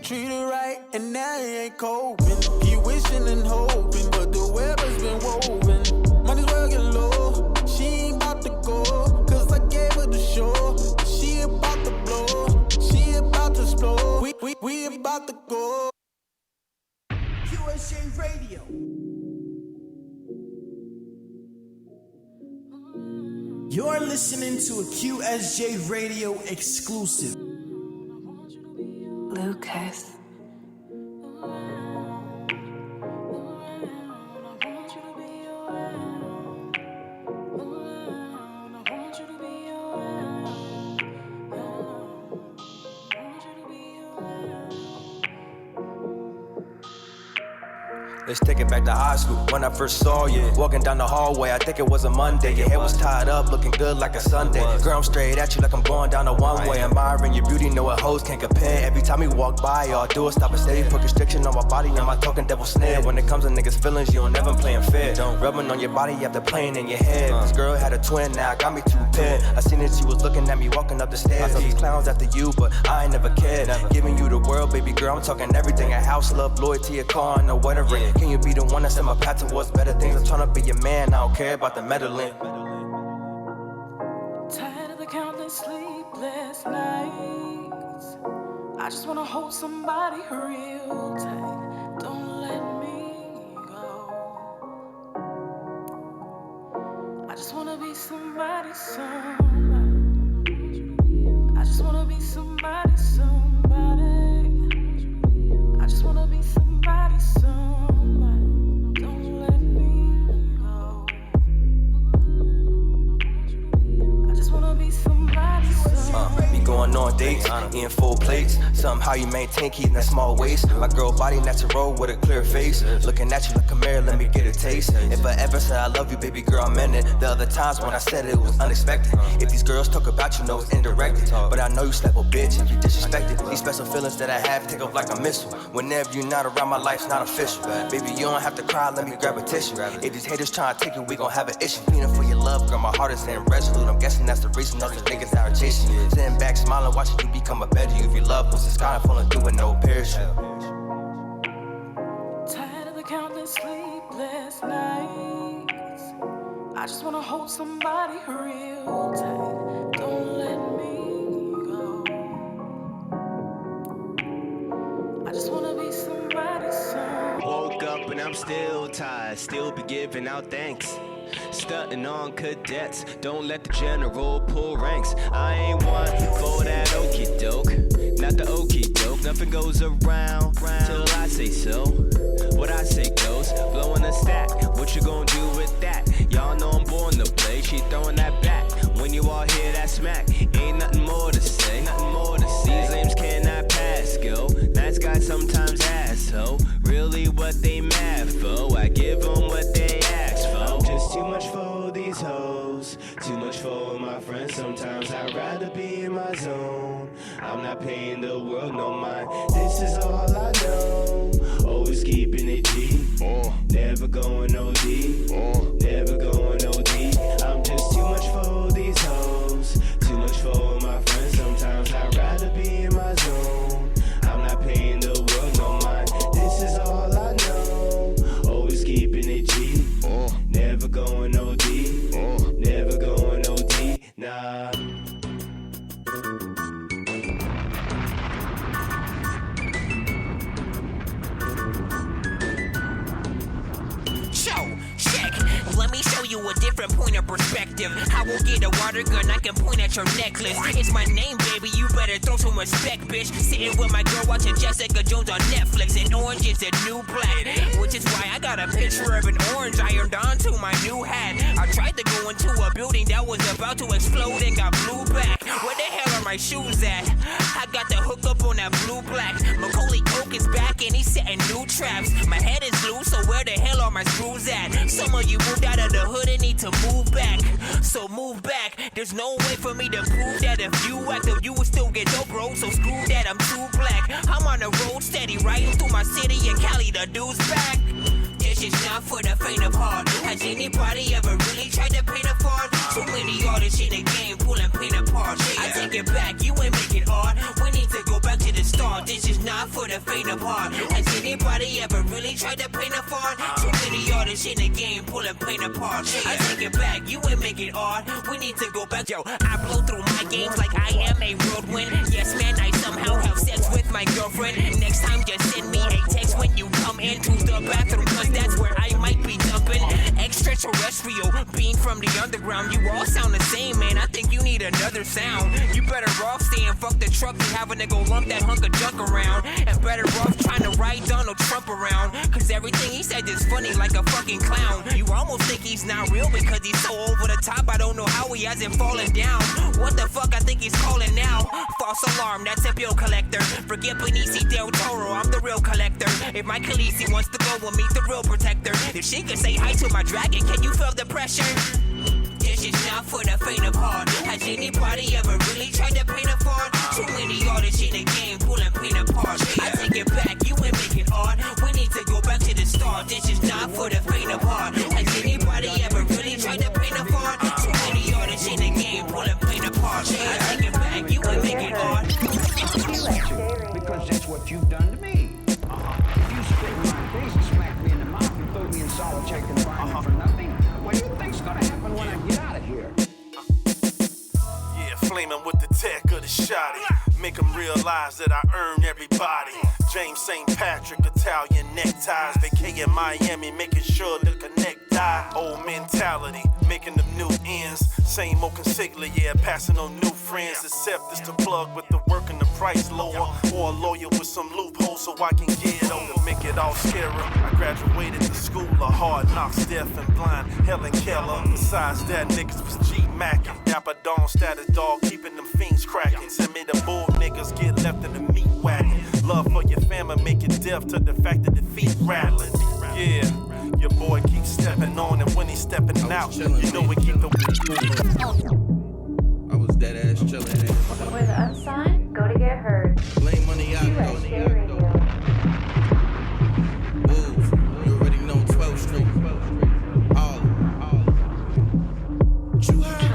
Treat her right, and now he ain't coping. He wishing and hoping, but the web has been woven. Might as well get low. She ain't about to go, cause I gave her the show. She about to blow, she about to explode. We about to go. QSJ Radio. You're listening to a QSJ Radio exclusive. Lucas. Let's take it back to high school, when I first saw you. Walking down the hallway, I think it was a Monday. Your hair was tied up, looking good like a Sunday. Girl, I'm straight at you like I'm going down a one-way. Admiring your beauty, know what hoes can't compare. Every time we walk by, all I do is stop and steady. Put constriction on my body, and my talking devil snare. When it comes to niggas' feelings, you don't never playing fair. Rubbing on your body after playing in your head. This girl had a twin, now got me two paired. I seen that she was looking at me walking up the stairs. I saw these clowns after you, but I ain't never cared. Giving you the world, baby girl, I'm talking everything. A house, love, loyalty, a car, and a wedding ring. Can you be the one that set my path towards better things? I'm tryna be your man, I don't care about the meddling. Tired of the countless sleepless nights. I just wanna hold somebody real tight. Don't let me go. I just wanna be somebody, somebody. I just wanna be somebody, somebody. I just wanna be somebody, somebody. Be going on dates, eating full plates. Somehow you maintain keeping that small waist. My girl body natural with a clear face. Looking at you like a mirror, let me get a taste. If I ever said I love you, baby girl, I meant it. The other times when I said it was unexpected. If these girls talk about you, know it's indirected. But I know you slap a bitch if you disrespected. These special feelings that I have take off like a missile. Whenever you're not around, my life's not official. Baby, you don't have to cry, let me grab a tissue. If these haters trying to take it, we gon' have an issue. Feeling for your love, girl, my heart is in resolute. I'm guessing that's the reason all these niggas out chasing you. Sitting back, smiling, watching you become a better you. If your love was the sky, falling through with no parachute. Tired of the countless sleepless nights. I just wanna hold somebody real tight. Don't let me go. I just wanna be somebody, somebody. Woke up and I'm still tired, still be giving out thanks. Stunting on cadets, don't let the general pull ranks. I ain't one for that okie doke, not the okie doke. Nothing goes around till I say so. What I say goes, blowing a stack. What you gonna do with that? Y'all know I'm born to play. She throwing that back. When you all hear that smack, ain't nothing more to say. Nothing more to say. These lames cannot pass, go. Nice guys sometimes asshole. Really, what they mad for? I give them what they ask for. I'm just too much for these hoes, too much for my friends. Sometimes I'd rather be in my zone. I'm not paying the world no mind. This is all I know. Always keeping it G. Never going OD. Never going OD. I'm just too much for these hoes, too much for my friends. Sometimes I'd rather be in my zone. I'm not paying the world no mind. This is all I know. Always keeping it G. Never going OD. Never going OD. Nah. me show you a different point of perspective. I will get a water gun, I can point at your necklace. It's my name, baby, you better throw some respect, bitch. Sitting with my girl watching Jessica Jones on Netflix, and orange is a new black, which is why I got a picture of an orange ironed onto my new hat. I tried to go into a building that was about to explode and got blew back. Where the hell are my shoes at? I got the hook up on that blue black. Macaulay Culkin is back and he's setting new traps. My head is loose, so where the hell are my screws at? Some of you moved out of the hood and need to move back. So move back. There's no way for me to prove that if you act up, you will still get dope, bro. So screw that, I'm too black. I'm on the road steady, riding through my city and Cali, the dude's back. This is not for the faint of heart. Has anybody ever really tried to paint a fart? Too many artists in the game pulling paint apart. I take it back, you ain't making art. We need to go back to the start. This is not for the faint of heart. Has anybody ever really tried to paint a fart? Too many artists in the game pulling paint apart. I take it back, you ain't making art. We need to go back. Yo, I blow through my games like I am a whirlwind. Yes, man, I somehow have sex with my girlfriend. Next time, just send me a text when you come into the bathroom, cause that's where I might be dumping. Extraterrestrial, being from the underground. You all sound the same, man. I think you need another sound. You better off saying fuck the truck than having to go lump that hunk of junk around. And better off trying to ride Donald Trump around, cause everything he said is funny like a fucking clown. You almost think he's not real because he's so over the top. I don't know how he hasn't fallen down. What the fuck I think he's calling now? False alarm, that's a bill collector. Forget Benicio del Toro, I'm the real collector. If my Khaleesi wants to go, we'll meet the real protector. If she could say hi to my dragon, can you feel the pressure? This is not for the faint of heart. Has anybody ever really tried to paint a fart? Too many artists in the game pulling paint apart. I take it back, you ain't making art. We need to go back to the start. This is not for the faint of heart. Has anybody ever really tried to paint a fart? Too many artists in the game pulling paint apart. I take it back, you ain't making art. Because that's what you've done to me. If you spit in my face and smack me in the mouth and throw me in solitary confinement for nothing, what do you think's gonna happen when I get out of here? Yeah, flaming with the tech of the shotty. Make them realize that I earn everybody. James St. Patrick, Italian neckties. Vacay in Miami, making sure the connect die. Old mentality, making them new ends. Same old consiglia, yeah, passing on new friends. Except it's the plug with the work and the price lower. Or a lawyer with some loopholes so I can get over. Make it all scary. I graduated the school of hard knocks, deaf and blind. Helen Keller. Besides that, niggas was G-Mackin'. Dapper Dawn, status dog, keeping them fiends cracking. Send me the bull niggas, get left in the meat wagon. Love for your family, make it deaf to the fact that the feet rattling. Yeah, your boy keeps stepping on, and when he's stepping out, you know we keep the. I was dead ass chillin'. Where the unsigned go to get heard. Blame money out. QSJ Radio. Move. You already know 12th Street.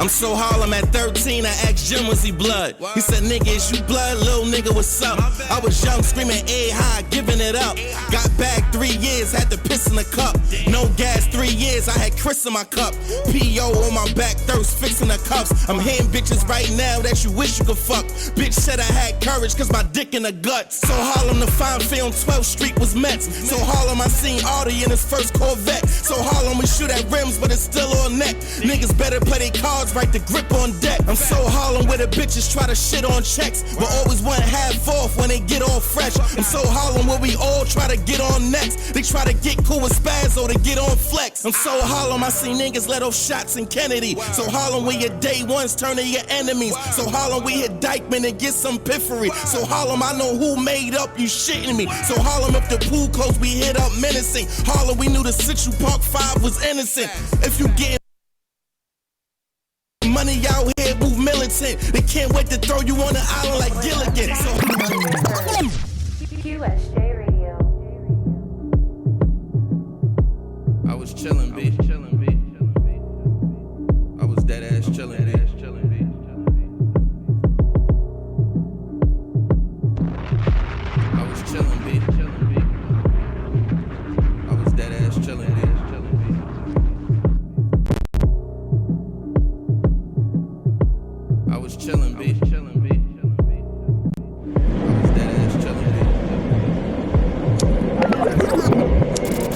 I'm so Harlem at 13, I asked Jim, was he blood? He said, nigga, is you blood? Little nigga, what's up? I was young, screaming A-high, giving it up. Got back 3 years, had to piss in the cup. No gas 3 years, I had Chris in my cup. P.O. on my back, thirst, fixing the cups. I'm hitting bitches right now that you wish you could fuck. Bitch said I had courage, cause my dick in the gut. So Harlem, the fine film, 12th Street was Mets. So Harlem, I seen Artie in his first Corvette. So Harlem, we shoot at rims, but it's still on neck. Niggas better play their cards right, the grip on deck. I'm so Harlem where the bitches try to shit on checks, but always want half off when they get all fresh. I'm so Harlem where we all try to get on next. They try to get cool with Spazzo to get on flex. I'm so Harlem, I see niggas let off shots in Kennedy. So Harlem where your day ones turn to your enemies. So Harlem we hit Dykeman and get some piffery. So Harlem I know who made up, you shitting me. So Harlem if the pool closed we hit up menacing. Harlem we knew the Central Park 5 was innocent. If you get money out here, move militant. They can't wait to throw you on the island like Gilligan. So QSJ Radio. I was chillin', B. I was dead ass chillin', B. I was chillin', B. I was dead ass chillin', B. I was chillin', B. I was dead ass chillin', B.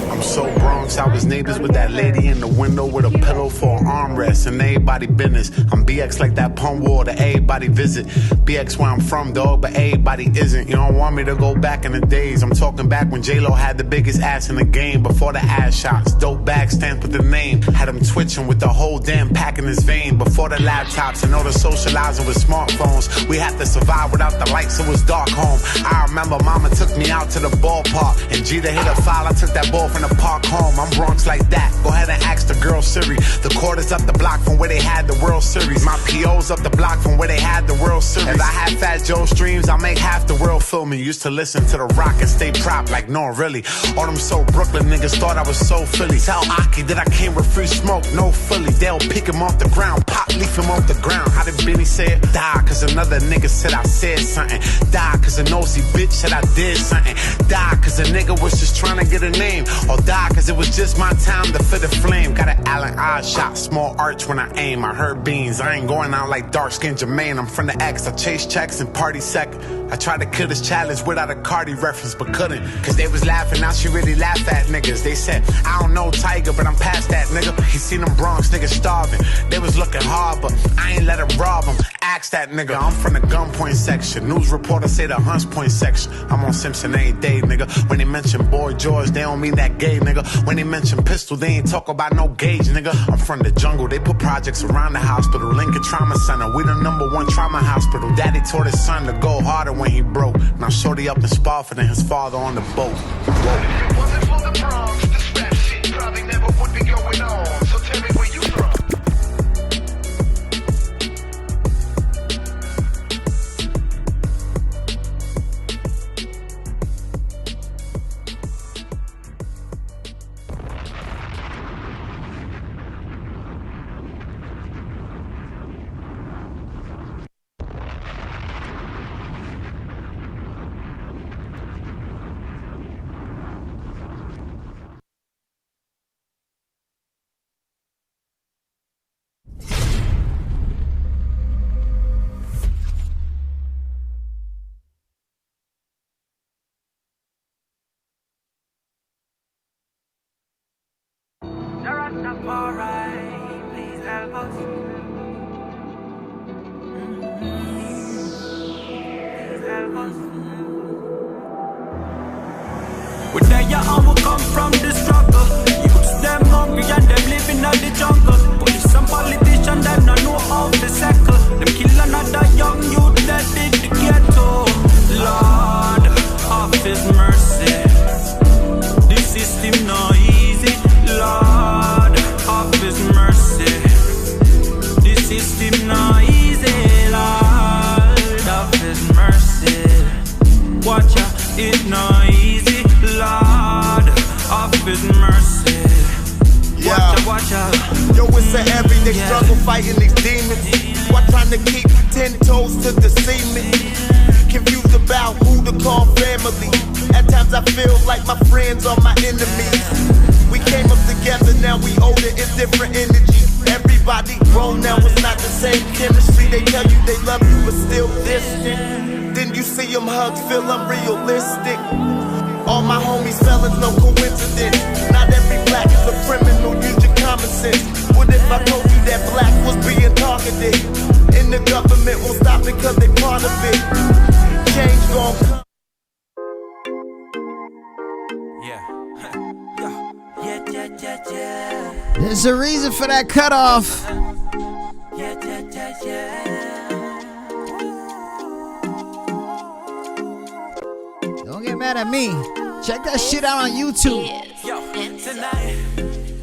I'm so Bronx blocks. I was neighbors with that lady in the window with a pillow for an armrest. And everybody business. I'm BX like that pump war that everybody visit. BX where I'm from, dog, but everybody isn't. You don't want me to go back in the days. I'm talking back when J-Lo had the biggest ass in the game. Before the ass shots, dope bag stamped with the name. Had him twitching with the whole damn pack in his vein. Before the laptops and all the socializing with smartphones. We had to survive without the lights, it was dark home. I remember mama took me out to the ballpark. And G to hit a foul, I took that ball from the park home. I'm Bronx like that. Go ahead and ask the girl Siri. The court is up the block from where they had the World Series. My PO's up the block from where they had the World Series. If I had Fat Joe streams, I'll make half the world feel me. Used to listen to the rock and stay prop like no really. All them so Brooklyn niggas thought I was so Philly. Tell Aki that I came with free smoke, no Philly. They'll pick him off the ground, pop leaf him off the ground. How did Benny say it? Die cause another nigga said I said something. Die cause a nosy bitch said I did something. Die cause a nigga was just trying to get a name. Or die cause it was just my time to fit a flame. Got an Allen eye shot, small arch when I aim. I heard beans, I ain't going out like dark skinned Jermaine. I'm from the X, I chase checks and party second. I tried to kill this challenge without a Cardi reference, but couldn't. Cause they was laughing, now she really laugh at niggas. They said, I don't know Tiger, but I'm past that nigga. He seen them Bronx niggas starving. They was looking hard, but I ain't let him rob them. Ask that nigga, I'm from the gunpoint section. News reporter say the Hunts Point section. I'm on Simpson every day, nigga. When they mention Boy George, they don't mean that gay, nigga. When they mention pistol, they ain't talk about no gauge, nigga. I'm from the jungle, they put projects around the hospital. Lincoln Trauma Center, we the #1 trauma hospital. Daddy taught his son to go harder when he broke. Now shorty up in Spofford and his father on the boat. Whoa. If it wasn't for the Bronx, this rap shit probably never would be going on. So tell me where you from. Where they are, we come from the struggle. Youths them hungry and them living in the jungle. Police and politicians them not know how to settle. Them kill another young youth that did the ghetto. Lord of His mercy, the system not easy. Lord of His mercy, the system not easy. Lord of His mercy, watch out, it not easy. Lord of His mercy. Watch out. Yo, it's an everyday struggle fighting these demons. While trying to keep 10 toes to the semen. Confused about who to call family. At times I feel like my friends are my enemies. We came up together, now we older, it's different energy. Everybody grown now, it's not the same chemistry. They tell you they love you, but still distant. Then you see them hugs feel unrealistic. All my homies felons, no coincidence. Not every black is a criminal, use your common sense. What if I told you that black was being targeted? And the government won't stop it cause they part of it. Change gon' come. There's a reason for that cutoff. Don't get mad at me. Check that shit out on YouTube. Yo, tonight,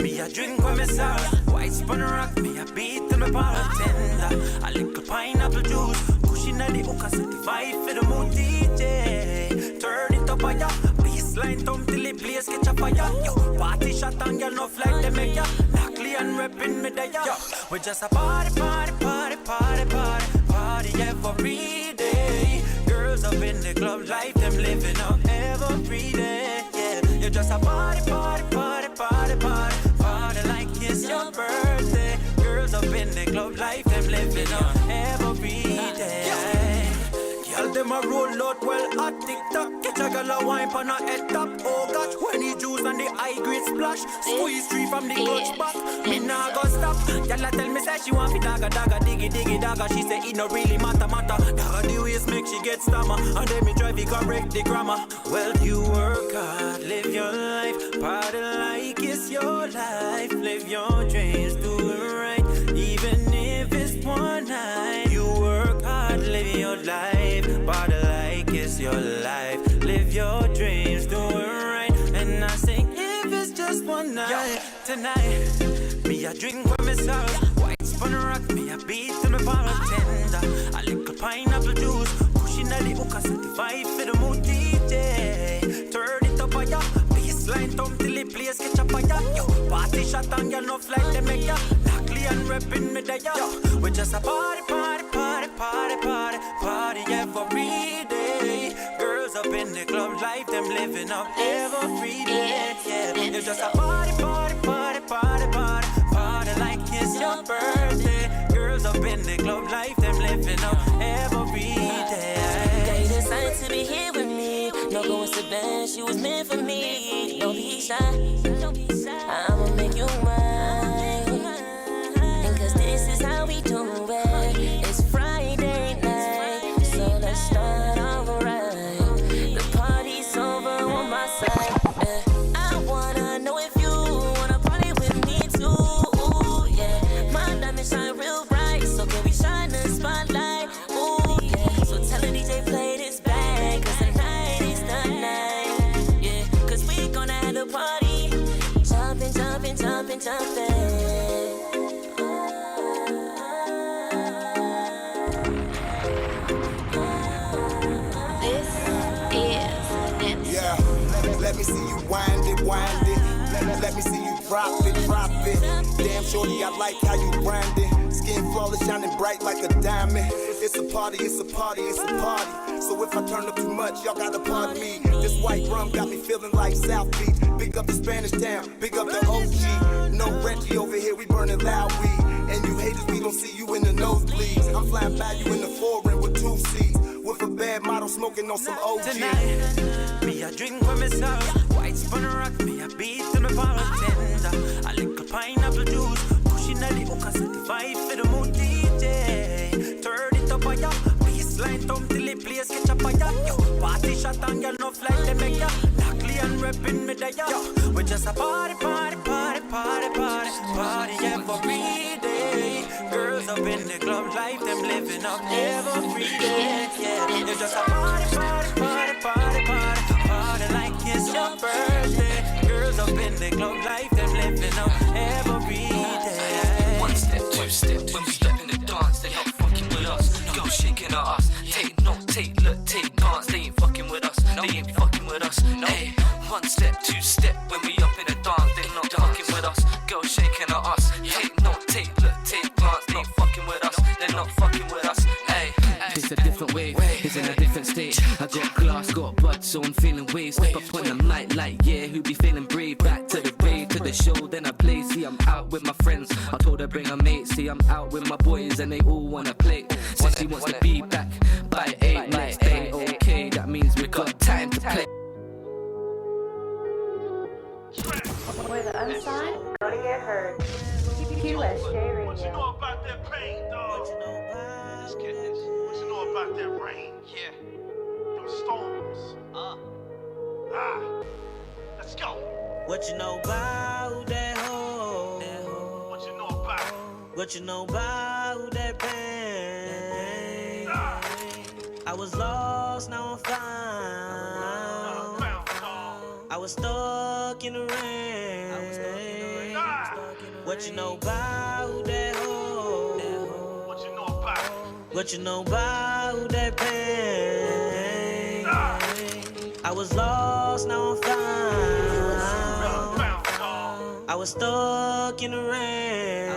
me a drink with me sauce. White spun rock, me a beat to me bartender. A little pineapple juice. Cushion at the hookah, certified for the mood DJ. Turn it up, ya. Baseline thump till the place catch a fire. Yo, party shot and girl no flag they make ya. Luckily and reppin' me there, yo. We just a party, party, party, party, party, party every day. Girls up in the club, life them living up every day. Yeah, you're just a party, party, party, party, party, party like it's your birthday. Girls up in the club, life them living up every day. Girl them them a roll out well hot tick-tock. Catch a gal a wine pan a head top. Oh gosh, when he juice and the high grade splash. Squeeze three from the clutch back. Me nah go stop. Gal a tell me say she want fi dagga diggy dagga. She say it no really matter. Dagga the waist make she get stammer. And then me try fi correct the grammar. Well, you work hard, live your life. Party like it's your life. Live your dreams, do it right. Even if it's one night. You work hard, live your life. Party like it's your life. Live your dreams, do it right. And I sing if it's just one night. Tonight, me a drink with myself. White spun rock, me a beat to me bartender. A little pineapple juice. Pushing at the hookah, set the vibe for the mood DJ. Turn it up, ya. Baseline thumb till the place catch up, ya. Yo, party shot and y'all no flight, they make ya. Luckily and reppin' me there, yo. We just a party every day. Girls up in the club, life them living up every day. Yeah, it's just a party like it's your birthday. Girls up in the club, life them living up every day. Girl, you decided to be here with me. No coincidence, you was meant for me. Don't be shy, I'ma make you mine. And cause this is how we do it. It's Friday night, so let's start off right. The party's over on my side. I wanna know if you wanna party with me too. Yeah, my diamond shine real bright, so can we shine the spotlight? Ooh, yeah. So tell the DJ play this back, cause tonight is the night. Yeah, cause we gonna have a party. Jumping. Yeah, let me see you wind it. Let me see you drop it. Damn shorty, I like how you grind it. Skin flawless, shining bright like a diamond. It's a party. So if I turn up too much, y'all gotta pardon me. This white rum got me feeling like South Beach. Big up the Spanish town, big up the OG. No Reggie over here, we burning loud weed. And you haters, we don't see you in the nosebleeds. I'm flying by you in the foreign with 2 seats. With a bad model smoking on some OG. Tonight, me a drink with myself. White spun rock, me a beat to me bartender. A little pineapple juice. Pushing at the hookah, set the vibe for the mood DJ. Turn it up, ya. Baseline thumb till the place catch up, ya. Yo, party shot and y'all no flight, they make ya. Luckily and reppin' me there, yo. We just a party every day. Girls up in the club, life them living up every day. Yeah, it's just a party like it's your birthday. Girls up in the club, life them living up every day. One step, 2 step, when we step in the dance, they not fucking with us. Go shaking at us, take note, take look, take dance. They ain't fucking with us, they ain't fucking with us. Hey, 1 step, 2 step, when we up in the dance, they not fucking with us. Go shaking at us, take note, take look, take dance. They ain't fucking with us, they're not fucking with us. Hey, it's a different wave, it's in a different state. I got glass, got blood, so I'm feeling waves. Step up on the mic like, yeah, who be feeling brave? Back to the rave, to the show, then I play. See, I'm out with my friends, I told her bring a mate. See, I'm out with my boys and they all wanna play. Says she wants to be back by 8 next day. Okay, that means we got time to play. Where the unsigned go to get heard. QSJ Radio. What you know about that pain, dog? Let's get this. What you know about that rain? Yeah. Them storms. Let's go. What you know about that hoe? What you know about it? What you know about that pain? I was lost, now I'm found. I was stuck in the rain. What you know about that hoe? What you know about it? What you know about that pain? I was lost, now I'm found. I was stuck in the rain.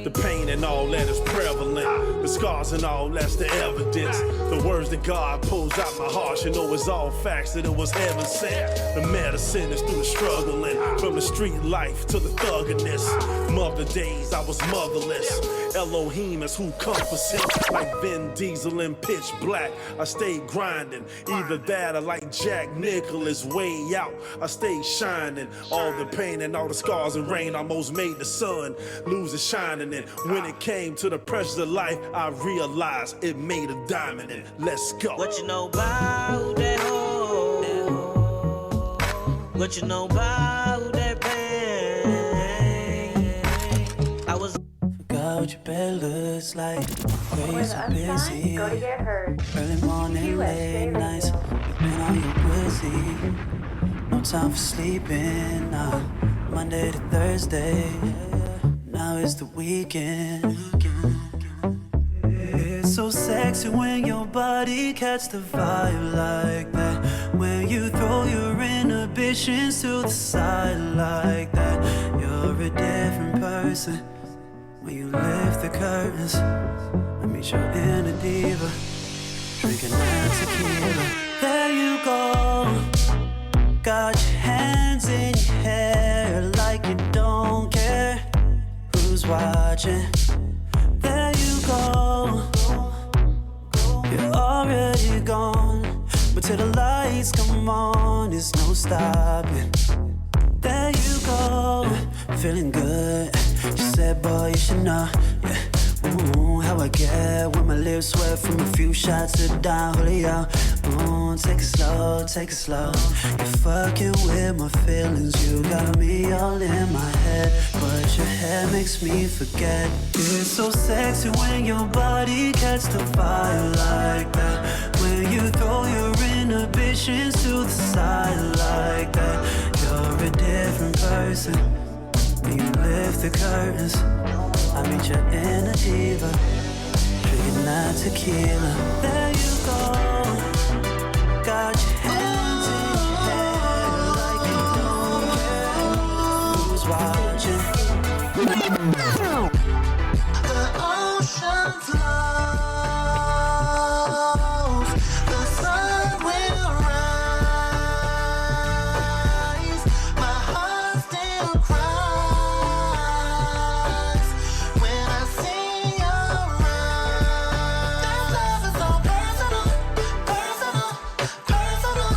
The pain and all that is prevalent. The scars and all, that's the evidence. The words that God pulls out my heart, you know it's all facts that it was heaven sent. The medicine is through the struggling, from the street life to the thugginess. Mother days, I was motherless. Elohim is who comforts him. Like Vin Diesel in Pitch Black, I stayed grinding. Either that or like Jack Nicklaus, way out, I stayed shining. All the pain and all the scars and rain almost made the sun lose its shining. And when it came to the pressures of life, I realized it made a diamond. And let's go. What you know about that hoe? What you know about that pain? I was forgot what your bed looks like. Where you so busy? Go to get heard. Early morning, late nights. Been on your pussy. No time for sleeping. Nah. Monday to Thursday. Now it's the weekend. It's so sexy when your body catch the vibe like that. When you throw your inhibitions to the side like that. You're a different person when you lift the curtains. I meet your inner diva, drinking that tequila. There you go, got your hands in your hair like you don't care who's watching. There you go, you're already gone, but till the lights come on, there's no stopping. There you go, feeling good. She said, boy, you should know, yeah. Ooh, how I get when my lips sweat from a few shots of Don Julio. Ooh, take it slow, take it slow. You're fucking with my feelings, you got me all in my head. But your hair makes me forget. It's so sexy when your body catch the fire like that. When you throw your inhibitions to the side like that. You're a different person when you lift the curtains. I meet your inner diva, drinking that tequila. There you go, got your hands in your hair like you don't care who's watching. The ocean flows, the sun will rise. My heart still cries when I see your eyes. This love is so personal, personal, personal.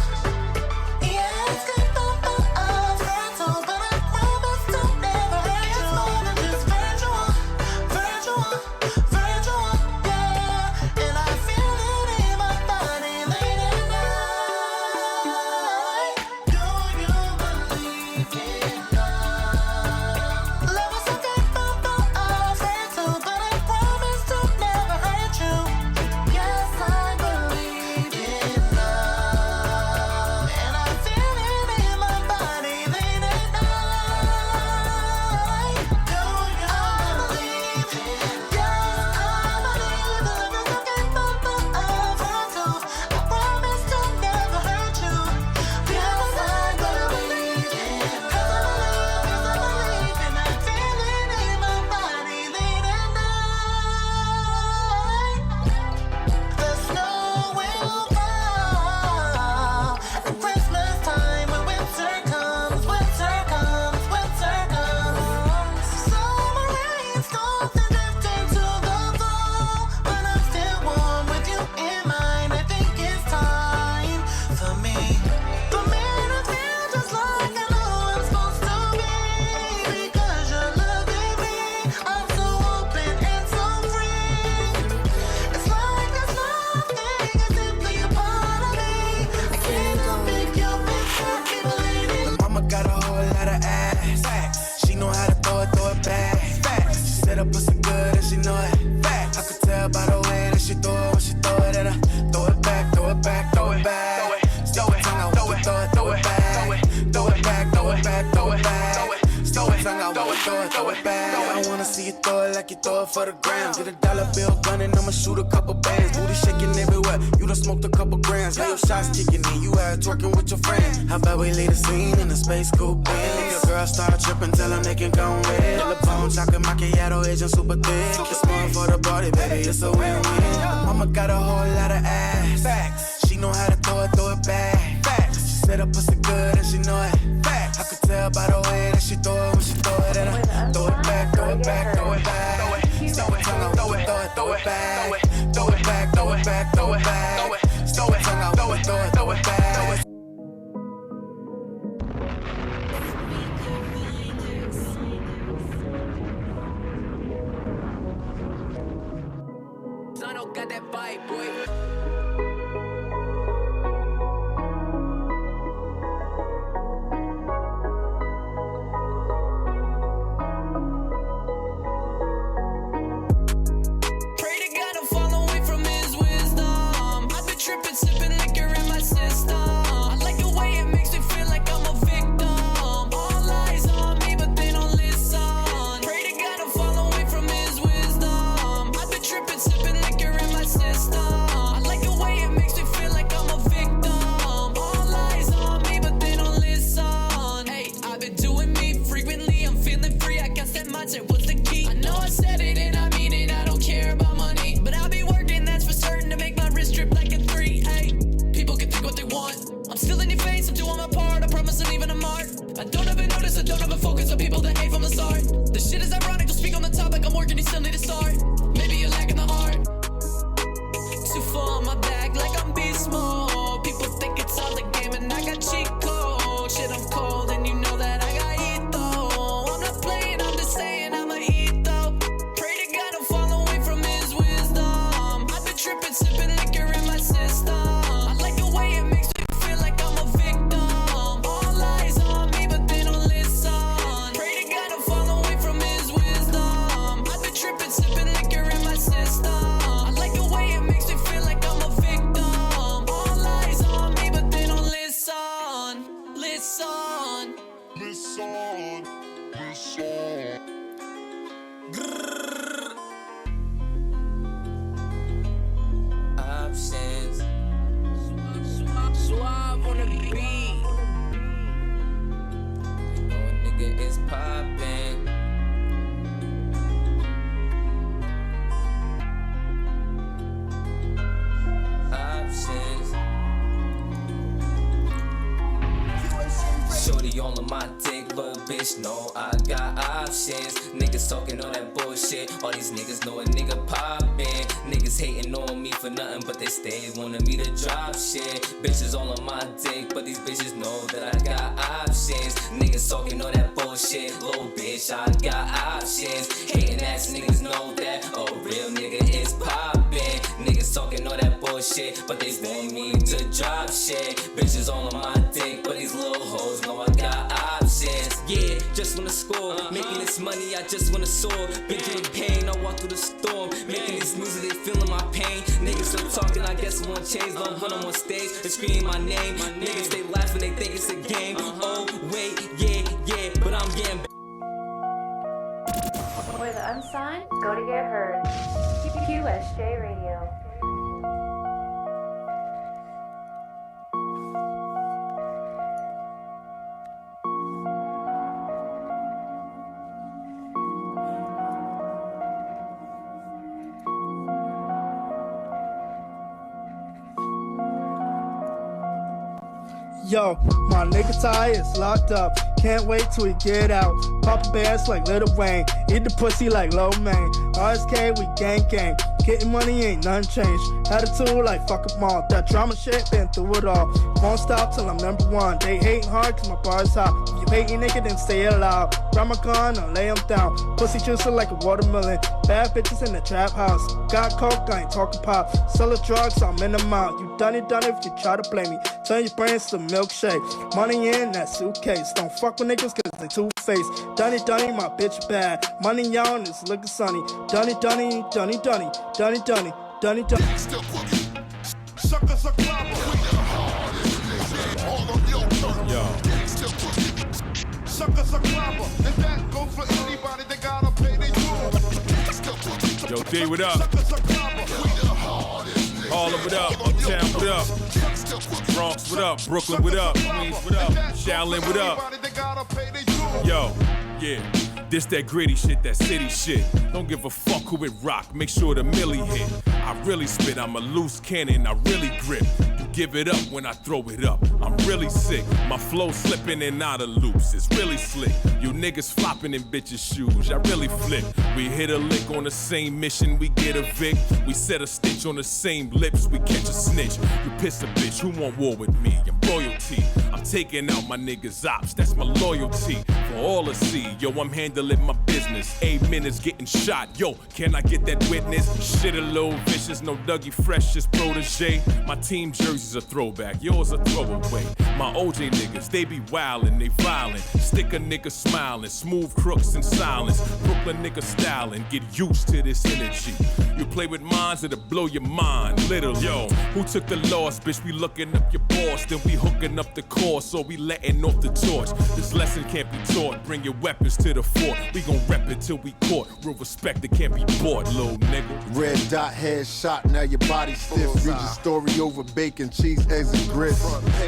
Yeah, it's capable of mental, but I promise to never hurt you. It's more than just virtual, virtual, virtual, yeah. And I feel it in my body late at night. Do you believe in love? Love is so capable of mental, but I promise to never hurt you. Yes, I believe in love, and I feel it in my body late at night. Do you believe in love? Yes, I believe love is so capable of mental. I promise to never hurt you. Yes, I believe in love, and I feel it in my body late at night. The snow will fall at Christmas time when winter comes, winter comes, winter comes. Summer rain storms and drift into the fall, but I'm still warm with you in mind. I think it's time for me to feel just like I know I'm supposed to be, because you're loving me. I'm so open and so free. It's like this love thing is simply a part of me. I can't go pick your picture, people in it. Mama got a whole lot of ass. She know how to throw it back. She said I put some good and she know it. I could tell by the way that she throw it when she throw it at her. Throw it back, throw it back, throw it back. Stick your tongue out, throw it back. Throw it back, throw it back, throw it back. Stick your tongue out, throw it throw it back. I wanna see you throw it like you throw it for the gram. Get a dollar bill gunning, I'ma shoot a couple bands. Booty shaking everywhere, you done smoked a couple grams. Now your shots kicking in, you out twerking with your friends. How about we leave the scene in a space coupe Benz? Your girl start tripping, tell them they can go red. Le Bon chocolate macchiato, agent super thick. It's more for the party, baby, it's a win-win. Mama got a whole lot of ass. Facts. She know how to throw it back. Facts. She said her pussy good and she know it. Facts. I could tell by the way that she throw it when she throw it at her. Throw it back, throw it back, throw it back. Throw it, throw it, tongue out, throw it back. Throw it back, throw it back, throw it back. Throw it, tongue out, throw it back. Son got that vibe, boy. No, I got options. Niggas talking all that bullshit. All these niggas know a nigga poppin'. Niggas hating on me for nothing, but they stay wanting me to drop shit. Bitches all on my dick, but these bitches know that I got options. Niggas talking all that bullshit. Little bitch, I got options. Hating ass niggas know that a real nigga is poppin'. Niggas talking all that bullshit, but they want me to drop shit. Bitches all on my dick, but these little hoes know I got options. Yeah, just wanna score. Making this money, I just wanna soar. Been through the pain, I walk through the storm. Making this music, they feeling my pain. Niggas still talking, I guess I wanna change. Love when I'm on stage, they scream my name. Niggas, they laughing, they think it's a game. Oh, wait, yeah, but I'm getting Where the unsigned go to get heard. QSJ Radio. Yo, my nigga Ty is locked up. Can't wait till we get out. Pop bands like Lil Wayne. Eat the pussy like Lo Mein. RSK, we gang. Getting money ain't none changed. Attitude like fuck 'em all. That drama shit, been through it all. Won't stop till I'm number one. They hating hard cause my bar's hot. If you hating nigga, then stay alive. Grab my gun and lay 'em down. Pussy juicing like a watermelon. Bad bitches in the trap house. Got coke, I ain't talking pop. Selling drugs, I'm in the mouth. You done it if you try to play me. Turn your brains to milkshake. Money in that suitcase. Don't fuck with niggas cause they two-faced. Dunny, my bitch bad. Money on is looking sunny. Dunny. Suckers are clobber. All of your turn. Suckers are clobber. And that goes for anybody. QSJ, what up? Harlem, what up? Uptown, what up? Bronx, what up? Brooklyn, what up? Queens, what up? Shaolin, what up? Yo, yeah. This that gritty shit, that city shit. Don't give a fuck who it rock, make sure the millie hit. I really spit, I'm a loose cannon, I really grip. You give it up when I throw it up. I'm really sick, my flow slipping and out of loops. It's really slick. You niggas flopping in bitches' shoes, I really flip. We hit a lick on the same mission, we get a Vic. We set a stitch on the same lips, we catch a snitch. You piss a bitch, who want war with me? I'm royalty. I'm taking out my niggas' ops, that's my loyalty. For all to see, yo, I'm handling my business. 8 minutes getting shot, yo, can I get that witness? Shit a little vicious, no Dougie Fresh, just protege. My team jersey's a throwback, yours a throwaway. My OJ niggas, they be wildin', they violent. Stick a nigga smiling, smooth crooks in silence. Brooklyn nigga styling, get used to this energy. You play with minds, it'll blow your mind, literally. Yo, who took the loss, bitch? We looking up your boss, then we hooking up the course, so we letting off the torch. This lesson can't be taught, bring your weapons to the fort. We gon' rep it till we caught. Real respect that can't be bought, little nigga. Red dot headshot, now your body stiff. Read your story over bacon, cheese, eggs, and grits.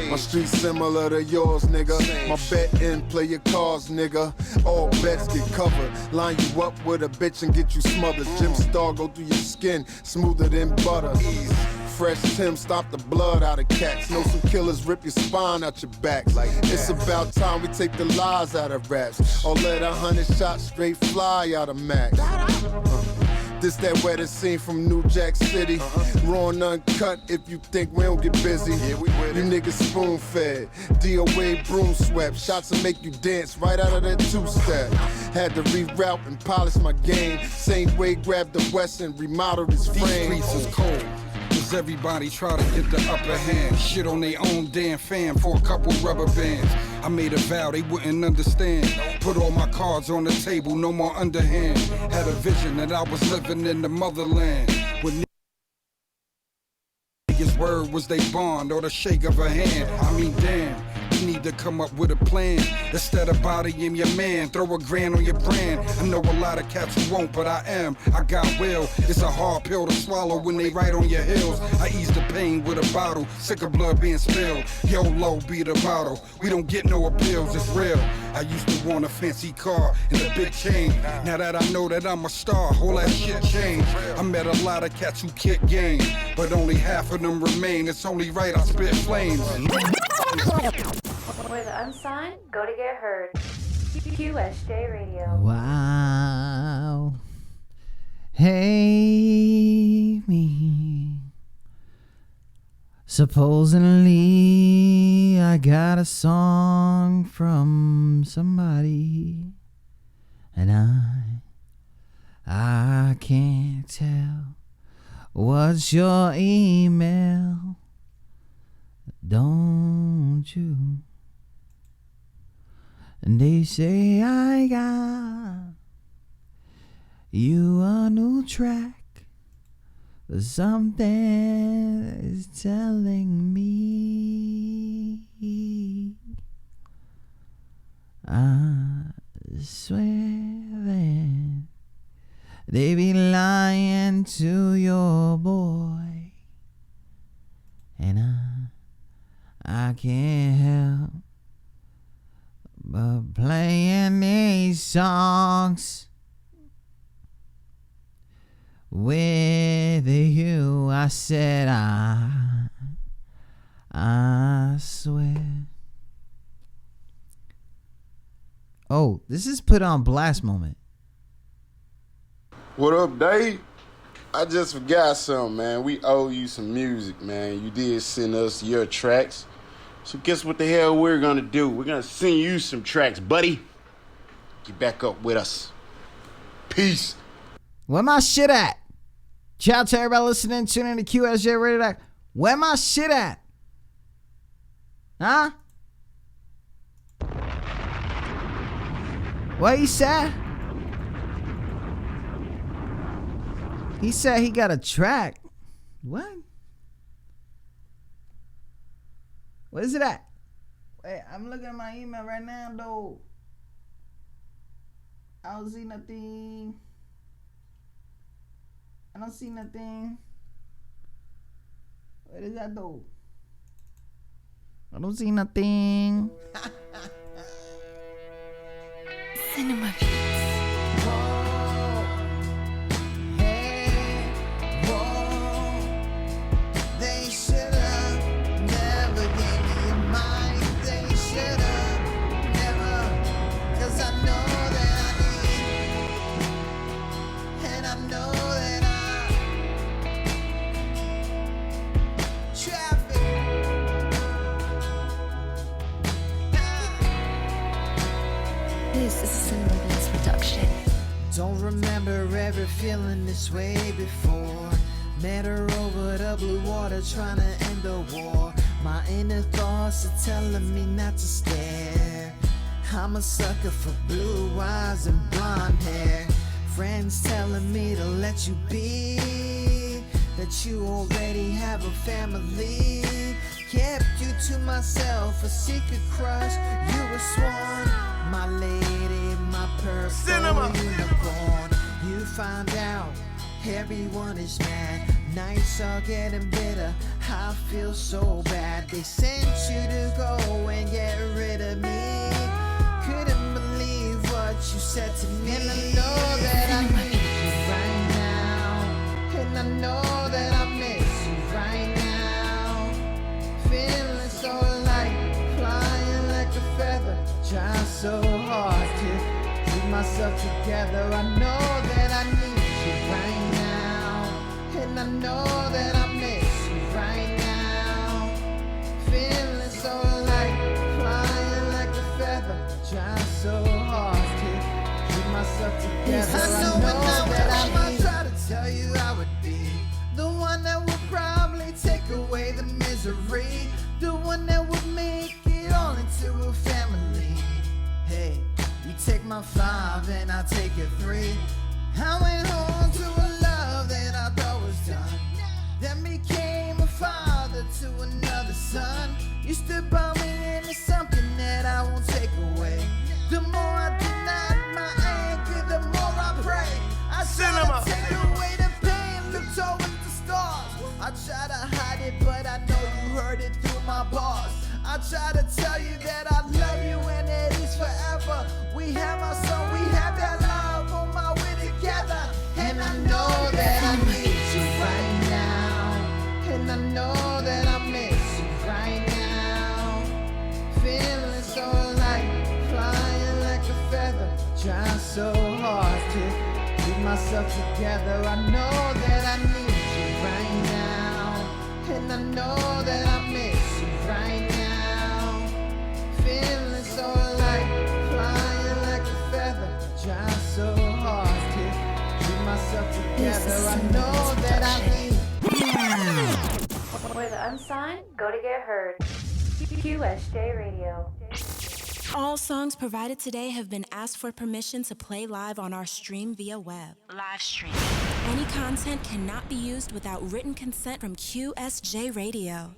My street similar to yours, nigga. My bet in, play your cards, nigga. All bets get covered. Line you up with a bitch and get you smothered. Jim Star go through your skin, smoother than butter. Easy. Fresh Tim, stop the blood out of cats. Know some killers rip your spine out your back. It's about time we take the lies out of raps. Or let 100 shots straight fly out of Max. This that wettest scene from New Jack City. Raw and uncut if you think we don't get busy. You niggas spoon fed. DOA broom swept. Shots that make you dance right out of that two-step. Had to reroute and polish my game. Same way grabbed the West and remodeled his frame. These streets is cold. Cause everybody try to get the upper hand. Shit on their own damn fam for a couple rubber bands. I made a vow they wouldn't understand. Put all my cards on the table, no more underhand. Had a vision that I was living in the motherland. When niggas' word was they bond or the shake of a hand. I mean damn. You need to come up with a plan. Instead of bodying your man, throw a grand on your brand. I know a lot of cats who won't, but I got will. It's a hard pill to swallow when they right on your heels. I ease the pain with a bottle, sick of blood being spilled. YOLO be the motto. We don't get no appeals, it's real. I used to want a fancy car and a big chain. Now that I know that I'm a star, all that shit changed. I met a lot of cats who kick game, but only half of them remain. It's only right I spit flames. Where the unsigned go to get heard. QSJ Radio. Wow. Hey, me. Supposedly, I got a song from somebody, and I can't tell. What's your email? Don't you? And they say I got you a new track. Something is telling me I swear that they be lying to your boy, and I can't help but playing these songs with you. I said I swear. Oh, this is put on blast moment. What up, Dave? I just forgot something, man. We owe you some music, man. You did send us your tracks. So guess what the hell we're gonna do? We're gonna send you some tracks, buddy. Get back up with us. Peace. Where my shit at? Shout out to everybody listening, tuning in to QSJ Radio. Where my shit at? Huh? What he said? He said he got a track. What? What is it at? Wait, I'm looking at my email right now, though. I don't see nothing. I don't see nothing. What does that do? I don't see nothing. Cinema They should've never gave me a mic. They should've never, 'cause I know that I need, and I know that traffic. This is a Cinema Beats production. Don't remember ever feeling this way before. Met her over the blue water trying to end the war. My inner thoughts are telling me not to stare. I'm a sucker for blue eyes and blonde hair. Friends telling me to let you be, that you already have a family. Kept you to myself, a secret crush. You were sworn, my lady, my purple unicorn. You find out everyone is mad. Nights are getting bitter. I feel so bad. They sent you to go and get rid of me. Couldn't believe what you said to me. And I know that I need you right now. And I know that I miss you right now. Feeling so light, flying like a feather. Trying so hard to keep myself together. I know that I need you right now. And I know that I miss you right now. Feeling so light, flying like a feather. Trying so hard to keep myself together. I know that I try to tell you I would be the one that would probably take away the misery, the one that would make it all into a family. Hey, you take my 5 and I take your 3. I went home to a love that I thought was done, then became a father to another son. You stood by me and it's something that I won't take away. The more I deny my anger, the more I pray. I try to take away the pain, look towards the stars. I try to hide it, but I know you heard it through my bars. I try to tell you that I love you and it is forever. We have our son, we have that love on my way together. And I know that I need you right now. And I know that I miss you right now. Feeling so light, flying like a feather. Trying so hard to keep myself together. I know that I need you right now. And I know that I miss you right now. Feeling so light, flying like a feather. Trying so hard to keep myself together. I know that I need. For the unsigned, go to get heard. QSJ Radio. All songs provided today have been asked for permission to play live on our stream via web. Live stream. Any content cannot be used without written consent from QSJ Radio.